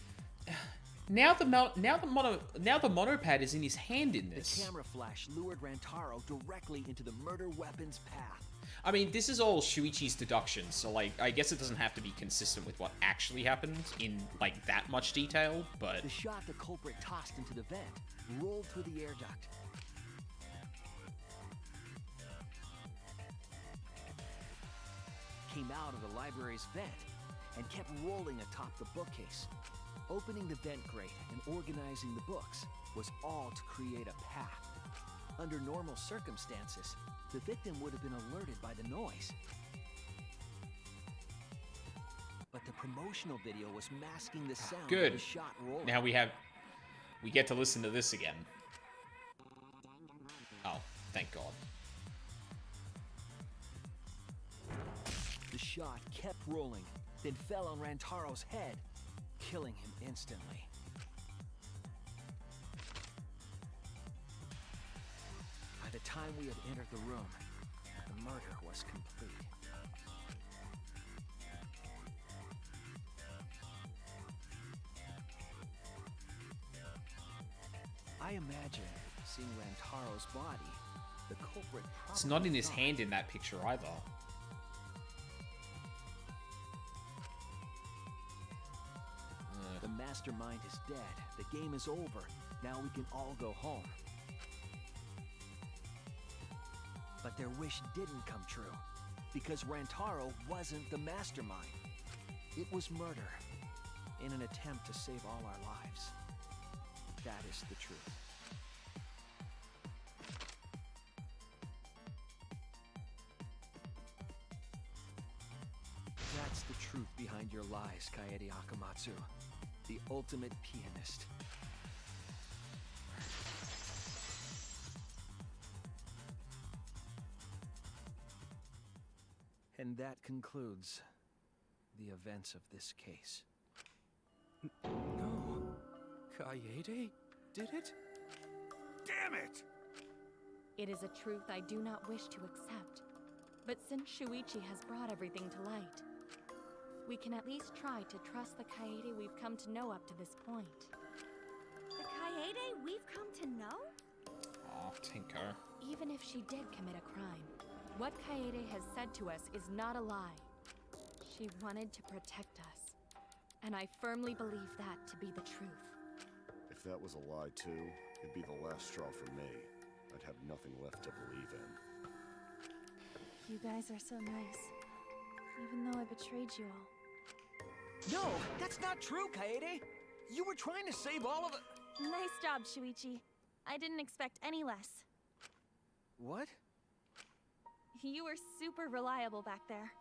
now the monopad is in his hand in this. The camera flash lured Rantaro directly into the murder weapon's path. I mean, this is all Shuichi's deductions, so, like, I guess it doesn't have to be consistent with what actually happened in, like, that much detail, but... The shot the culprit tossed into the vent rolled through the air duct. Came out of the library's vent and kept rolling atop the bookcase. Opening the vent grate and organizing the books was all to create a path. Under normal circumstances, the victim would have been alerted by the noise. But the promotional video was masking the sound Good. of the shot rolling. Now we get to listen to this again. Oh, thank God. The shot kept rolling, then fell on Rantaro's head, killing him instantly. By the time we had entered the room, the murder was complete. I imagine seeing Rantaro's body, the culprit probably... It's not in his hand in that picture either. The mastermind is dead. The game is over. Now we can all go home. But their wish didn't come true, because Rantaro wasn't the mastermind. It was murder, in an attempt to save all our lives. That is the truth. truth behind your lies, Kaede Akamatsu. The ultimate pianist. And that concludes the events of this case. No. Kaede did it? Damn it! It is a truth I do not wish to accept. But since Shuichi has brought everything to light, we can at least try to trust the Kaede we've come to know up to this point. The Kaede we've come to know? Aw, Tinko. Even if she did commit a crime, what Kaede has said to us is not a lie. She wanted to protect us, and I firmly believe that to be the truth. If that was a lie too, it'd be the last straw for me. I'd have nothing left to believe in. You guys are so nice. Even though I betrayed you all. No, that's not true, Kaede! You were trying to save all of it. Nice job, Shuichi. I didn't expect any less. What? You were super reliable back there.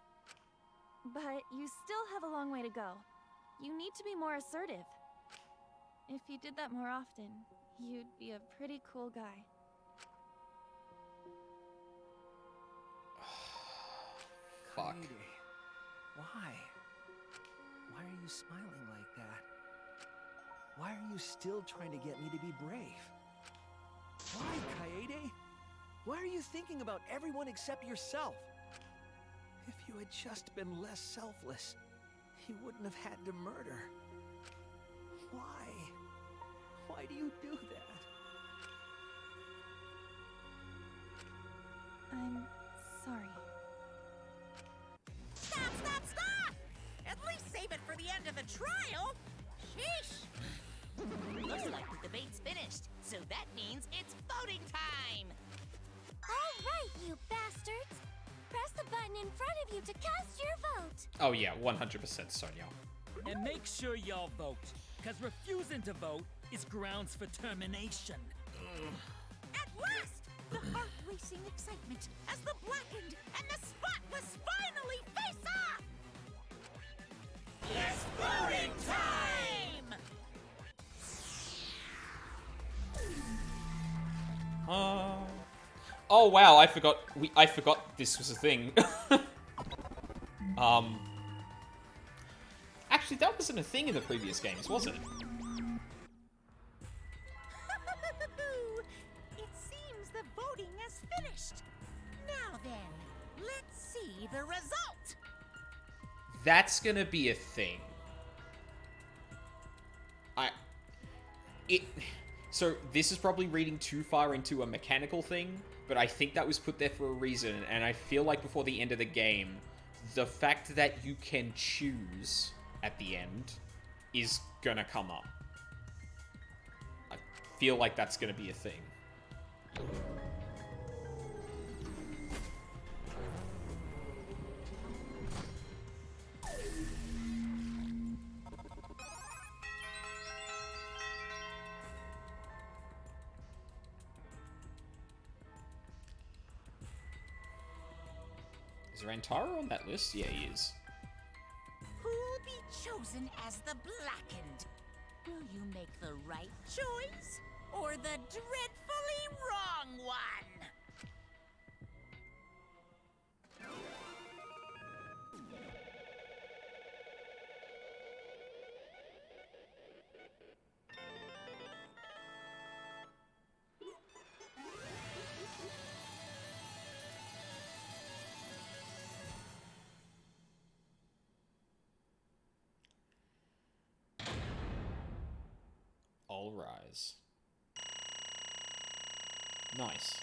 But you still have a long way to go. You need to be more assertive. If you did that more often, you'd be a pretty cool guy. Fuck. Kaede, why? Why are you smiling like that? Why are you still trying to get me to be brave? Why, Kaede? Why are you thinking about everyone except yourself? If you had just been less selfless, you wouldn't have had to murder. Why? Why do you do that? I'm sorry. Stop, stop, stop! At least save it for the end of the trial! Sheesh! Looks like the debate's finished, so that means it's voting time! All right, you bastards! Press the button in front of you to cast your vote! Oh yeah, 100% Sonia. And make sure y'all vote, because refusing to vote is grounds for termination. At last! The heart-racing excitement as the blackened and the spotless finally face off! It's voting time! Oh wow, I forgot this was a thing. Actually, that wasn't a thing in the previous games, was it? It seems the voting has finished. Now then, let's see the result. That's gonna be a thing. So this is probably reading too far into a mechanical thing, but I think that was put there for a reason, and I feel like before the end of the game, the fact that you can choose at the end is gonna come up. I feel like that's gonna be a thing. Is Rantaro on that list? Yeah, he is. Who'll be chosen as the blackened? Will you make the right choice or the dreadfully wrong one? All rise. Nice.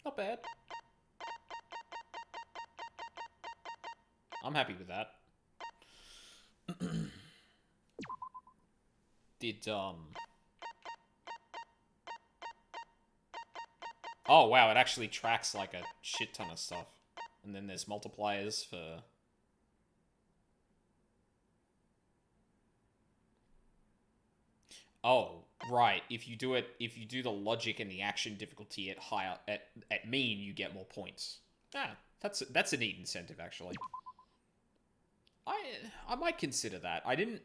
Not bad. I'm happy with that. Oh, wow, it actually tracks, like, a shit ton of stuff. And then there's multipliers for... Oh, Right, if you do the logic and the action difficulty at mean, you get more points. Ah, that's a neat incentive, actually. I might consider that. I didn't...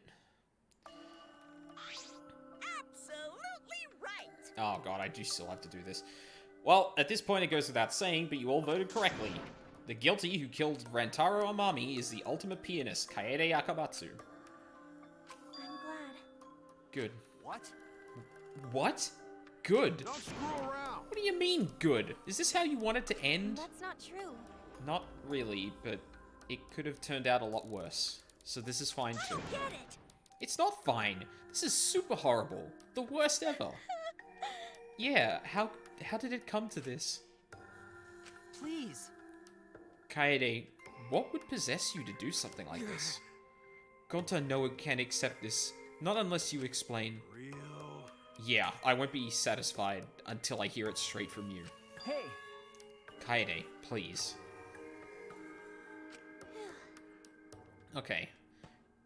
Absolutely right! Oh god, I do still have to do this. Well, at this point it goes without saying, but you all voted correctly. The guilty who killed Rantaro Amami is the ultimate pianist, Kaede Akamatsu. I'm glad. Good. What? What? Good? Don't screw around! What do you mean, good? Is this how you want it to end? That's not true. Not really, but it could have turned out a lot worse. So this is fine too. Get it! It's not fine. This is super horrible. The worst ever. Yeah, how did it come to this? Please. Kaede, what would possess you to do something like this? Gonta no one can accept this, not unless you explain. Real? Yeah, I won't be satisfied until I hear it straight from you. Hey. Kaede, please. Okay.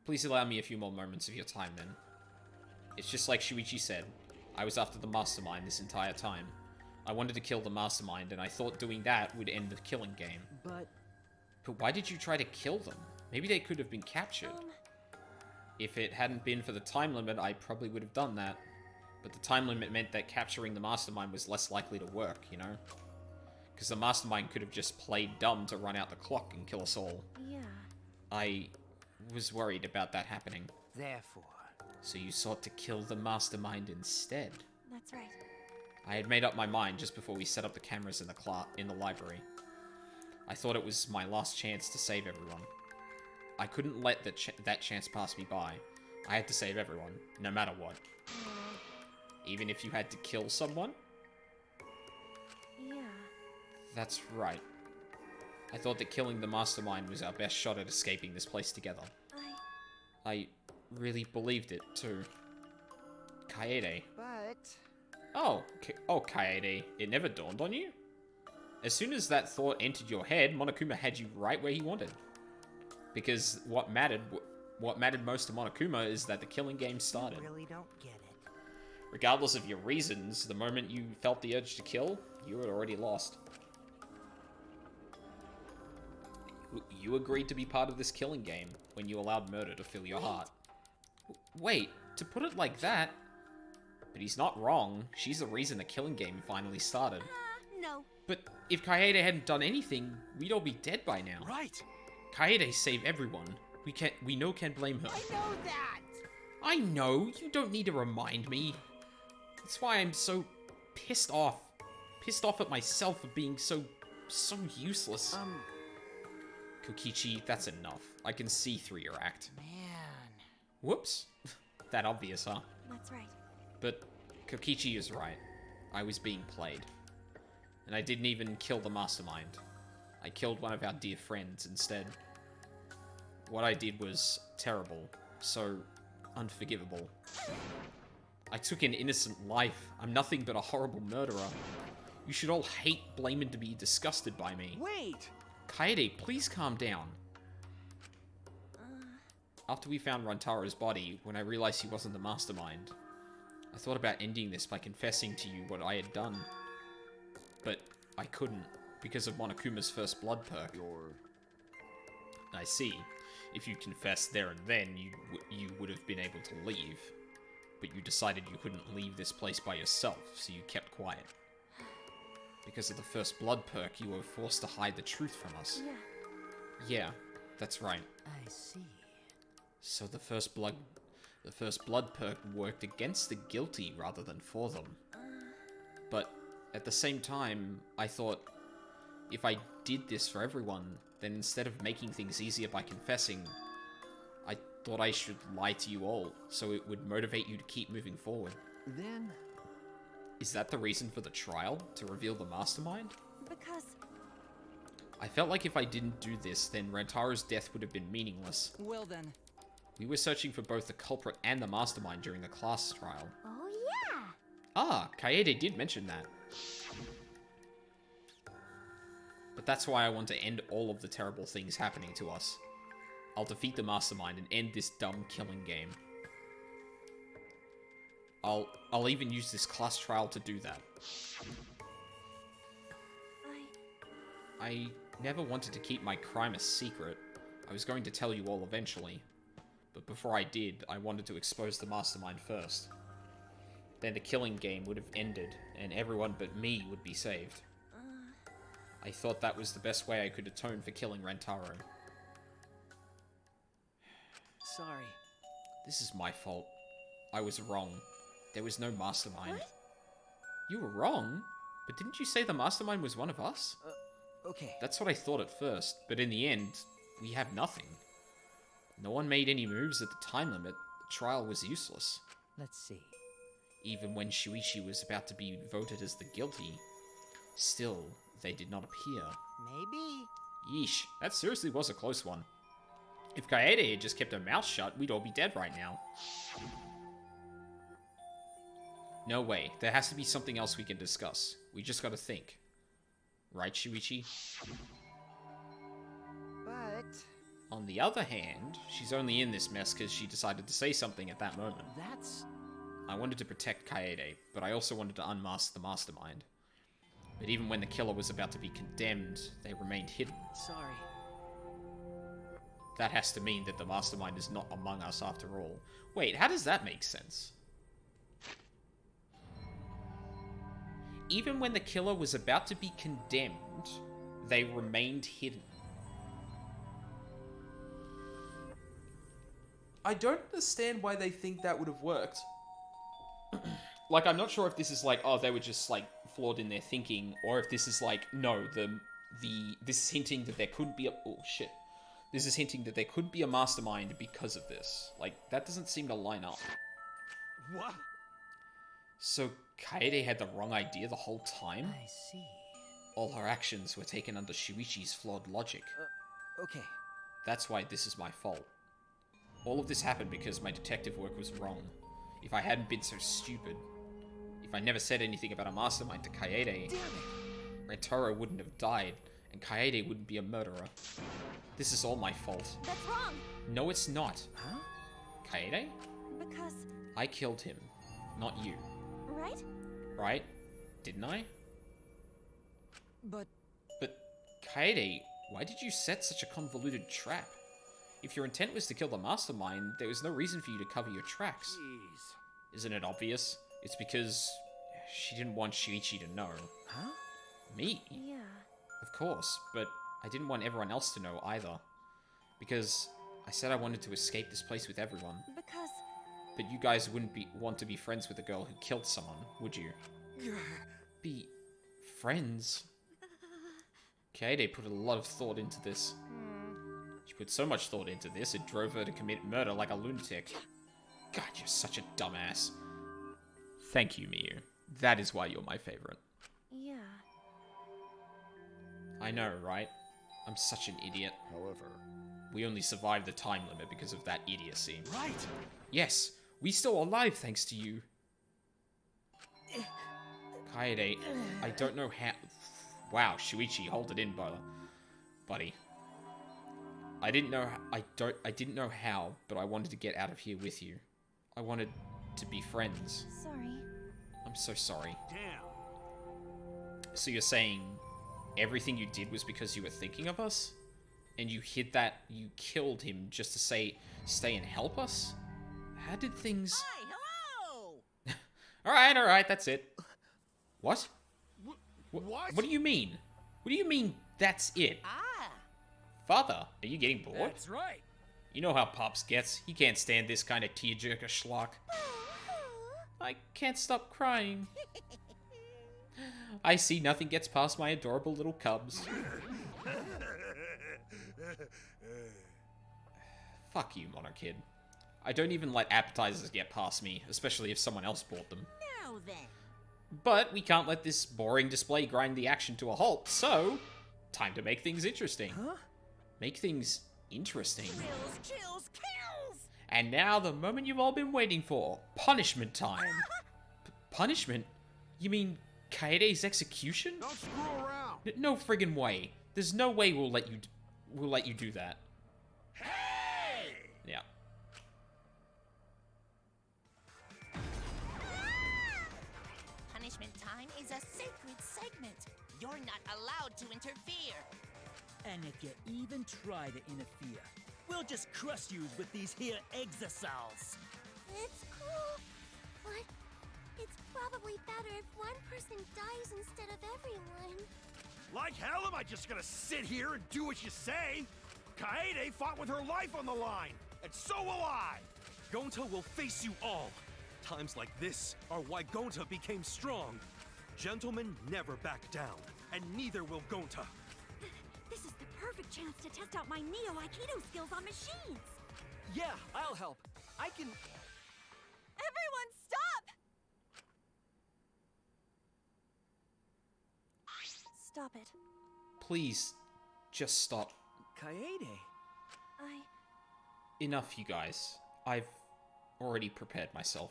Please allow me a few more moments of your time, then. It's just like Shuichi said. I was after the mastermind this entire time. I wanted to kill the mastermind, and I thought doing that would end the killing game. But why did you try to kill them? Maybe they could have been captured. If it hadn't been for the time limit, I probably would have done that. But the time limit meant that capturing the mastermind was less likely to work, you know? Because the mastermind could have just played dumb to run out the clock and kill us all. Yeah. I was worried about that happening. Therefore. So you sought to kill the mastermind instead. That's right. I had made up my mind just before we set up the cameras in the library. I thought it was my last chance to save everyone. I couldn't let that chance pass me by. I had to save everyone, no matter what. Even if you had to kill someone? Yeah. That's right. I thought that killing the mastermind was our best shot at escaping this place together. I really believed it, too. Kaede. But... Oh, Kaede, it never dawned on you? As soon as that thought entered your head, Monokuma had you right where he wanted. Because what mattered most to Monokuma is that the killing game started. I really don't get it. Regardless of your reasons, the moment you felt the urge to kill, you had already lost. You agreed to be part of this killing game when you allowed murder to fill your heart. Wait, to put it like that... But he's not wrong. She's the reason the killing game finally started. No. But if Kaede hadn't done anything, we'd all be dead by now. Right. Kaede saved everyone. We know can't blame her. I know that! I know, you don't need to remind me. That's why I'm so pissed off. Pissed off at myself for being so useless. Kokichi, that's enough. I can see through your act. Man. Whoops. That obvious, huh? That's right. But Kokichi is right. I was being played. And I didn't even kill the mastermind. I killed one of our dear friends instead. What I did was terrible. So unforgivable. I took an innocent life. I'm nothing but a horrible murderer. You should all hate, blame, and to be disgusted by me. Wait! Kaede, please calm down. After we found Rantaro's body, when I realized he wasn't the mastermind, I thought about ending this by confessing to you what I had done. But I couldn't, because of Monokuma's first blood perk. I see. If you confessed there and then, you would have been able to leave. But you decided you couldn't leave this place by yourself, so you kept quiet. Because of the first blood perk, you were forced to hide the truth from us. Yeah. Yeah, that's right. I see. So the first blood perk worked against the guilty rather than for them. But at the same time, I thought, if I did this for everyone, then instead of making things easier by confessing, I thought I should lie to you all, so it would motivate you to keep moving forward. Then... Is that the reason for the trial? To reveal the mastermind? Because... I felt like if I didn't do this, then Rantaro's death would have been meaningless. Well then... We were searching for both the culprit and the mastermind during the class trial. Oh yeah! Ah, Kaede did mention that. But that's why I want to end all of the terrible things happening to us. I'll defeat the mastermind and end this dumb killing game. I'll even use this class trial to do that. I never wanted to keep my crime a secret. I was going to tell you all eventually. But before I did, I wanted to expose the mastermind first. Then the killing game would have ended, and everyone but me would be saved. I thought that was the best way I could atone for killing Rantaro. Sorry. This is my fault. I was wrong. There was no mastermind. What? You were wrong? But didn't you say the mastermind was one of us? Okay. That's what I thought at first, but in the end, we have nothing. No one made any moves at the time limit. The trial was useless. Let's see. Even when Shuichi was about to be voted as the guilty, still, they did not appear. Maybe. Yeesh, that seriously was a close one. If Kaede had just kept her mouth shut, we'd all be dead right now. No way, there has to be something else we can discuss. We just gotta think. Right, Shuichi? But... On the other hand, she's only in this mess because she decided to say something at that moment. That's... I wanted to protect Kaede, but I also wanted to unmask the mastermind. But even when the killer was about to be condemned, they remained hidden. Sorry. That has to mean that the mastermind is not among us after all. Wait, how does that make sense? Even when the killer was about to be condemned, they remained hidden. I don't understand why they think that would have worked. Like, I'm not sure if this is like, oh, they were just, like, flawed in their thinking, or if this is like, no, this is hinting that there could be a... Oh, shit. This is hinting that there could be a mastermind because of this. Like, that doesn't seem to line up. What? So, Kaede had the wrong idea the whole time? I see. All her actions were taken under Shuichi's flawed logic. Okay. That's why this is my fault. All of this happened because my detective work was wrong. If I hadn't been so stupid, if I never said anything about a mastermind to Kaede, Rantaro wouldn't have died, and Kaede wouldn't be a murderer. This is all my fault. That's wrong. No, it's not. Huh? Kaede? Because... I killed him, not you. Right? Right? Didn't I? But Kaede, why did you set such a convoluted trap? If your intent was to kill the mastermind, there was no reason for you to cover your tracks. Jeez. Isn't it obvious? It's because she didn't want Shuichi to know. Huh? Me? Yeah. Of course, but I didn't want everyone else to know either. Because I said I wanted to escape this place with everyone. Because... But you guys wouldn't want to be friends with a girl who killed someone, would you? Be friends? Kaede put a lot of thought into this. She put so much thought into this, it drove her to commit murder like a lunatic. God, you're such a dumbass. Thank you, Miyu. That is why you're my favorite. Yeah. I know, right? I'm such an idiot. However, we only survived the time limit because of that idiocy. Right. Yes, we still alive thanks to you. Kaede, I don't know how... Wow, Shuichi, hold it in, buddy. I didn't know how, but I wanted to get out of here with you. I wanted to be friends. Sorry. I'm so sorry. Damn. So you're saying everything you did was because you were thinking of us? And you hid that you killed him just to stay and help us? How did things... Hi, hello! Alright, that's it. What? What? What do you mean? What do you mean, that's it? Ah. Father, are you getting bored? That's right. You know how Pops gets. He can't stand this kind of tearjerker schlock. I can't stop crying. I see nothing gets past my adorable little cubs. Fuck you, Monarchid. I don't even let appetizers get past me, especially if someone else bought them. Now then. But we can't let this boring display grind the action to a halt, so... Time to make things interesting. Huh? Make things interesting. Thrills, chills, kills! And now the moment you've all been waiting for. Punishment time. Punishment? You mean Kaede's execution? Don't screw around. No friggin' way. There's no way we'll let you do that. Hey! Yeah. mastermind is a sacred segment. You're not allowed to interfere. And if you even try to interfere, we'll just crush you with these here exosols. It's cool, but it's probably better if one person dies instead of everyone. Like hell am I just gonna sit here and do what you say? Kaede fought with her life on the line, and so will I! Gonta will face you all. Times like this are why Gonta became strong. Gentlemen never back down, and neither will Gonta. This is the perfect chance to test out my Neo Aikido skills on machines. Yeah, I'll help. I can... Everyone, stop! Stop it. Please, just stop. Kaede. Enough, you guys. I've already prepared myself.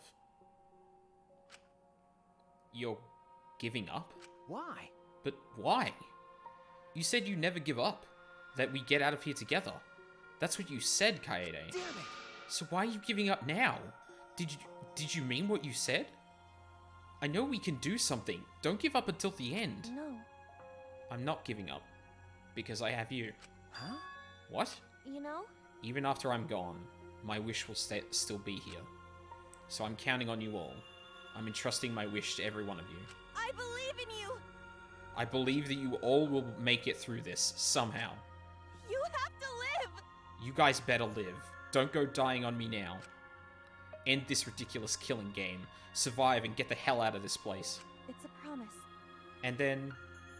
You're giving up? Why? But why? You said you never give up. That we get out of here together. That's what you said, Kaede. Damn it! So why are you giving up now? Did you mean what you said? I know we can do something. Don't give up until the end. No. I'm not giving up. Because I have you. Huh? What? You know? Even after I'm gone, my wish will still be here. So I'm counting on you all. I'm entrusting my wish to every one of you. I believe in you! I believe that you all will make it through this, somehow. You have to live! You guys better live. Don't go dying on me now. End this ridiculous killing game. Survive and get the hell out of this place. It's a promise. And then,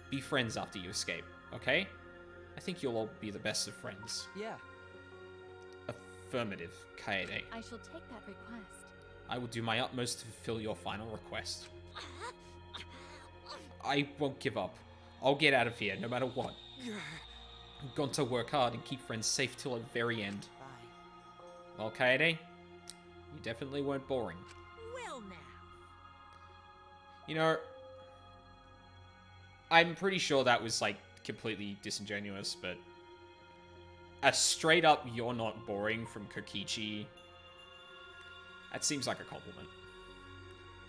be friends after you escape, okay? I think you'll all be the best of friends. Yeah. Affirmative, Kaede. I shall take that request. I will do my utmost to fulfill your final request. I won't give up. I'll get out of here, no matter what. I'm going to work hard and keep friends safe till the very end. Bye. Well, Kaede, you definitely weren't boring. Well now. You know, I'm pretty sure that was, like, completely disingenuous, but a straight up "you're not boring" from Kokichi, that seems like a compliment.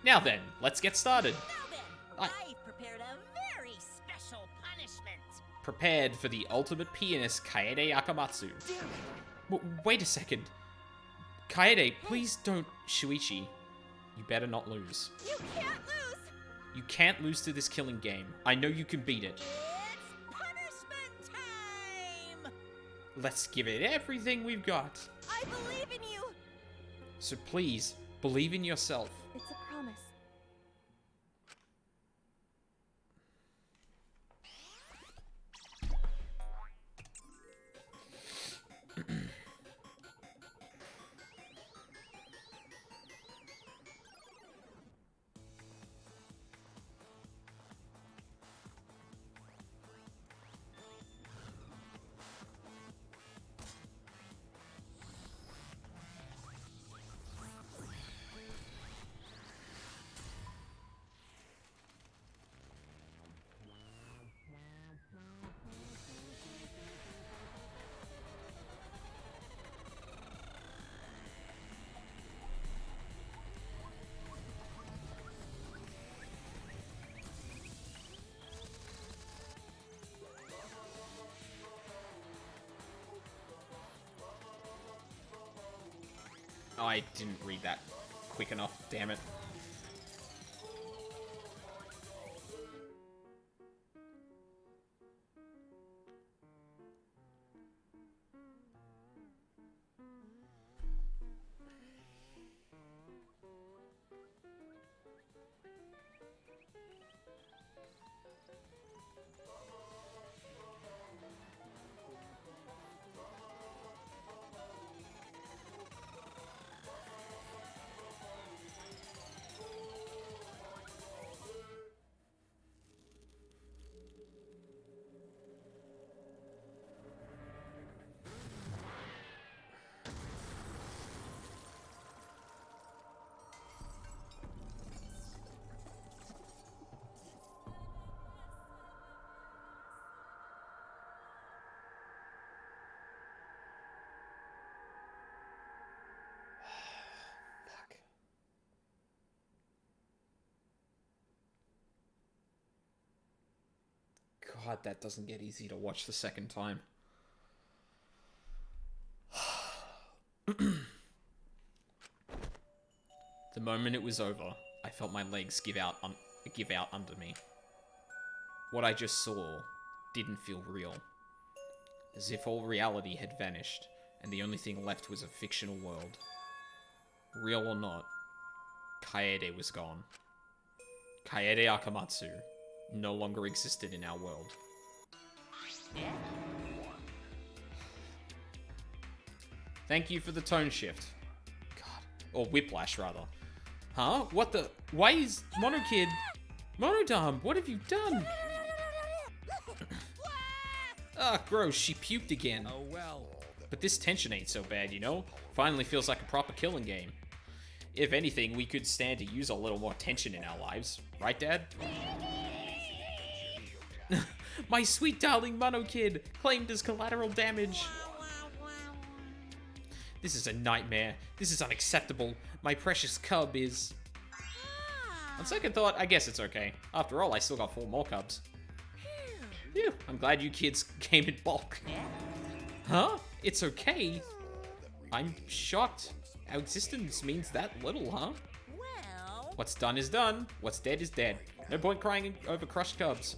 Now then, let's get started. Now then, I've prepared a very special punishment. Prepared for the ultimate pianist, Kaede Akamatsu. Wait a second. Kaede, please don't... Shuichi, you better not lose. You can't lose! You can't lose to this killing game. I know you can beat it. It's punishment time! Let's give it everything we've got. I believe in you! So please, believe in yourself. It's a promise. Oh, I didn't read that quick enough, damn it. God, that doesn't get easy to watch the second time. The moment it was over, I felt my legs give out under me. What I just saw didn't feel real. As if all reality had vanished, and the only thing left was a fictional world. Real or not, Kaede was gone. Kaede Akamatsu no longer existed in our world. Thank you for the tone shift. God. Or whiplash, rather. Huh? What the? Why is Monokid... Monodam, what have you done? Ah, gross, she puked again. Oh well. But this tension ain't so bad, you know? Finally feels like a proper killing game. If anything, we could stand to use a little more tension in our lives. Right, Dad? My sweet darling Monokid, claimed as collateral damage. This is a nightmare. This is unacceptable. My precious cub is... On second thought, I guess it's okay. After all, I still got 4 more cubs. Phew, I'm glad you kids came in bulk. Huh? It's okay? I'm shocked. Our existence means that little, huh? Well... What's done is done. What's dead is dead. No point crying over crushed cubs.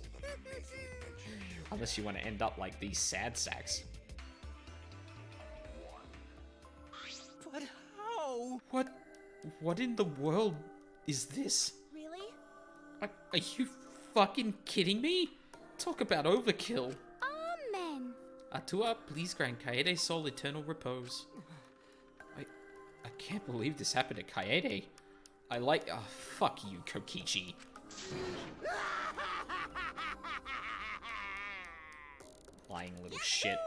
Unless you want to end up like these sad sacks. But how? What in the world is this? Really? Are you fucking kidding me? Talk about overkill. Amen. Atua, please grant Kaede's soul eternal repose. I can't believe this happened to Kaede. Oh, fuck you, Kokichi. Lying little shit.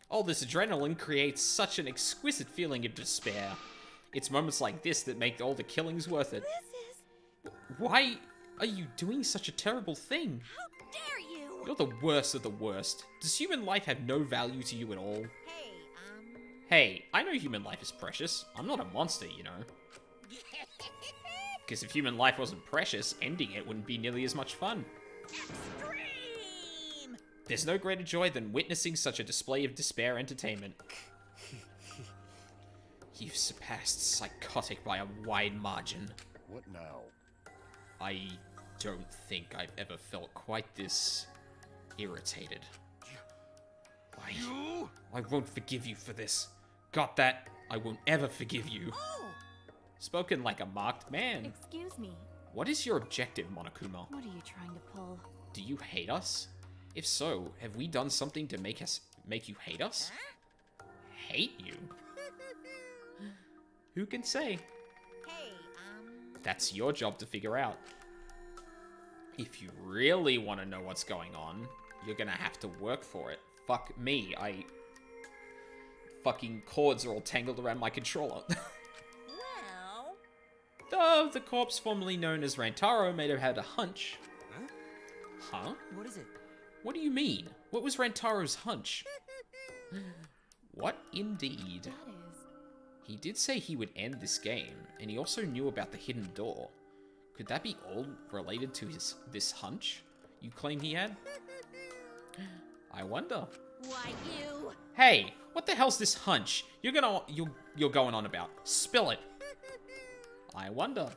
All this adrenaline creates such an exquisite feeling of despair. It's moments like this that make all the killings worth it. Why are you doing such a terrible thing? How dare you! You're the worst of the worst. Does human life have no value to you at all? Hey, Hey, I know human life is precious. I'm not a monster, you know. Because if human life wasn't precious, ending it wouldn't be nearly as much fun. Extreme! There's no greater joy than witnessing such a display of despair entertainment. You've surpassed psychotic by a wide margin. What now? I don't think I've ever felt quite this irritated. I won't forgive you for this. Got that? I won't ever forgive you. Oh! Spoken like a marked man. Excuse me. What is your objective, Monokuma? What are you trying to pull? Do you hate us? If so, have we done something to make you hate us? Huh? Hate you? Who can say? Hey, That's your job to figure out. If you really want to know what's going on, you're gonna have to work for it. Fuck me, fucking cords are all tangled around my controller. well... Though the corpse formerly known as Rantaro may have had a hunch. Huh? What is it? What do you mean? What was Rantaro's hunch? What indeed? That is... He did say he would end this game, and he also knew about the hidden door. Could that be all related to this hunch you claim he had? I wonder. Why, you... Hey, what the hell's this hunch you're going on about? Spill it. I wonder.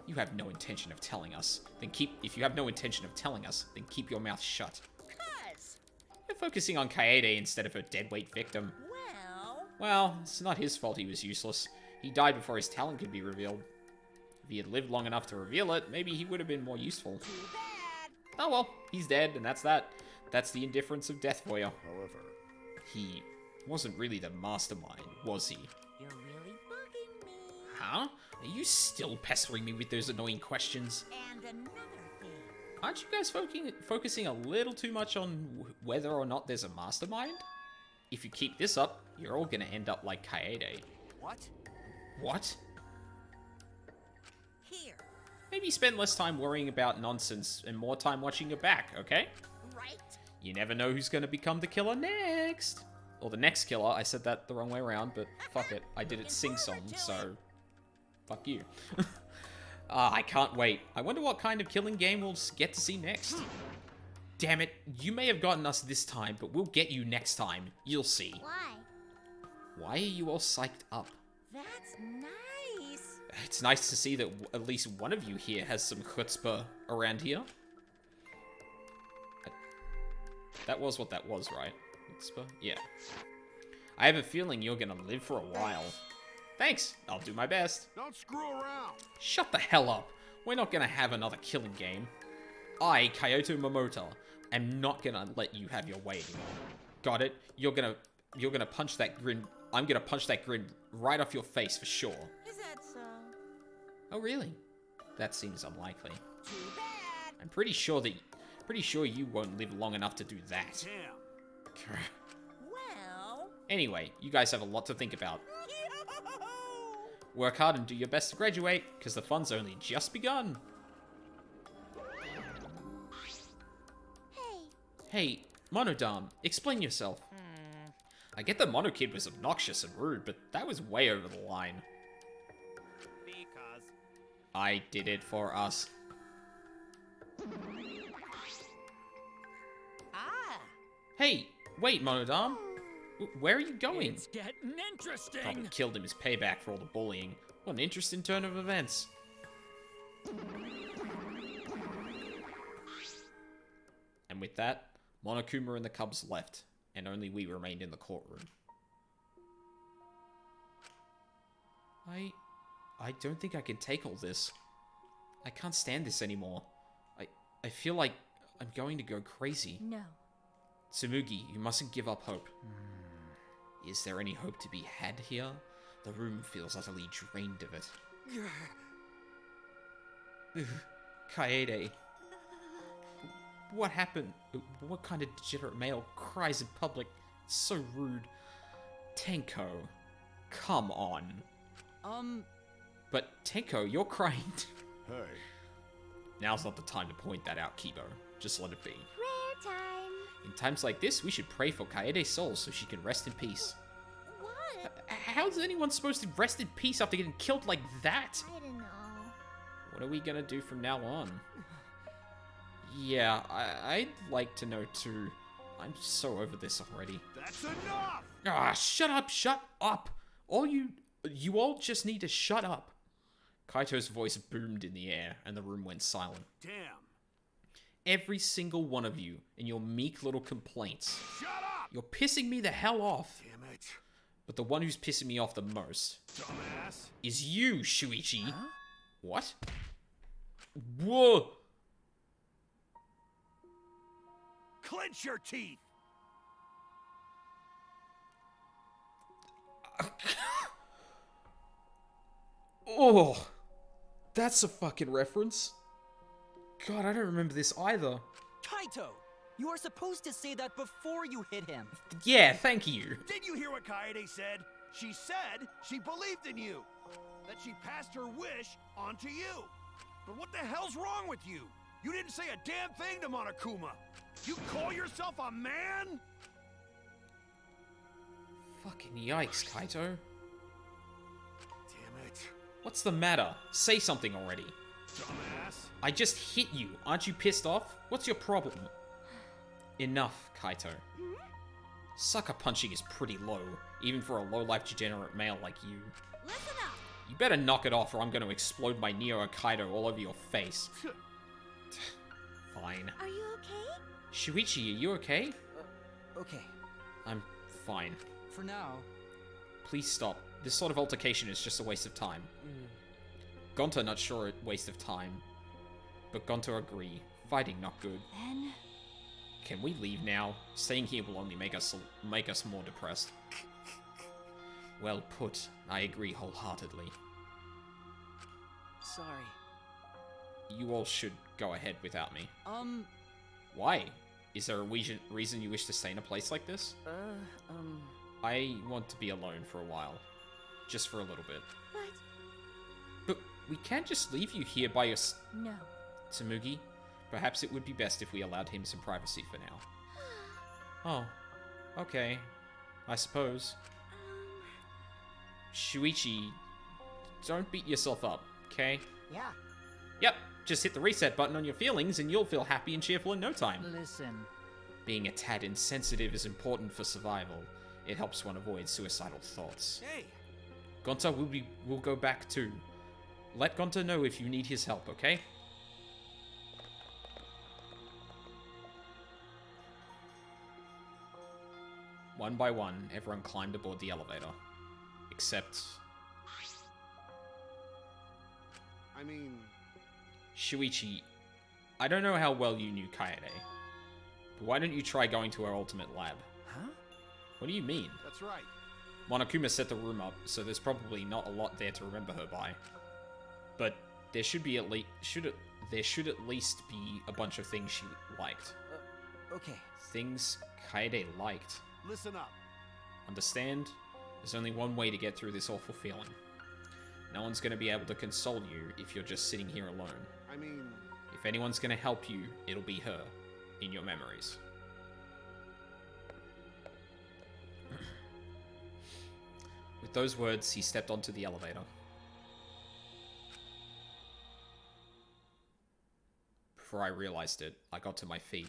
You have no intention of telling us. If you have no intention of telling us, then keep your mouth shut. Cuz... You're focusing on Kaede instead of her deadweight victim. Well, it's not his fault he was useless. He died before his talent could be revealed. If he had lived long enough to reveal it, maybe he would have been more useful. Too bad. Oh well, he's dead, and that's that. That's the indifference of death for you. However, he wasn't really the mastermind, was he? You're really bugging me. Huh? Are you still pestering me with those annoying questions? And another thing. Aren't you guys focusing a little too much on whether or not there's a mastermind? If you keep this up, you're all gonna end up like Kaede. What? What? Here. Maybe spend less time worrying about nonsense and more time watching your back, okay? Right? You never know who's gonna become the killer next. Or the next killer. I said that the wrong way around, but fuck it. I did it sing-song, so... Fuck you. I can't wait. I wonder what kind of killing game we'll get to see next. damn it. You may have gotten us this time, but we'll get you next time. You'll see. Why? Why are you all psyched up? That's nice. It's nice to see that at least one of you here has some chutzpah around here. That was what that was, right? Chutzpah? Yeah. I have a feeling you're gonna live for a while. Thanks. I'll do my best. Don't screw around. Shut the hell up. We're not gonna have another killing game. I, Kyoto Momota, am not gonna let you have your way anymore. Got it? You're gonna punch that grin. I'm gonna punch that grin right off your face for sure. Is that so? Oh really? That seems unlikely. Too bad. I'm pretty sure you won't live long enough to do that. Well. Anyway, you guys have a lot to think about. Work hard and do your best to graduate, because the fun's only just begun. Hey, Monodam, explain yourself. I get the Mono Kid was obnoxious and rude, but that was way over the line. Because I did it for us. Hey, wait, Monodam. Where are you going? It's getting interesting. Probably killed him as payback for all the bullying. What an interesting turn of events. And with that, Monokuma and the Cubs left, and only we remained in the courtroom. I don't think I can take all this. I can't stand this anymore. I feel like I'm going to go crazy. No. Tsumugi, you mustn't give up hope. Is there any hope to be had here? The room feels utterly drained of it. Kaede. What happened? What kind of degenerate male cries in public? It's so rude. Tenko. Come on. But Tenko, you're crying. Hey. Now's not the time to point that out, Kibo. Just let it be. Prayer time. In times like this, we should pray for Kaede's soul so she can rest in peace. What? How's anyone supposed to rest in peace after getting killed like that? I don't know. What are we gonna do from now on? Yeah, I'd like to know too. I'm so over this already. that's enough! Ah, shut up! You all just need to shut up. Kaito's voice boomed in the air, and the room went silent. Damn. Every single one of you and your meek little complaints. Shut up! You're pissing me the hell off. Damn it. But the one who's pissing me off the most Dumbass. is you, Shuichi. Huh? What? Whoa! Clench your teeth! Oh, that's a fucking reference. God, I don't remember this either. Kaito! You are supposed to say that before you hit him. Yeah, thank you. Did you hear what Kaede said? She said she believed in you. That she passed her wish on to you. But what the hell's wrong with you? You didn't say a damn thing to Monokuma. You call yourself a man? Fucking yikes, Kaito. Damn it. What's the matter? Say something already. Dumbass. I just hit you. Aren't you pissed off? What's your problem? Enough, Kaito. Sucker punching is pretty low, even for a low-life degenerate male like you. Listen up. You better knock it off or I'm gonna explode my Neo Kaido all over your face. Fine. Are you okay? Shuichi, are you okay? Okay. I'm fine. For now. Please stop. This sort of altercation is just a waste of time. Gonta not sure a waste of time. But Gonta agree. Fighting not good. Then... Can we leave now? Staying here will only make us more depressed. Well put. I agree wholeheartedly. Sorry. You all should go ahead without me. Why? Is there a reason you wish to stay in a place like this? I want to be alone for a while. Just for a little bit. But we can't just leave you here by your... No. Tsumugi, perhaps it would be best if we allowed him some privacy for now. Oh, okay. I suppose. Shuichi, don't beat yourself up, okay? Yeah. Yep, Just hit the reset button on your feelings and you'll feel happy and cheerful in no time. Listen. Being a tad insensitive is important for survival. It helps one avoid suicidal thoughts. Hey! Gonta will go back too. Let Gonta know if you need his help, okay? One by one, everyone climbed aboard the elevator. Except... I mean... Shuichi, I don't know how well you knew Kaede, but why don't you try going to her ultimate lab? Huh? What do you mean? That's right. Monokuma set the room up, so there's probably not a lot there to remember her by. But there should be there should at least be a bunch of things she liked. Okay. Things Kaede liked. Listen up. Understand? There's only one way to get through this awful feeling. No one's going to be able to console you if you're just sitting here alone. I mean... If anyone's going to help you, it'll be her, in your memories. With those words, he stepped onto the elevator. Before I realized it, I got to my feet.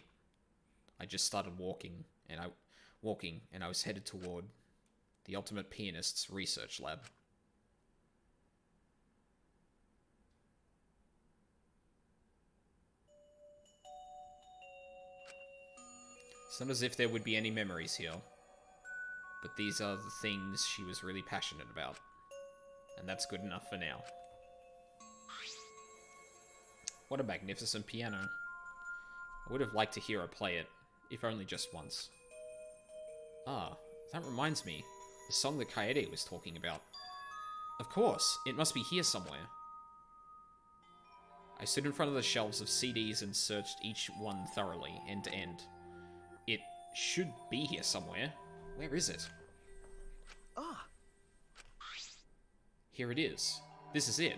I just started walking, and I was headed toward the Ultimate Pianist's research lab. It's not as if there would be any memories here, but these are the things she was really passionate about, and that's good enough for now. What a magnificent piano. I would have liked to hear her play it, if only just once. Ah, that reminds me, the song that Kaede was talking about. Of course, it must be here somewhere. I stood in front of the shelves of CDs and searched each one thoroughly, end to end. It should be here somewhere. Where is it? Ah! Here it is. This is it.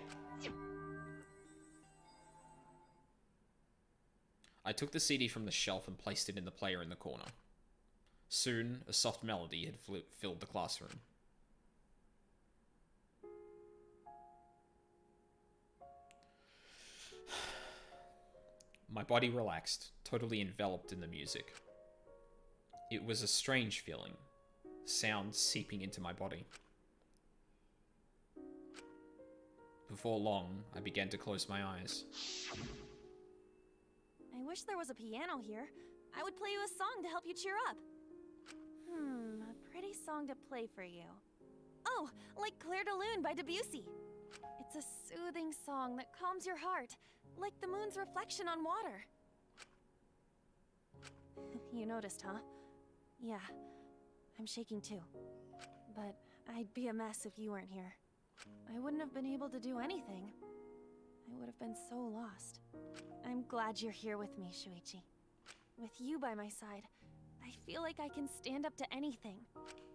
I took the CD from the shelf and placed it in the player in the corner. Soon, a soft melody had filled the classroom. My body relaxed, totally enveloped in the music. It was a strange feeling, sound seeping into my body. Before long, I began to close my eyes. I wish there was a piano here. I would play you a song to help you cheer up. A pretty song to play for you. Oh, like Clair de Lune by Debussy. It's a soothing song that calms your heart, like the moon's reflection on water. You noticed, huh? Yeah, I'm shaking too. But I'd be a mess if you weren't here. I wouldn't have been able to do anything. I would have been so lost. I'm glad you're here with me, Shuichi. With you by my side, I feel like I can stand up to anything.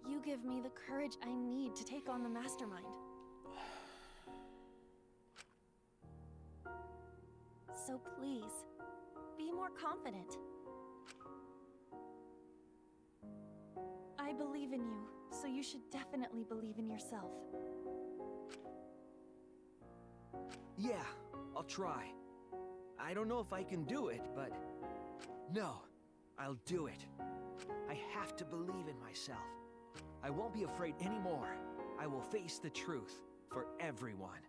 You give me the courage I need to take on the Mastermind. So please, be more confident. I believe in you, so you should definitely believe in yourself. Yeah, I'll try. I don't know if I can do it, but... No, I'll do it. I have to believe in myself. I won't be afraid anymore. I will face the truth for everyone.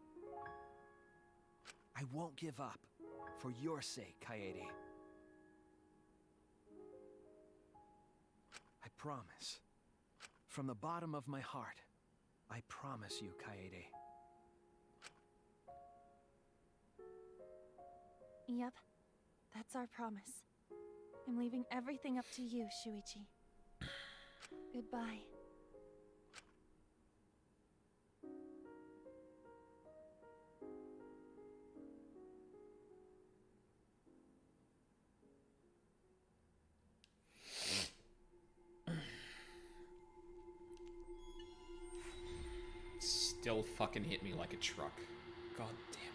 I won't give up. For your sake, Kaede. I promise. From the bottom of my heart, I promise you, Kaede. Yep, that's our promise. I'm leaving everything up to you, Shuichi. Goodbye. Still fucking hit me like a truck. God damn it.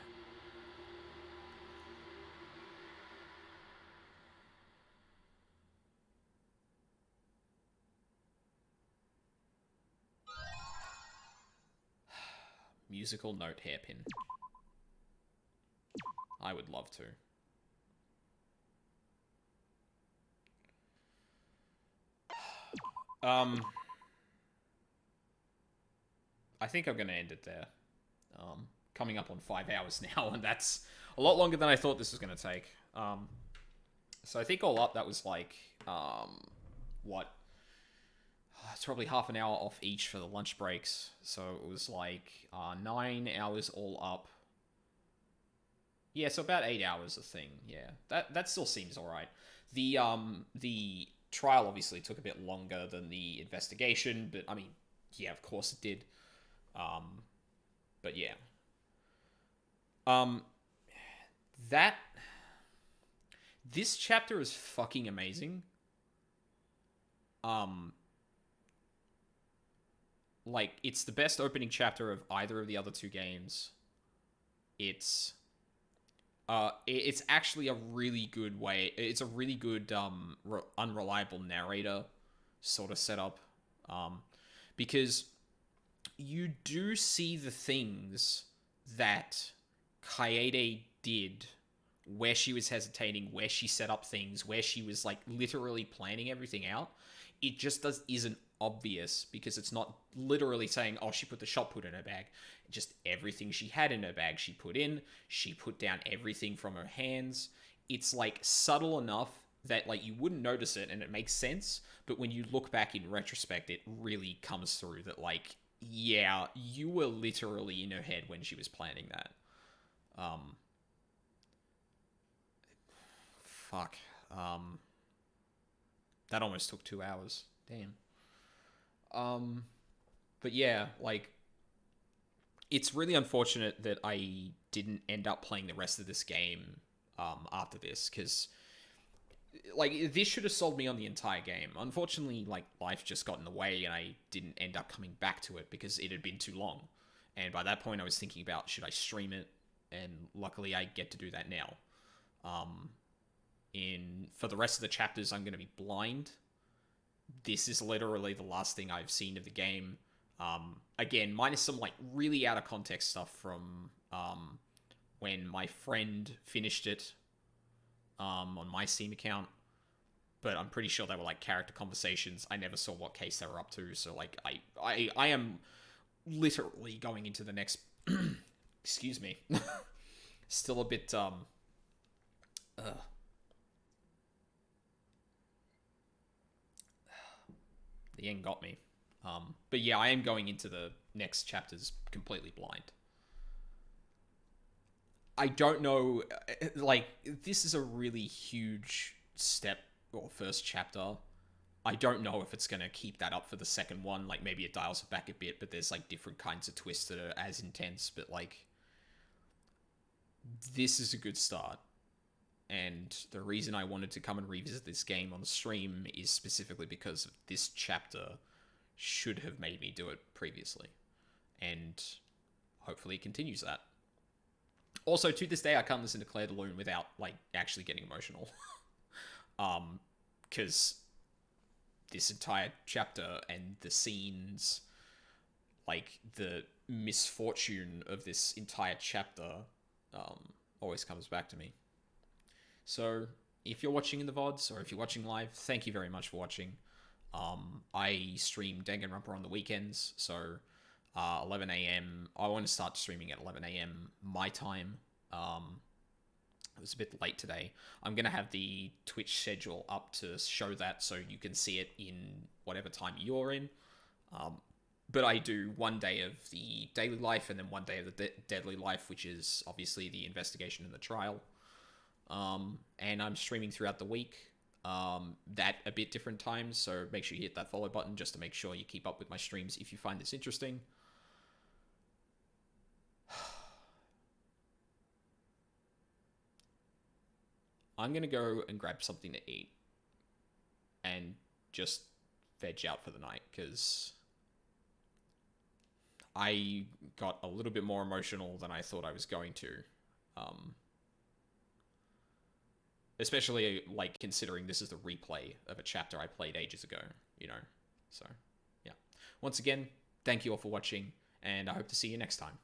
Musical note hairpin. I would love to. I think I'm going to end it there. Coming up on 5 hours now, and that's a lot longer than I thought this was going to take. So I think all up, that was like, what? It's probably half an hour off each for the lunch breaks. So it was like 9 hours all up. Yeah, so about 8 hours a thing. Yeah, that still seems all right. The trial obviously took a bit longer than the investigation, but I mean, yeah, of course it did. But yeah. This chapter is fucking amazing. Like, it's the best opening chapter of either of the other two games. It's actually a really good way. It's a really good unreliable narrator sort of setup, because you do see the things that Kaede did, where she was hesitating, where she set up things, where she was like literally planning everything out. It just isn't obvious because it's not literally saying, oh, she put the shot put in her bag. Just everything she had in her bag she put in. She put down everything from her hands. It's like subtle enough that like you wouldn't notice it and it makes sense, but when you look back in retrospect, it really comes through that like, yeah, you were literally in her head when she was planning that. Fuck. That almost took 2 hours. Damn. But yeah, like, it's really unfortunate that I didn't end up playing the rest of this game after this, because like, this should have sold me on the entire game. Unfortunately, like, life just got in the way and I didn't end up coming back to it because it had been too long. And by that point I was thinking about, should I stream it? And luckily I get to do that now. For the rest of the chapters, I'm going to be blind. This is literally the last thing I've seen of the game. Again, minus some like really out of context stuff from when my friend finished it on my Steam account. But I'm pretty sure they were like character conversations. I never saw what case they were up to, so like I am literally going into the next excuse me. Still a bit the end got me. But yeah, I am going into the next chapters completely blind. I don't know, like, this is a really huge step, or first chapter. I don't know if it's going to keep that up for the second one. Like, maybe it dials it back a bit, but there's, like, different kinds of twists that are as intense. But, like, this is a good start. And the reason I wanted to come and revisit this game on the stream is specifically because this chapter should have made me do it previously. And hopefully it continues that. Also, to this day, I can't listen to Claire de Lune without, like, actually getting emotional. Because this entire chapter and the scenes, like, the misfortune of this entire chapter always comes back to me. So, if you're watching in the VODs, or if you're watching live, thank you very much for watching. I stream Danganronpa on the weekends, so 11 a.m. I want to start streaming at 11 a.m. my time. It was a bit late today. I'm going to have the Twitch schedule up to show that, so you can see it in whatever time you're in. But I do one day of the daily life, and then one day of the deadly life, which is obviously the investigation and the trial. And I'm streaming throughout the week, at a bit different times, so make sure you hit that follow button just to make sure you keep up with my streams if you find this interesting. I'm gonna go and grab something to eat and just veg out for the night, because I got a little bit more emotional than I thought I was going to. Especially, like, considering this is the replay of a chapter I played ages ago, you know? So, yeah. Once again, thank you all for watching, and I hope to see you next time.